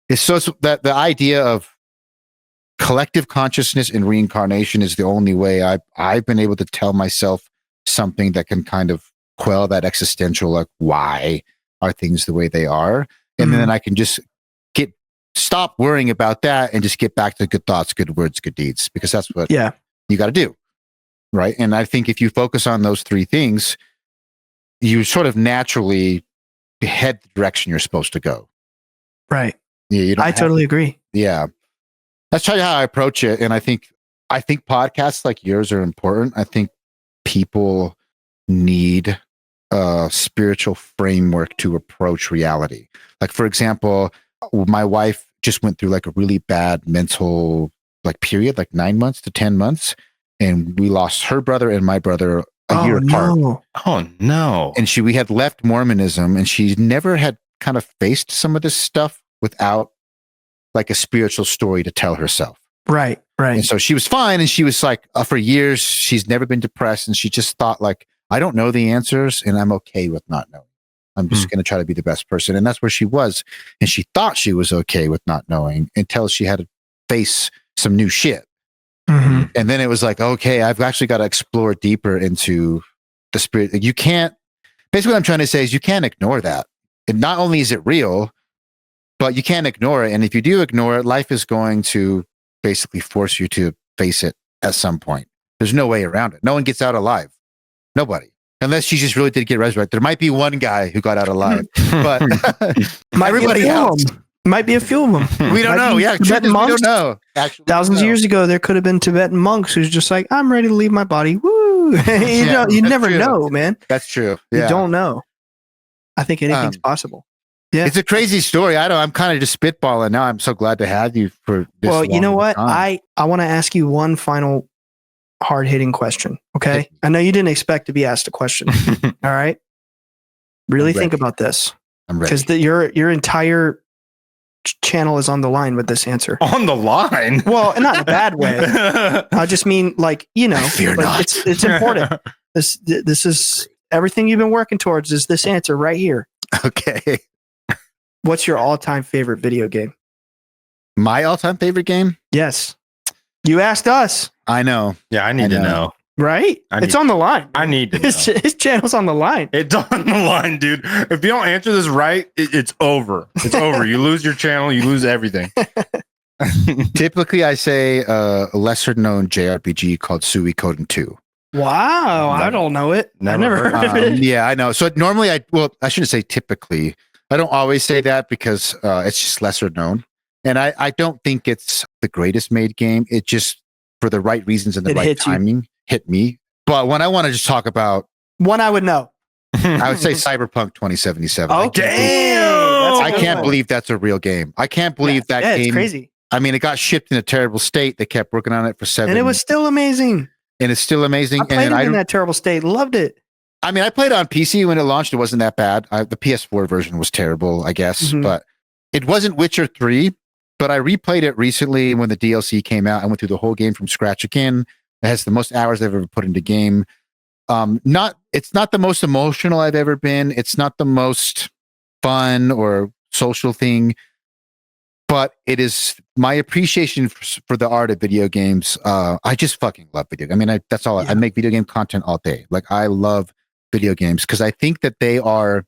it's that the idea of collective consciousness and reincarnation is the only way I've been able to tell myself something that can kind of quell that existential, like, why are things the way they are? And then I can just stop worrying about that and just get back to good thoughts, good words, good deeds, because that's what you got to do. Right. And I think if you focus on those three things, you sort of naturally head the direction you're supposed to go. Right. Yeah, I totally agree. Yeah. That's how I approach it. And I think podcasts like yours are important. I think people need a spiritual framework to approach reality. Like, for example, my wife just went through like a really bad mental period, like 9 months to 10 months. And we lost her brother and my brother a year apart. Oh no. And we had left Mormonism, and she never had kind of faced some of this stuff without like a spiritual story to tell herself. Right. Right. And so she was fine. And she was like, for years, she's never been depressed. And she just thought like, I don't know the answers and I'm okay with not knowing. I'm just going to try to be the best person. And that's where she was. And she thought she was okay with not knowing until she had to face some new shit. Mm-hmm. And then it was like, okay, I've actually got to explore deeper into the spirit. You can't, basically what I'm trying to say is you can't ignore that. And not only is it real, but you can't ignore it. And if you do ignore it, life is going to basically force you to face it at some point. There's no way around it. No one gets out alive. Nobody. Unless she just really did get resurrected. There might be one guy who got out alive, but everybody else. Might be a few of them. We don't know. Yeah, Tibetan monks. We don't know. Actually, Thousands of years ago, there could have been Tibetan monks who's just like, I'm ready to leave my body. Woo! You never know, man. That's true. Yeah. You don't know. I think anything's possible. Yeah, it's a crazy story. I'm kind of just spitballing now. I'm so glad to have you for this. Well, you know what? I want to ask you one final hard-hitting question. Okay, I know you didn't expect to be asked a question. All right, really think about this. I'm ready because your entire channel is on the line with this answer. On the line? Well, not in a bad way. I just mean, like, fear not. It's important. This is everything you've been working towards. Is this answer right here? Okay. What's your all-time favorite video game? My all-time favorite game? Yes. You asked us. I know. Yeah, I need to know. Right? It's on the line. I need to know. His channel's on the line. It's on the line, dude. If you don't answer this right, it's over. It's over. You lose your channel. You lose everything. Typically, I say a lesser-known JRPG called Suikoden 2. Wow. I don't know it. I never heard of it. Yeah, I know. So normally, I shouldn't say typically. I don't always say that because it's just lesser known. And I don't think it's the greatest made game. It just, for the right reasons and the right timing, hit me. But when I want to just talk about one, I would know. I would say Cyberpunk 2077. Oh, damn! I can't believe that's a real game. I can't believe that game. It's crazy. I mean, it got shipped in a terrible state. They kept working on it for 7 years. And it was still amazing. And it's still amazing. I played it in that terrible state. Loved it. I mean, I played it on PC when it launched. It wasn't that bad. The PS4 version was terrible, I guess. But it wasn't Witcher 3. But I replayed it recently when the DLC came out. I went through the whole game from scratch again. It has the most hours I've ever put into game. It's not the most emotional I've ever been. It's not the most fun or social thing. But it is my appreciation for the art of video games. I just fucking love video games. I mean, that's all. I make video game content all day. Like, I love video games because I think that they are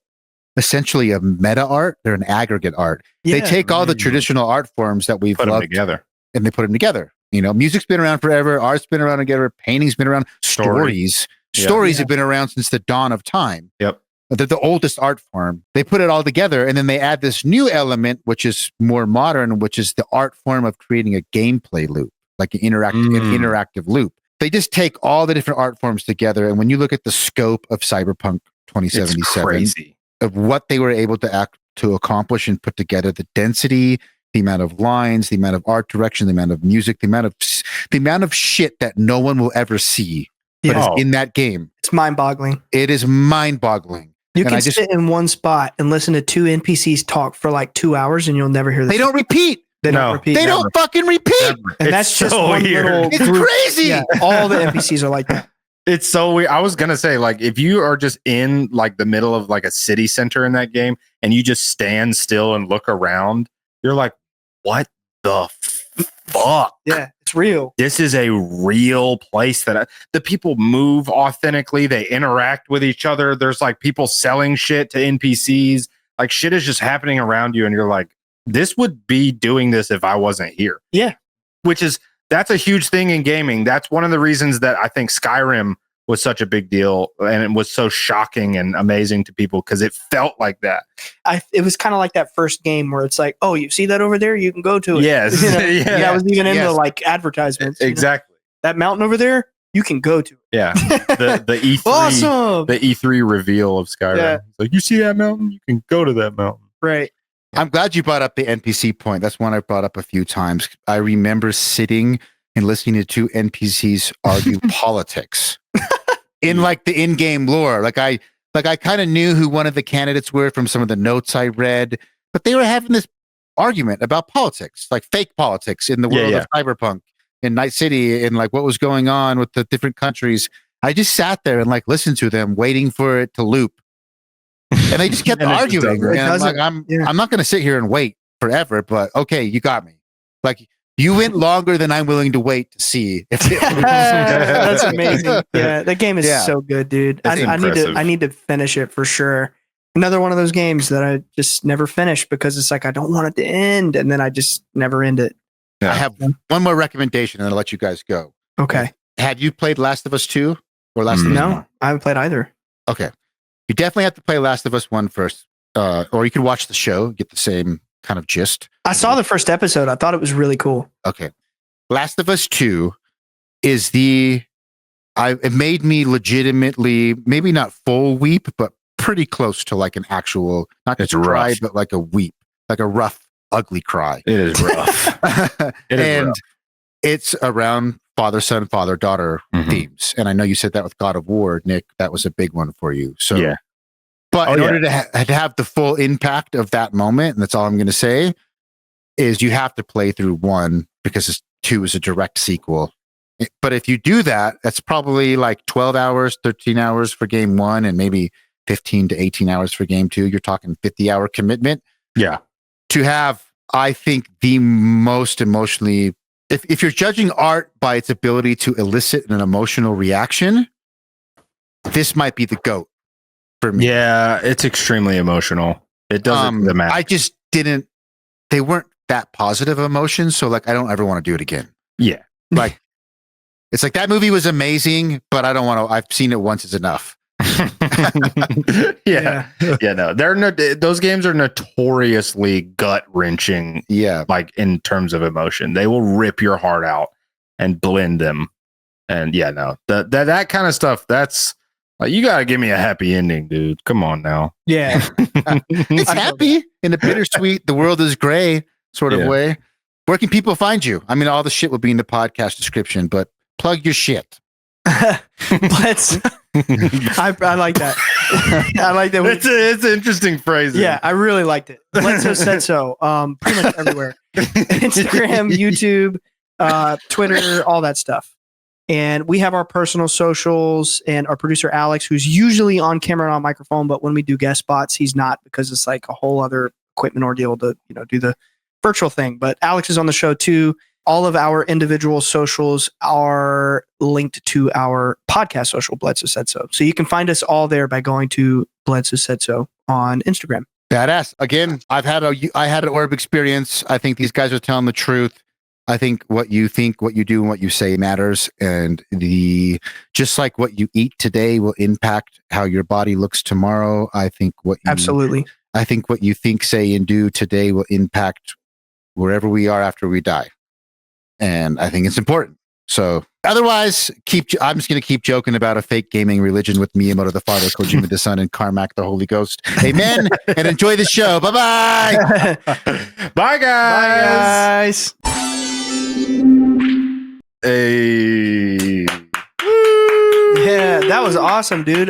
essentially a meta art. They're an aggregate art. They take all the traditional art forms that we've loved together, and they put them together. Music's been around forever. Art's been around together. Painting's been around. Stories have been around since the dawn of time. Yep. They're the oldest art form. They put it all together, and then they add this new element, which is more modern, which is the art form of creating a gameplay loop, like an interactive loop. They just take all the different art forms together, and when you look at the scope of Cyberpunk 2077, of what they were able to accomplish and put together, the density, the amount of lines, the amount of art direction, the amount of music, the amount of shit that no one will ever see, but is in that game. It's mind-boggling. It is mind-boggling. You can sit in one spot and listen to two NPCs talk for like 2 hours, and you'll never hear this. They don't repeat. They don't fucking repeat. And that's just one little It's group. crazy. Yeah, all the NPCs are like that. It's so weird. I was gonna say, like, if you are just in like the middle of like a city center in that game and you just stand still and look around, you're like, what the fuck? Yeah, it's real. This is a real place that the people move authentically. They interact with each other. There's like people selling shit to NPCs. Like shit is just happening around you. And you're like, this would be doing this if I wasn't here. Yeah. That's a huge thing in gaming. That's one of the reasons that I think Skyrim was such a big deal and it was so shocking and amazing to people because it felt like that. It was kind of like that first game where it's like, oh, you see that over there? You can go to it. Yes. You know? Yeah. That was even in the like advertisements. Exactly. That mountain over there, you can go to it. Yeah. The E3 awesome. The E3 reveal of Skyrim. Yeah. It's like, you see that mountain? You can go to that mountain. Right. I'm glad you brought up the NPC point. That's one I brought up a few times. I remember sitting and listening to two NPCs argue politics in like the in-game lore. Like I kind of knew who one of the candidates were from some of the notes I read, but they were having this argument about politics, like fake politics in the world of Cyberpunk in Night City and like what was going on with the different countries. I just sat there and like listened to them waiting for it to loop. And they just kept arguing. And I'm like, I'm not going to sit here and wait forever, but okay, you got me. Like you went longer than I'm willing to wait to see. That's amazing. Yeah, that game is so good, dude. I need to finish it for sure. Another one of those games that I just never finished because it's like I don't want it to end, and then I just never end it. Yeah. I have one more recommendation, and I'll let you guys go. Okay. Have you played Last of Us 2 or Last of Us 1? No, I haven't played either. Okay. You definitely have to play Last of Us 1 first, or you can watch the show, get the same kind of gist. I saw the first episode. I thought it was really cool. Okay. Last of Us 2 is it made me legitimately, maybe not full weep, but pretty close to like an actual, not just a cry, but like a weep, like a rough, ugly cry. It is rough. It's around father-son, father-daughter themes. And I know you said that with God of War, Nick, that was a big one for you. So, yeah. But in order to have the full impact of that moment, and that's all I'm going to say, is you have to play through 1 because 2 is a direct sequel. But if you do that, that's probably like 12 hours, 13 hours for game 1 and maybe 15 to 18 hours for game 2. You're talking 50-hour commitment. Yeah. To have, I think, the most emotionally... If you're judging art by its ability to elicit an emotional reaction, this might be the GOAT for me. Yeah, it's extremely emotional. It doesn't matter. I just didn't... They weren't that positive emotions, so like I don't ever want to do it again. Yeah. Like it's like that movie was amazing, but I don't want to. I've seen it once, it's enough. Yeah, no, those games are notoriously gut-wrenching. Yeah, like in terms of emotion, they will rip your heart out and blend them. And yeah, no, that kind of stuff. That's like, you gotta give me a happy ending, dude. Come on now. Yeah, it's happy in a bittersweet, the world is gray sort of way. Where can people find you? I mean, all the shit will be in the podcast description, but plug your shit. Let's. I like that. I like that. It's an interesting phrase. Yeah, I really liked it. Bledsoe Said So. Pretty much everywhere. Instagram, YouTube, Twitter, all that stuff. And we have our personal socials and our producer Alex, who's usually on camera and on microphone, but when we do guest spots, he's not because it's like a whole other equipment ordeal to do the virtual thing. But Alex is on the show too. All of our individual socials are linked to our podcast social, Bledsoe Said So. So you can find us all there by going to Bledsoe Said So on Instagram. Badass. Again, I had an Orb experience. I think these guys are telling the truth. I think, what you do, and what you say matters. And just like what you eat today will impact how your body looks tomorrow. I think what you think, say, and do today will impact wherever we are after we die. And I think it's important. So otherwise, I'm just going to keep joking about a fake gaming religion with Miyamoto the Father, Kojima the Son, and Carmack the Holy Ghost. Amen. And enjoy the show. Bye-bye. Bye, guys. Bye, guys. Hey. Yeah, that was awesome, dude.